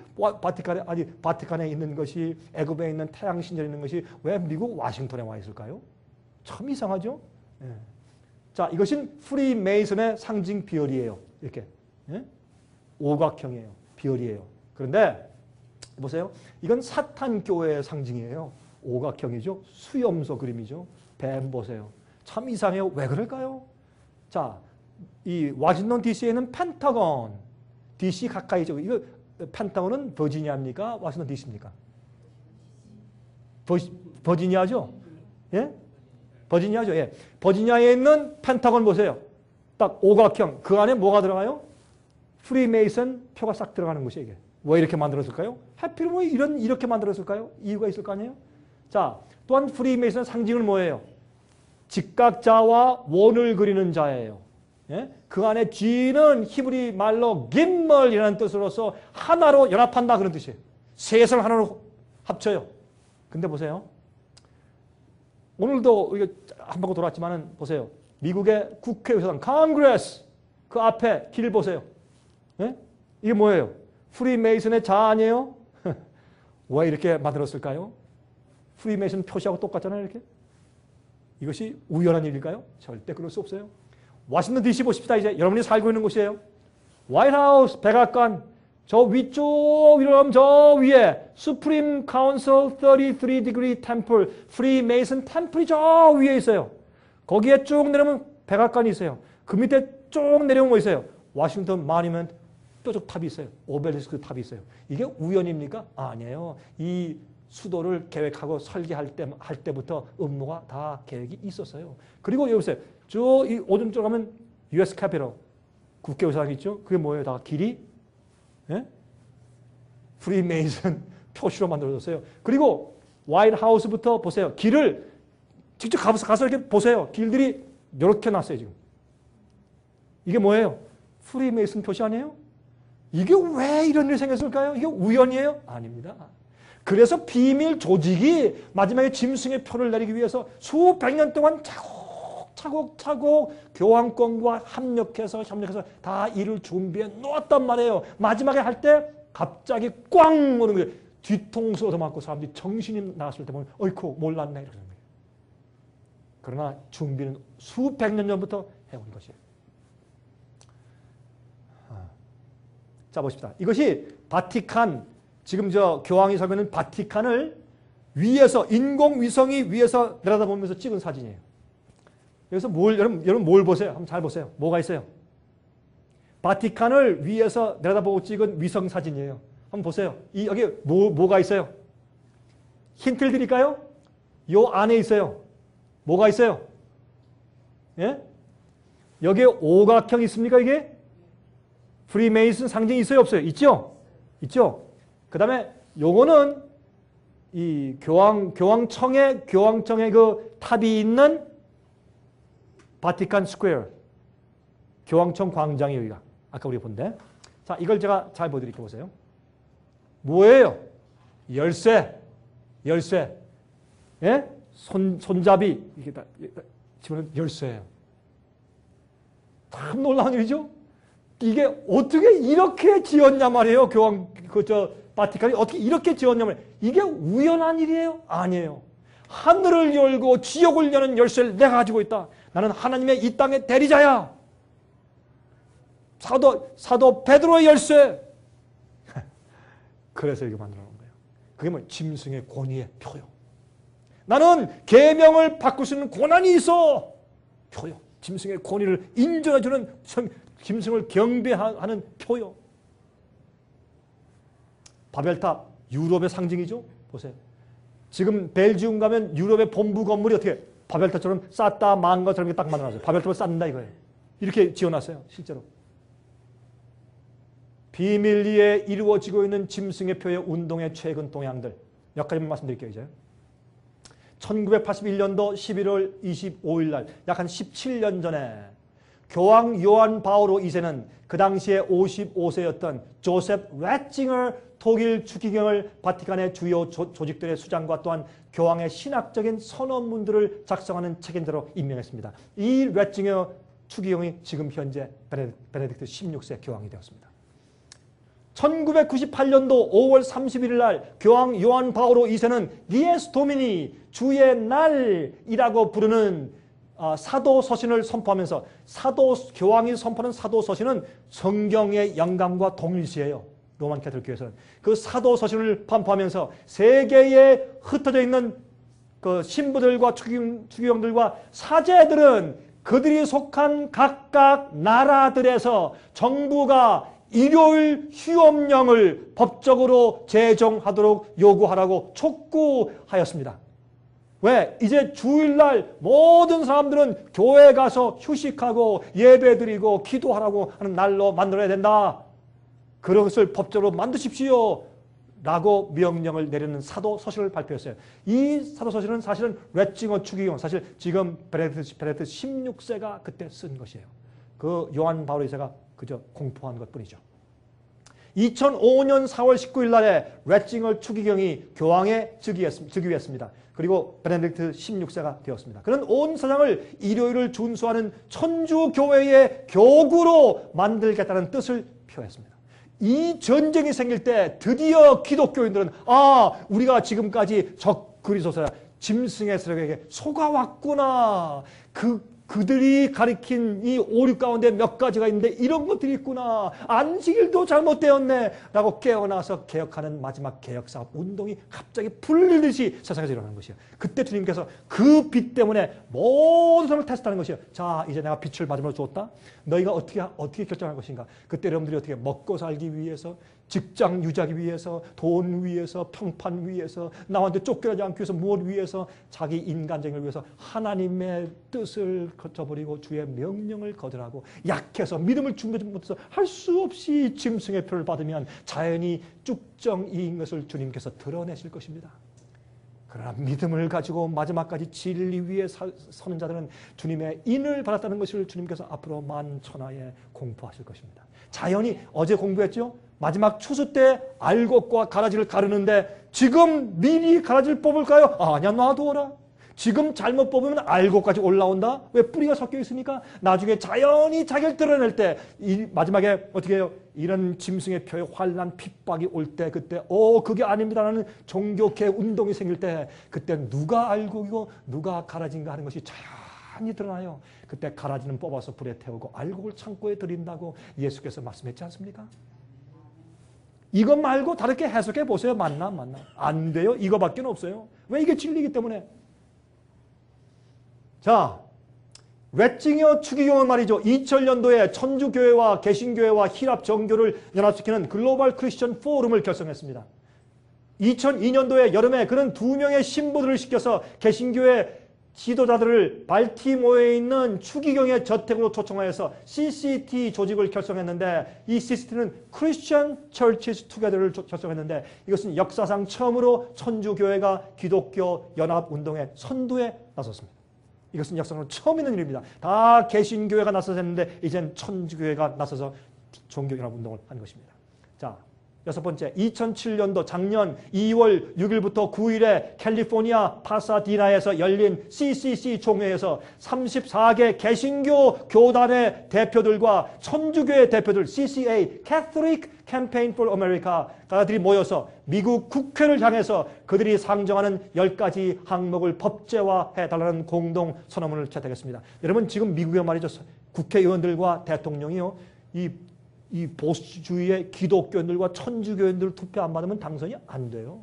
바티칸에 있는 것이 애굽에 있는 태양신전에 있는 것이 왜 미국 워싱턴에 와 있을까요? 참 이상하죠? 예. 자, 이것은 프리메이슨의 상징 비열이에요. 이렇게. 예? 오각형이에요. 비열이에요. 그런데 보세요. 이건 사탄교회의 상징이에요. 오각형이죠. 수염소 그림이죠. 뱀 보세요. 참 이상해요. 왜 그럴까요? 자, 이 워싱턴 DC에는 펜타곤, DC 가까이죠. 이거 펜타곤은 버지니아입니까? 워싱턴 DC입니까? 버지니아죠? 예? 버지니아죠. 예. 버지니아에 있는 펜타곤 보세요. 딱 오각형. 그 안에 뭐가 들어가요? 프리메이슨 표가 싹 들어가는 것이 이게. 왜 이렇게 만들었을까요? 하필 왜 이렇게 만들었을까요? 이유가 있을 거 아니에요? 자, 또한 프리메이슨 상징은 뭐예요? 직각자와 원을 그리는 자예요. 예? 그 안에 G는 히브리 말로 김멀이라는 뜻으로서 하나로 연합한다 그런 뜻이에요. 셋을 하나로 합쳐요. 근데 보세요. 오늘도 한 바퀴 돌았지만은 보세요. 미국의 국회의사당 컨그레스 그 앞에 길 보세요. 예? 이게 뭐예요? 프리메이슨의 자 아니에요? 왜 이렇게 만들었을까요? 프리메이슨 표시하고 똑같잖아요. 이렇게. 이것이 우연한 일일까요? 절대 그럴 수 없어요. 워싱턴 DC 보십시다. 이제 여러분이 살고 있는 곳이에요. 화이트하우스 백악관 저 위쪽 이러면 저 위에 Supreme Council 33 Degree Temple 프리메이슨 템플이 저 위에 있어요. 거기에 쭉 내려오면 백악관이 있어요. 그 밑에 쭉 내려오면 뭐 있어요? 워싱턴 마니먼트 뾰족 탑이 있어요. 오벨리스크 탑이 있어요. 이게 우연입니까? 아니에요. 이 수도를 계획하고 설계할 때부터 업무가 다 계획이 있었어요. 그리고 여기 보세요. 저 이 오른쪽 가면 US 캐피털 국회의사당 있죠? 그게 뭐예요? 다 길이 예? 프리메이슨 표시로 만들어졌어요. 그리고 화이트하우스부터 보세요. 길을 직접 가서 이렇게 보세요. 길들이 이렇게 놨어요. 지금. 이게 뭐예요? 프리메이슨 표시 아니에요? 이게 왜 이런 일이 생겼을까요? 이게 우연이에요? 아닙니다. 그래서 비밀 조직이 마지막에 짐승의 표를 내리기 위해서 수백 년 동안 차곡차곡 교황권과 협력해서 다 일을 준비해 놓았단 말이에요. 마지막에 할 때 갑자기 꽝 오는 거예요. 뒤통수 얻어맞고 사람들이 정신이 나갔을 때 보면 어이쿠 몰랐네 이러는 거예요. 그러나 준비는 수백 년 전부터 해온 것이에요. 자 보십시다. 이것이 바티칸 지금 저 교황이 살고 있는 바티칸을 위에서 인공위성이 위에서 내려다보면서 찍은 사진이에요. 여기서 여러분 뭘 보세요? 한번 잘 보세요. 뭐가 있어요? 바티칸을 위에서 내려다보고 찍은 위성 사진이에요. 한번 보세요. 여기 뭐가 있어요? 힌트를 드릴까요? 요 안에 있어요. 뭐가 있어요? 예? 여기에 오각형 있습니까, 이게? 프리메이슨 상징이 있어요, 없어요? 있죠? 있죠? 그 다음에 요거는 이 교황청의 그 탑이 있는 바티칸 스퀘어. 교황청 광장이 여기가. 아까 우리 본데. 자, 이걸 제가 잘 보여드릴게요. 보세요. 뭐예요? 열쇠. 열쇠. 예? 손잡이. 이게 다 집어넣은 열쇠예요. 참 놀라운 일이죠? 이게 어떻게 이렇게 지었냐 말이에요. 바티칸이 어떻게 이렇게 지었냐 말이에요. 이게 우연한 일이에요? 아니에요. 하늘을 열고 지옥을 여는 열쇠를 내가 가지고 있다. 나는 하나님의 이 땅의 대리자야. 사도 베드로의 열쇠. 그래서 이렇게 만들어 놓은 거예요. 그게 뭐 짐승의 권위의 표요. 나는 계명을 바꿀 수 있는 권한이 있어. 표요. 짐승의 권위를 인정해주는 짐승을 경배하는 표요. 바벨탑, 유럽의 상징이죠. 보세요. 지금 벨지움 가면 유럽의 본부 건물이 어떻게 바벨탑처럼 쌓다 만 것처럼 딱 만들어놨어요. 바벨탑을 쌓는다 이거예요. 이렇게 지어놨어요. 실제로. 비밀리에 이루어지고 있는 짐승의 표의 운동의 최근 동향들 몇 가지만 말씀드릴게요. 이제 1981년도 11월 25일 날 약 한 17년 전에 교황 요한 바오로 2세는 그 당시에 55세였던 조셉 래칭어 독일 추기경을 바티칸의 주요 조직들의 수장과 또한 교황의 신학적인 선언문들을 작성하는 책임자로 임명했습니다. 이 래칭어 추기경이 지금 현재 베네딕트 16세 교황이 되었습니다. 1998년도 5월 31일 날 교황 요한 바오로 2세는 디에스 도미니 주의 날이라고 부르는 사도 서신을 선포하면서 교황이 선포하는 사도 서신은 성경의 영감과 동일시해요. 로만 캐톨릭 교회에서는 그 사도 서신을 선포하면서 세계에 흩어져 있는 그 신부들과 추기경들과 사제들은 그들이 속한 각각 나라들에서 정부가 일요일 휴업령을 법적으로 제정하도록 요구하라고 촉구하였습니다. 왜? 이제 주일날 모든 사람들은 교회 가서 휴식하고 예배드리고 기도하라고 하는 날로 만들어야 된다. 그것을 법적으로 만드십시오. 라고 명령을 내리는 사도 서신을 발표했어요. 이 사도 서신은 사실은 래칭어 추기경, 사실 지금 베네딕트 16세가 그때 쓴 것이에요. 그 요한 바오로 2세가 그저 공포한 것뿐이죠. 2005년 4월 19일 날에 래칭어 추기경이 교황에 즉위했습니다. 그리고 베네딕트 16세가 되었습니다. 그는 온 세상을 일요일을 준수하는 천주교회의 교구로 만들겠다는 뜻을 표했습니다. 이 전쟁이 생길 때 드디어 기독교인들은 우리가 지금까지 그리스도서야 짐승의 세력에게 속아왔구나. 그들이 가리킨 이 오류 가운데 몇 가지가 있는데 이런 것들이 있구나. 안식일도 잘못되었네. 라고 깨어나서 개혁하는 마지막 개혁사업 운동이 갑자기 불리듯이 세상에서 일어나는 것이에요. 그때 주님께서 그 빛 때문에 모든 사람을 테스트하는 것이에요. 자, 이제 내가 빛을 마지막으로 주었다. 너희가 어떻게 결정할 것인가. 그때 여러분들이 어떻게 먹고 살기 위해서, 직장 유지하기 위해서, 돈 위해서, 평판 위해서, 남한테 쫓겨나지 않기 위해서, 무엇 위해서, 자기 인간적을 위해서 하나님의 뜻을 거쳐버리고 주의 명령을 거절하고 약해서 믿음을 준비하지 못해서 할 수 없이 짐승의 표를 받으면 자연히 쭉정이인 것을 주님께서 드러내실 것입니다. 그러나 믿음을 가지고 마지막까지 진리 위에 서는 자들은 주님의 인을 받았다는 것을 주님께서 앞으로 만천하에 공포하실 것입니다. 자연히 어제 공부했죠? 마지막 추수 때 알곡과 가라지를 가르는데 지금 미리 가라지를 뽑을까요? 아니야, 놔두어라. 지금 잘못 뽑으면 알곡까지 올라온다? 왜? 뿌리가 섞여 있으니까. 나중에 자연히 자기를 드러낼 때 마지막에 어떻게 해요? 이런 짐승의 표의 환난 핍박이 올 때 그때 그게 아닙니다라는 종교개 운동이 생길 때 그때 누가 알곡이고 누가 가라지인가 하는 것이 자연히 드러나요. 그때 가라지는 뽑아서 불에 태우고 알곡을 창고에 들인다고 예수께서 말씀했지 않습니까? 이것 말고 다르게 해석해 보세요. 맞나? 안 돼요. 이거밖에 없어요. 왜? 이게 진리이기 때문에. 자, 웨칭이어 추기경은 말이죠. 2000년도에 천주교회와 개신교회와 히랍 정교를 연합시키는 글로벌 크리스천 포럼을 결성했습니다. 2002년도에 여름에 그는 2명의 신부들을 시켜서 개신교회 지도자들을 발티모어에 있는 추기경의 저택으로 초청하여서 CCT 조직을 결성했는데, 이 CCT는 Christian Churches Together를 결성했는데, 이것은 역사상 처음으로 천주교회가 기독교 연합운동의 선두에 나섰습니다. 이것은 역사상으로 처음 있는 일입니다. 다 개신교회가 나섰는데 이젠 천주교회가 나서서 종교연합운동을 한 것입니다. 자, 6번째, 2007년도 작년 2월 6일부터 9일에 캘리포니아 파사디나에서 열린 CCC 총회에서 34개 개신교 교단의 대표들과 천주교회 대표들, CCA, Catholic Campaign for America가들이 모여서 미국 국회를 향해서 그들이 상정하는 10가지 항목을 법제화해달라는 공동 선언문을 채택했습니다. 여러분, 지금 미국에 말이죠, 국회의원들과 대통령이요, 이 보수주의의 기독교인들과 천주교인들 투표 안 받으면 당선이 안 돼요.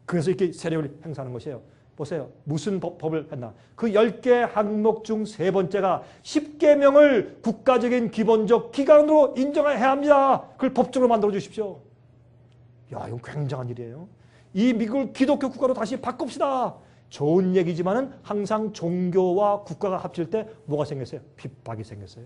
그래서 이렇게 세력을 행사하는 것이에요. 보세요. 무슨 법을 했나. 그 10개 항목 중 3번째가 10계명을 국가적인 기본적 기관으로 인정해야 합니다. 그걸 법적으로 만들어 주십시오. 야, 이건 굉장한 일이에요. 이 미국을 기독교 국가로 다시 바꿉시다. 좋은 얘기지만은 항상 종교와 국가가 합칠 때 뭐가 생겼어요? 핍박이 생겼어요.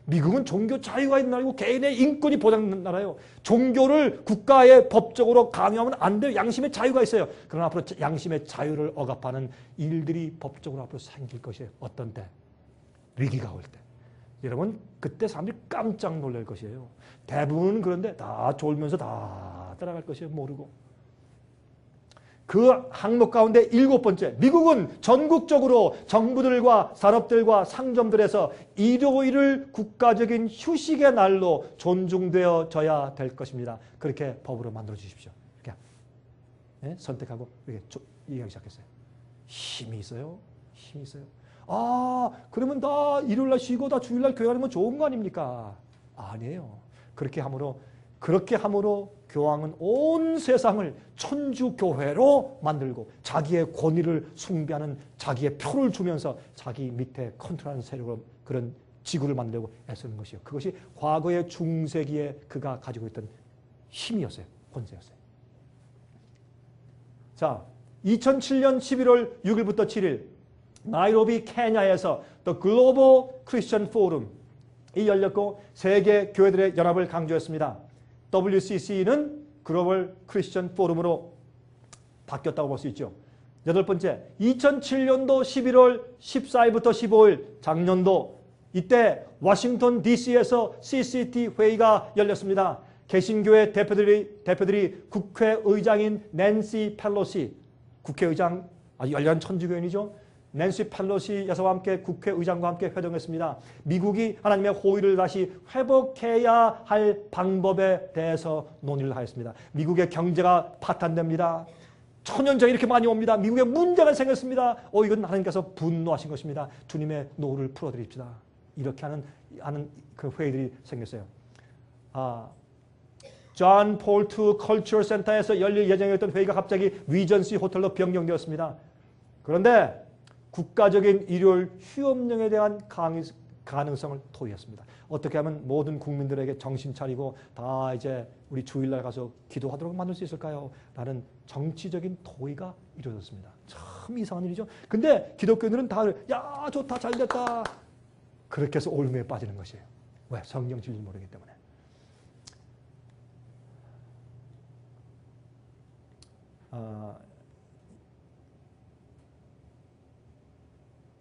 미국은 종교 자유가 있는 나라이고 개인의 인권이 보장되는 나라예요. 종교를 국가의 법적으로 강요하면 안 돼요. 양심의 자유가 있어요. 그러나 앞으로 양심의 자유를 억압하는 일들이 법적으로 앞으로 생길 것이에요. 어떤 때? 위기가 올 때. 여러분, 그때 사람들이 깜짝 놀랄 것이에요. 대부분은 그런데 다 졸면서 다 따라갈 것이에요. 모르고. 그 항목 가운데 7번째, 미국은 전국적으로 정부들과 산업들과 상점들에서 일요일을 국가적인 휴식의 날로 존중되어져야 될 것입니다. 그렇게 법으로 만들어 주십시오. 이렇게 네? 선택하고 이렇게 얘기하기 시작했어요. 힘이 있어요. 힘이 있어요. 아, 그러면 다 일요일날 쉬고 다 주일날 교회 가는 건 좋은 거 아닙니까? 아니에요. 그렇게 함으로 교황은 온 세상을 천주교회로 만들고 자기의 권위를 숭배하는, 자기의 표를 주면서 자기 밑에 컨트롤하는 세력으로 그런 지구를 만들고 애쓰는 것이요. 그것이 과거의 중세기에 그가 가지고 있던 힘이었어요. 권세였어요. 자, 2007년 11월 6일부터 7일 나이로비 케냐에서 The Global Christian Forum이 열렸고 세계 교회들의 연합을 강조했습니다. WCC는 글로벌 크리스천 포럼으로 바뀌었다고 볼 수 있죠. 8번째, 2007년도 11월 14일부터 15일 작년도 이때 워싱턴 DC에서 CCT 회의가 열렸습니다. 개신교회 대표들이 국회의장인 낸시 펠로시, 국회의장 아주 열렬한 천주교인이죠. 낸시 펠로시 여사와 함께 국회의장과 함께 회동했습니다. 미국이 하나님의 호의를 다시 회복해야 할 방법에 대해서 논의를 하였습니다. 미국의 경제가 파탄됩니다. 천연적이 이렇게 많이 옵니다. 미국에 문제가 생겼습니다. 이건 하나님께서 분노하신 것입니다. 주님의 노를 풀어드립시다. 이렇게 하는 그 회의들이 생겼어요. 존 폴 II 컬처럴 센터에서 열릴 예정이었던 회의가 갑자기 리전시 호텔로 변경되었습니다. 그런데 국가적인 일요일 휴업령에 대한 가능성을 토의했습니다. 어떻게 하면 모든 국민들에게 정신 차리고 다 이제 우리 주일날 가서 기도하도록 만들 수 있을까요? 라는 정치적인 토의가 이루어졌습니다. 참 이상한 일이죠. 근데 기독교인들은 다 야, 좋다, 잘 됐다. 그렇게 해서 올무에 빠지는 것이에요. 왜? 성경 진리를 모르기 때문에.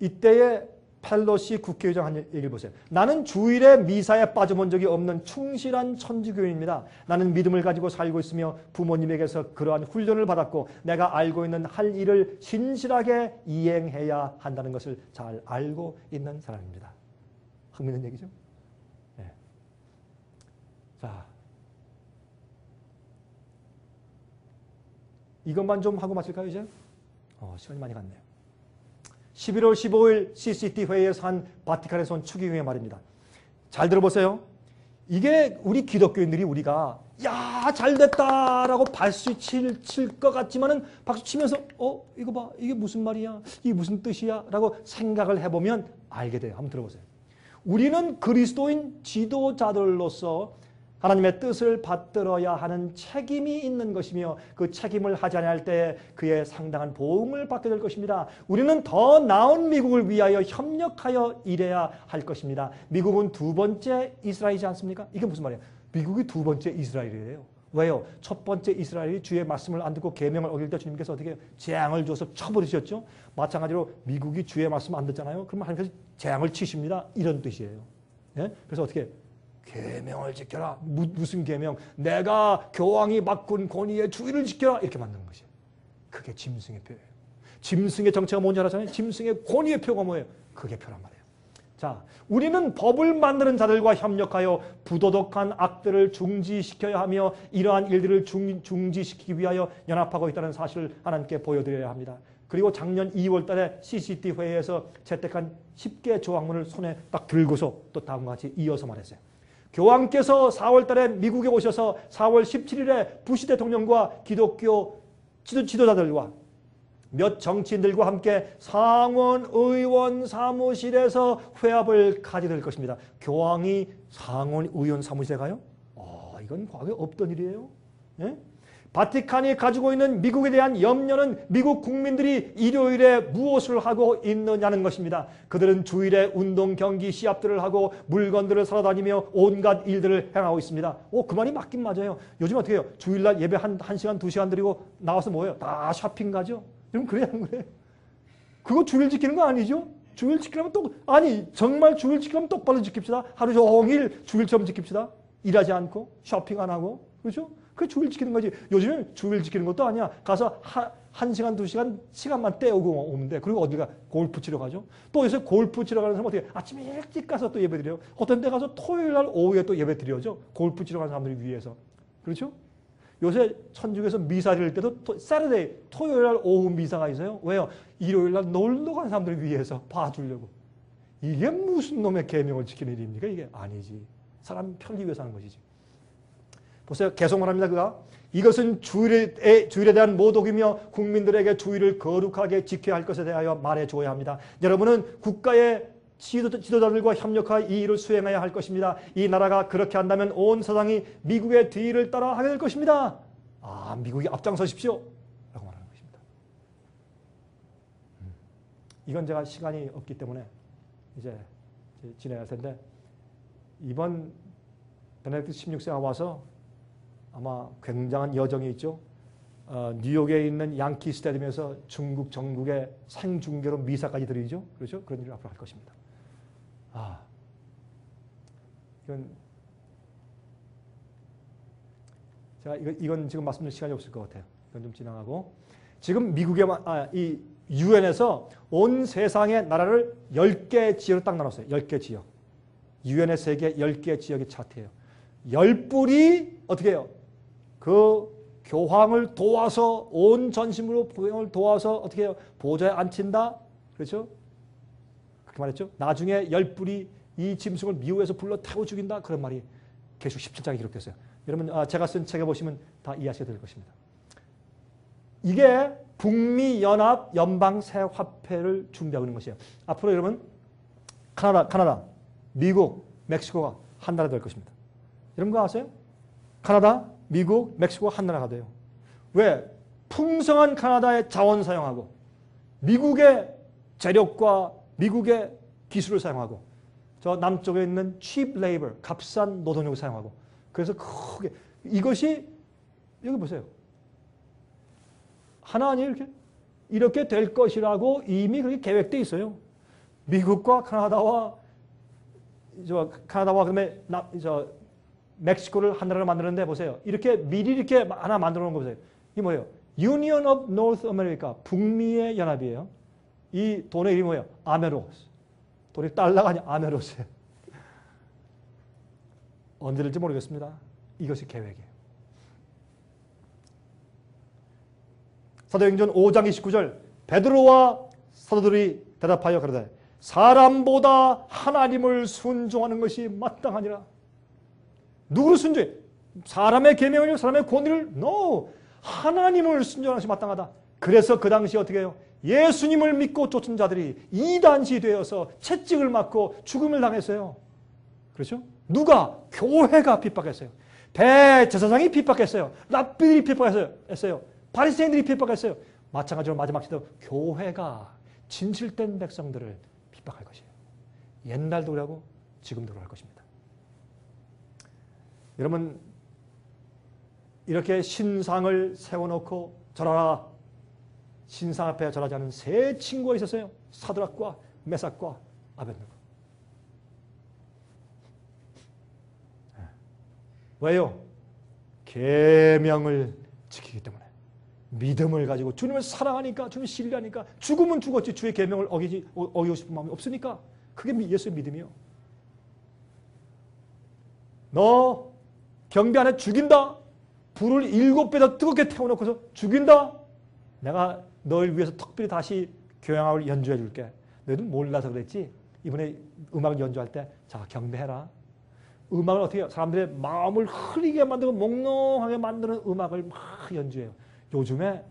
이때의 펠로시 국회의장 한 얘기를 보세요. 나는 주일에 미사에 빠져본 적이 없는 충실한 천주교인입니다. 나는 믿음을 가지고 살고 있으며 부모님에게서 그러한 훈련을 받았고 내가 알고 있는 할 일을 신실하게 이행해야 한다는 것을 잘 알고 있는 사람입니다. 흥미있는 얘기죠? 네. 자, 이것만 좀 하고 마칠까요 이제? 시간이 많이 갔네요. 11월 15일 CCT 회의에서 한 바티칸에서 온 추기경의 말입니다. 잘 들어보세요. 이게 우리 기독교인들이 우리가 야, 잘됐다라고 박수 칠 것 같지만은 박수 치면서 이거 봐. 이게 무슨 말이야? 이게 무슨 뜻이야? 라고 생각을 해보면 알게 돼요. 한번 들어보세요. 우리는 그리스도인 지도자들로서 하나님의 뜻을 받들어야 하는 책임이 있는 것이며 그 책임을 하지 않을 때 그의 상당한 보응을 받게 될 것입니다. 우리는 더 나은 미국을 위하여 협력하여 일해야 할 것입니다. 미국은 두 번째 이스라엘이지 않습니까? 이게 무슨 말이에요? 미국이 두 번째 이스라엘이에요. 왜요? 첫 번째 이스라엘이 주의 말씀을 안 듣고 계명을 어길 때 주님께서 어떻게 재앙을 줘서 쳐버리셨죠? 마찬가지로 미국이 주의 말씀 안 듣잖아요. 그러면 하나님께서 재앙을 치십니다. 이런 뜻이에요. 예? 그래서 어떻게 계명을 지켜라. 무슨 계명? 내가 교황이 바꾼 권위의 주의를 지켜라. 이렇게 만드는 것이에요. 그게 짐승의 표예요. 짐승의 정체가 뭔지 알았잖아요. 짐승의 권위의 표가 뭐예요? 그게 표란 말이에요. 자, 우리는 법을 만드는 자들과 협력하여 부도덕한 악들을 중지시켜야 하며 이러한 일들을 중지시키기 위하여 연합하고 있다는 사실을 하나님께 보여드려야 합니다. 그리고 작년 2월 달에 CCT 회의에서 채택한 10개 조항문을 손에 딱 들고서 또 다음과 같이 이어서 말했어요. 교황께서 4월 달에 미국에 오셔서 4월 17일에 부시 대통령과 기독교 지도자들과 몇 정치인들과 함께 상원 의원 사무실에서 회합을 가지게 될 것입니다. 교황이 상원 의원 사무실에 가요? 이건 과거에 없던 일이에요. 예? 바티칸이 가지고 있는 미국에 대한 염려는 미국 국민들이 일요일에 무엇을 하고 있느냐는 것입니다. 그들은 주일에 운동, 경기, 시합들을 하고 물건들을 사러 다니며 온갖 일들을 행하고 있습니다. 그 말이 맞긴 맞아요. 요즘 어떻게 해요? 주일날 예배 한 시간, 2시간 드리고 나와서 뭐예요? 다 쇼핑 가죠? 그럼 그래야 하는 거예요. 그거 주일 지키는 거 아니죠? 주일 지키려면 정말 주일 지키려면 똑바로 지킵시다. 하루 종일 주일처럼 지킵시다. 일하지 않고 쇼핑 안 하고. 그렇죠? 그게 주일 지키는 거지. 요즘은 주일 지키는 것도 아니야. 가서 1시간, 2시간 시간만 때우고 오면 돼. 그리고 어디가 골프 치러 가죠. 또 요새 골프 치러 가는 사람 어떻게 아침에 일찍 가서 또 예배 드려요. 어떤 데 가서 토요일 날 오후에 또 예배 드려죠. 골프 치러 가는 사람들이 위해서. 그렇죠? 요새 천주교에서 미사 드릴 때도 Saturday, 토요일 날 오후 미사가 있어요. 왜요? 일요일 날 놀러 가는 사람들을 위해서 봐주려고. 이게 무슨 놈의 계명을 지키는 일입니까? 이게 아니지. 사람 편리 위해서 하는 것이지. 보세요. 계속 말합니다. 그가 이것은 주일에 대한 모독이며 국민들에게 주일을 거룩하게 지켜야 할 것에 대하여 말해줘야 합니다. 여러분은 국가의 지도자들과 협력하여 이 일을 수행해야 할 것입니다. 이 나라가 그렇게 한다면 온 세상이 미국의 뒤를 따라 하게 될 것입니다. 미국이 앞장서십시오. 라고 말하는 것입니다. 이건 제가 시간이 없기 때문에 이제 진행할 텐데 이번 베네딕트 16세가 와서 아마 굉장한 여정이 있죠. 뉴욕에 있는 양키 스타디움에서 중국 전국의 생중계로 미사까지 드리죠. 그렇죠? 그런 일을 앞으로 할 것입니다. 이건 지금 말씀드릴 시간이 없을 것 같아요. 이건 좀 지나가고. 지금 미국의 이 유엔에서 온 세상의 나라를 10개 지역으로 딱 나눴어요. 10개 지역. 유엔의 세계 10개 지역의 차트예요. 10불이 어떻게 해요? 그 교황을 도와서 온 전심으로 교황을 도와서 어떻게 해요? 보좌에 앉힌다. 그렇죠? 그렇게 말했죠. 나중에 10불이 이 짐승을 미우에서 불러 태워 죽인다. 그런 말이 계속 17장에 기록됐어요. 여러분 제가 쓴 책에 보시면 다 이해하시게 될 것입니다. 이게 북미 연합 연방 새 화폐를 준비하고 있는 것이에요. 앞으로 여러분 카나다, 미국, 멕시코가 한 나라 될 것입니다. 여러분 그거 아세요? 카나다, 미국, 멕시코가 한 나라가 돼요. 왜? 풍성한 카나다의 자원 사용하고 미국의 재력과 미국의 기술을 사용하고 저 남쪽에 있는 cheap labor, 값싼 노동력을 사용하고 그래서 크게 이것이 여기 보세요. 하나님 이렇게 될 것이라고 이미 그렇게 계획되어 있어요. 미국과 카나다와 그다음에 멕시코를 한 나라로 만드는데 보세요. 이렇게 미리 이렇게 하나 만들어 놓은 거 보세요. 이게 뭐예요? Union of North America, 북미의 연합이에요. 이 돈의 이름이 뭐예요? 아메로스. 돈이 달러가 아니라 아메로스예요. 언제 될지 모르겠습니다. 이것이 계획이에요. 사도행전 5장 29절 베드로와 사도들이 대답하여 그러되 사람보다 하나님을 순종하는 것이 마땅하니라. 누구를 순종해? 사람의 계명을, 사람의 권위를? No! 하나님을 순종하는 것이 마땅하다. 그래서 그 당시 어떻게 해요? 예수님을 믿고 쫓은 자들이 이단시 되어서 채찍을 맞고 죽음을 당했어요. 그렇죠? 누가? 교회가 핍박했어요. 대제사장이 핍박했어요. 랍비들이 핍박했어요. 바리새인들이 핍박했어요. 마찬가지로 마지막 시대도 교회가 진실된 백성들을 핍박할 것이에요. 옛날도 그러고 지금도 그럴 것입니다. 여러분, 이렇게 신상을 세워놓고 절하라. 신상 앞에 절하지 않은 세 친구가 있었어요. 사드락과 메삭과 아벳느고. 왜요? 계명을 지키기 때문에. 믿음을 가지고 주님을 사랑하니까, 주님을 신뢰하니까, 죽으면 죽었지 주의 계명을 어기고 싶은 마음이 없으니까. 그게 예수의 믿음이요. 너 경배 안에 죽인다. 불을 7배 더 뜨겁게 태워놓고서 죽인다. 내가 너를 위해서 특별히 다시 교향악을 연주해 줄게. 너희는 몰라서 그랬지. 이번에 음악을 연주할 때 자, 경배해라. 음악을 어떻게 해요? 사람들의 마음을 흐리게 만들고 몽롱하게 만드는 음악을 막 연주해요. 요즘에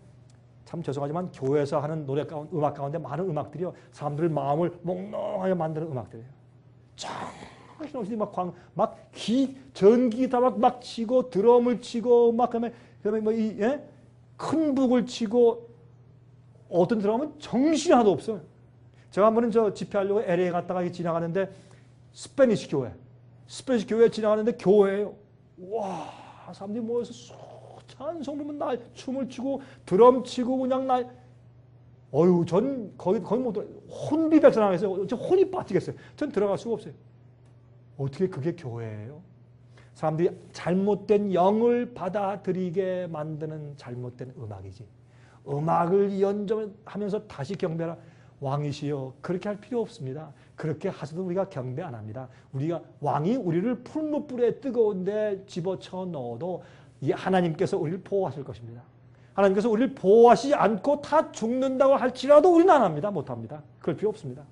참 죄송하지만 교회에서 하는 노래 가운데, 음악 가운데 많은 음악들이요. 사람들 마음을 몽롱하게 만드는 음악들이에요. 정신없이 전기기타 막 치고, 드럼을 치고, 그다음에 큰 북을 치고, 어떤 들어가면 정신이 하나도 없어요. 제가 한 번은 저 집회하려고 LA 갔다가 지나가는데, 스페니시 교회 지나가는데 교회예요. 와, 사람들이 모여서 찬송 부르면 춤을 추고 드럼 치고 그냥 전 거의 못 들어. 혼비백산하겠어요. 저 혼이 빠지겠어요. 전 들어갈 수가 없어요. 어떻게 그게 교회예요? 사람들이 잘못된 영을 받아들이게 만드는 잘못된 음악이지. 음악을 연주하면서 다시 경배하라. 왕이시여, 그렇게 할 필요 없습니다. 그렇게 하셔도 우리가 경배 안 합니다. 왕이 우리를 풀무불에 뜨거운데 집어쳐 넣어도 이 하나님께서 우리를 보호하실 것입니다. 하나님께서 우리를 보호하시지 않고 다 죽는다고 할지라도 우리는 안 합니다. 못 합니다. 그럴 필요 없습니다.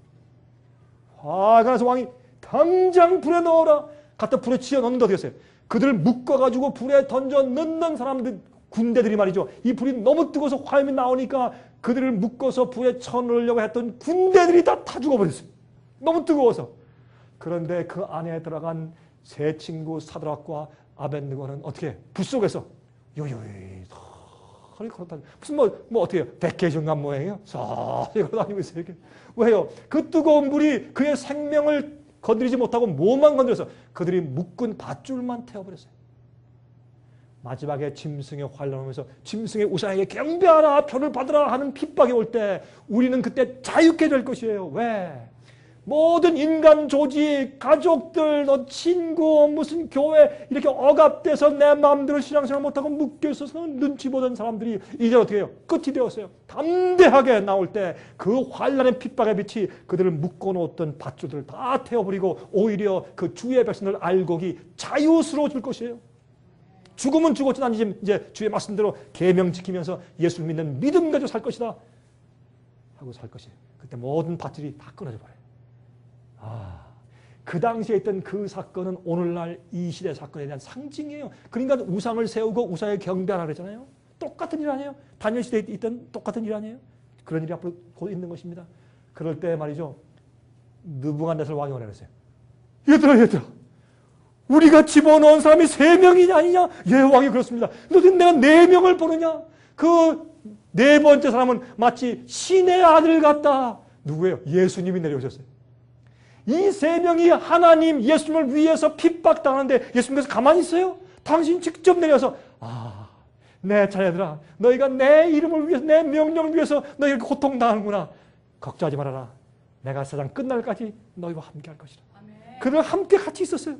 화가 나서 왕이 당장 불에 넣어라. 갖다 불에 치어 넣는다 어떻게 했어요? 그들을 묶어가지고 불에 던져 넣는 사람들, 군대들이 말이죠. 이 불이 너무 뜨거워서 화염이 나오니까 그들을 묶어서 불에 쳐넣으려고 했던 군대들이 다 죽어버렸어요. 너무 뜨거워서. 그런데 그 안에 들어간 세 친구 사드락과 아벳느고는 어떻게 해? 불 속에서 요요이 걸어다니고 무슨 뭐 어떻게 해요? 백해정감 모양이에요? 싹 걸어다니고 있어요. 이렇게. 왜요? 그 뜨거운 불이 그의 생명을 건드리지 못하고 몸만 건드려서 그들이 묶은 밧줄만 태워버렸어요. 마지막에 짐승의 환란을 오면서 짐승의 우상에게 경배하라, 표를 받으라 하는 핍박이 올 때 우리는 그때 자유케 될 것이에요. 왜? 모든 인간 조직, 가족들, 너 친구, 무슨 교회 이렇게 억압돼서 내 마음대로 신앙생활 못하고 묶여있어서 눈치 보던 사람들이 이제 어떻게 해요? 끝이 되었어요. 담대하게 나올 때 그 환란의 핍박의 빛이 그들을 묶어놓았던 밧줄들을 다 태워버리고 오히려 그 주의 백성들 알곡이 자유스러워질 것이에요. 죽으면 죽었지 난 이제 주의 말씀대로 계명 지키면서 예수를 믿는 믿음 가지고 살 것이다 하고 살 것이에요. 그때 모든 밧줄이 다 끊어져 버려요. 그 당시에 있던 그 사건은 오늘날 이 시대 사건에 대한 상징이에요. 그러니까 우상을 세우고 우상에 경배하라 그랬잖아요. 똑같은 일 아니에요? 다니엘 시대에 있던 똑같은 일 아니에요? 그런 일이 앞으로 곧 있는 것입니다. 그럴 때 말이죠. 느부갓네살 왕이 오라 그랬어요. 얘들아 우리가 집어넣은 사람이 3명이냐 아니냐? 예, 왕이 그렇습니다. 너희 내가 4명을 보느냐? 그 4번째 사람은 마치 신의 아들 같다. 누구예요? 예수님이 내려오셨어요. 이 3명이 하나님 예수님을 위해서 핍박당하는데 예수님께서 가만히 있어요? 당신 직접 내려서 내 자녀들아 너희가 내 이름을 위해서 내 명령을 위해서 너희가 고통당하는구나. 걱정하지 말아라. 내가 세상 끝날까지 너희와 함께 할 것이라. 그들 함께 같이 있었어요.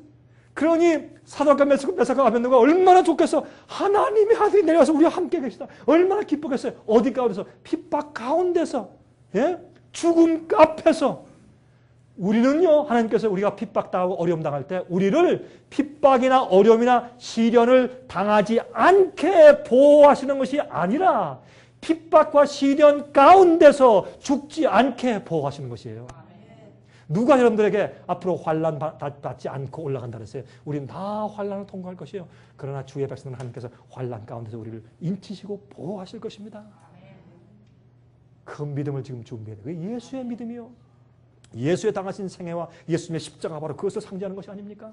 그러니 사도가 메삭과 아벳느고가 얼마나 좋겠어. 하나님의 아들이 내려와서 우리와 함께 계시다. 얼마나 기쁘겠어요. 어디 가운데서? 핍박 가운데서, 예? 죽음 앞에서. 우리는요, 하나님께서 우리가 핍박당하고 어려움 당할 때 우리를 핍박이나 어려움이나 시련을 당하지 않게 보호하시는 것이 아니라 핍박과 시련 가운데서 죽지 않게 보호하시는 것이에요. 누가 여러분들에게 앞으로 환난 받지 않고 올라간다 그랬어요? 우리는 다 환난을 통과할 것이에요. 그러나 주의 백성은 하나님께서 환난 가운데서 우리를 인치시고 보호하실 것입니다. 그 믿음을 지금 준비해야 돼요. 그게 예수의 믿음이요. 예수의 당하신 생애와 예수님의 십자가 바로 그것을 상징하는 것이 아닙니까?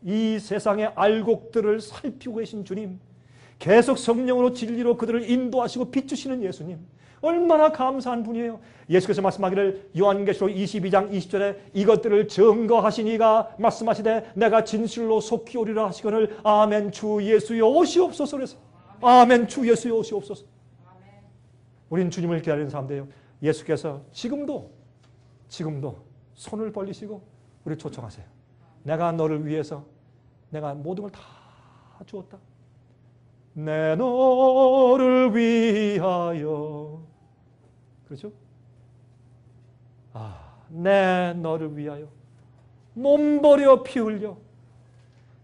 이 세상의 알곡들을 살피고 계신 주님, 계속 성령으로 진리로 그들을 인도하시고 비추시는 예수님, 얼마나 감사한 분이에요. 예수께서 말씀하기를 요한계시록 22장 20절에 이것들을 증거하시니가 말씀하시되 내가 진실로 속히 오리라 하시거늘 아멘 주 예수여 오시옵소서. 그래서 아멘 주 예수여 오시옵소서. 우린 주님을 기다리는 사람들이에요. 예수께서 지금도 손을 벌리시고 우리 초청하세요. 내가 너를 위해서 내가 모든 걸 다 주었다. 내 너를 위하여. 그렇죠? 내 너를 위하여 몸 버려 피 흘려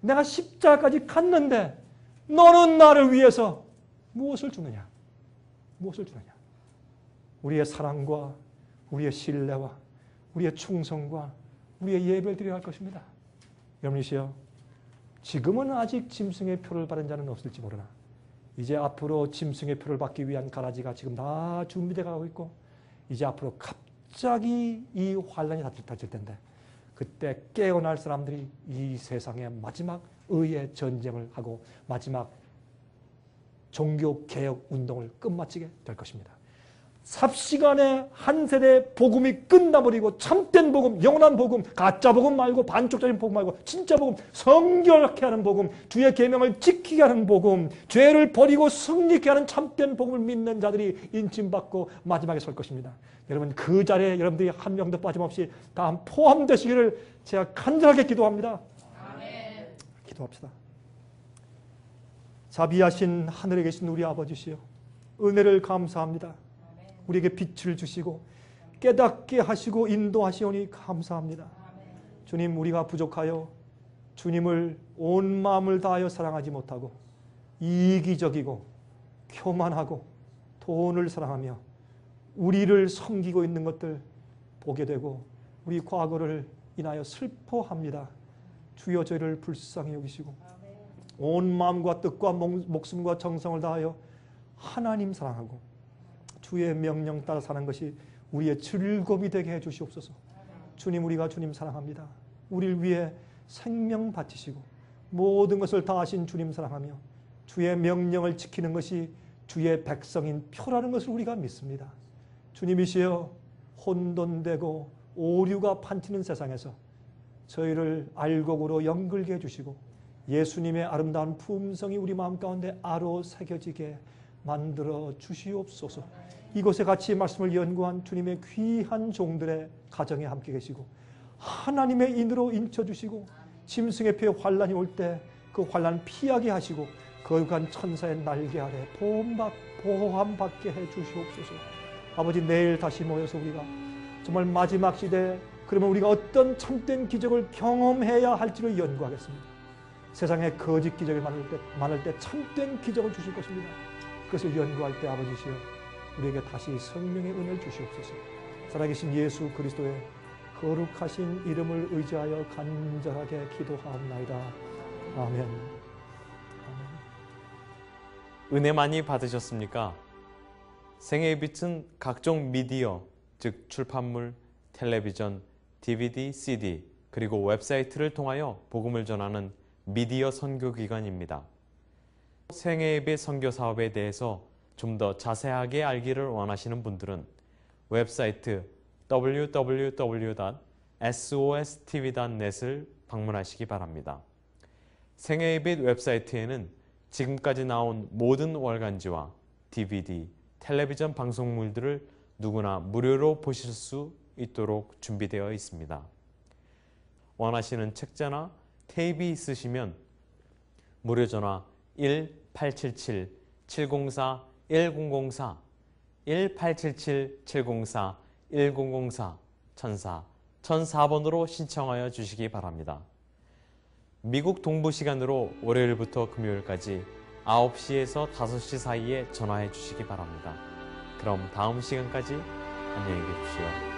내가 십자가까지 갔는데 너는 나를 위해서 무엇을 주느냐? 무엇을 주느냐? 우리의 사랑과 우리의 신뢰와 우리의 충성과 우리의 예배를 드려야 할 것입니다. 여러분이시여, 지금은 아직 짐승의 표를 받은 자는 없을지 모르나 이제 앞으로 짐승의 표를 받기 위한 가라지가 지금 다 준비되어 가고 있고 이제 앞으로 갑자기 이 환란이 닥칠 텐데 그때 깨어날 사람들이 이 세상의 마지막 의의 전쟁을 하고 마지막 종교개혁 운동을 끝마치게 될 것입니다. 삽시간에 한 세대 복음이 끝나버리고 참된 복음, 영원한 복음, 가짜 복음 말고 반쪽짜리 복음 말고 진짜 복음, 성결케 하는 복음, 주의 계명을 지키게 하는 복음, 죄를 버리고 승리케 하는 참된 복음을 믿는 자들이 인침받고 마지막에 설 것입니다. 여러분 그 자리에 여러분들이 한 명도 빠짐없이 다 포함되시기를 제가 간절하게 기도합니다. 아멘. 기도합시다. 자비하신 하늘에 계신 우리 아버지시여, 은혜를 감사합니다. 우리에게 빛을 주시고 깨닫게 하시고 인도하시오니 감사합니다. 주님, 우리가 부족하여 주님을 온 마음을 다하여 사랑하지 못하고 이기적이고 교만하고 돈을 사랑하며 우리를 섬기고 있는 것들 보게 되고 우리 과거를 인하여 슬퍼합니다. 주여 저희를 불쌍히 여기시고 온 마음과 뜻과 목숨과 정성을 다하여 하나님 사랑하고 주의 명령 따라 사는 것이 우리의 즐거움이 되게 해 주시옵소서. 주님, 우리가 주님 사랑합니다. 우리를 위해 생명 바치시고 모든 것을 다하신 주님 사랑하며 주의 명령을 지키는 것이 주의 백성인 표라는 것을 우리가 믿습니다. 주님이시여, 혼돈되고 오류가 판치는 세상에서 저희를 알곡으로 연글게 해주시고 예수님의 아름다운 품성이 우리 마음 가운데 아로 새겨지게 만들어 주시옵소서. 이곳에 같이 말씀을 연구한 주님의 귀한 종들의 가정에 함께 계시고 하나님의 인으로 인쳐주시고 짐승의 피에 환란이 올 때 그 환란 피하게 하시고 거룩한 천사의 날개 아래 보호함받게 해주시옵소서. 아버지, 내일 다시 모여서 우리가 정말 마지막 시대에 그러면 우리가 어떤 참된 기적을 경험해야 할지를 연구하겠습니다. 세상에 거짓 기적이 많을 때 참된 기적을 주실 것입니다. 그것을 연구할 때 아버지시여, 우리에게 다시 성령의 은혜를 주시옵소서. 살아계신 예수 그리스도의 거룩하신 이름을 의지하여 간절하게 기도하옵나이다. 아멘. 은혜 많이 받으셨습니까? 생애의 빛은 각종 미디어, 즉 출판물, 텔레비전, DVD, CD, 그리고 웹사이트를 통하여 복음을 전하는 미디어 선교기관입니다. 생애의 빛 선교 사업에 대해서 좀 더 자세하게 알기를 원하시는 분들은 웹사이트 www.sostv.net을 방문하시기 바랍니다. 생애의 빛 웹사이트에는 지금까지 나온 모든 월간지와 DVD, 텔레비전 방송물들을 누구나 무료로 보실 수 있도록 준비되어 있습니다. 원하시는 책자나 테이프 있으시면 무료 전화 1-877-704-1004 1-877-704-1004 1004번으로 신청하여 주시기 바랍니다. 미국 동부 시간으로 월요일부터 금요일까지 9시에서 5시 사이에 전화해 주시기 바랍니다. 그럼 다음 시간까지 안녕히 계십시오.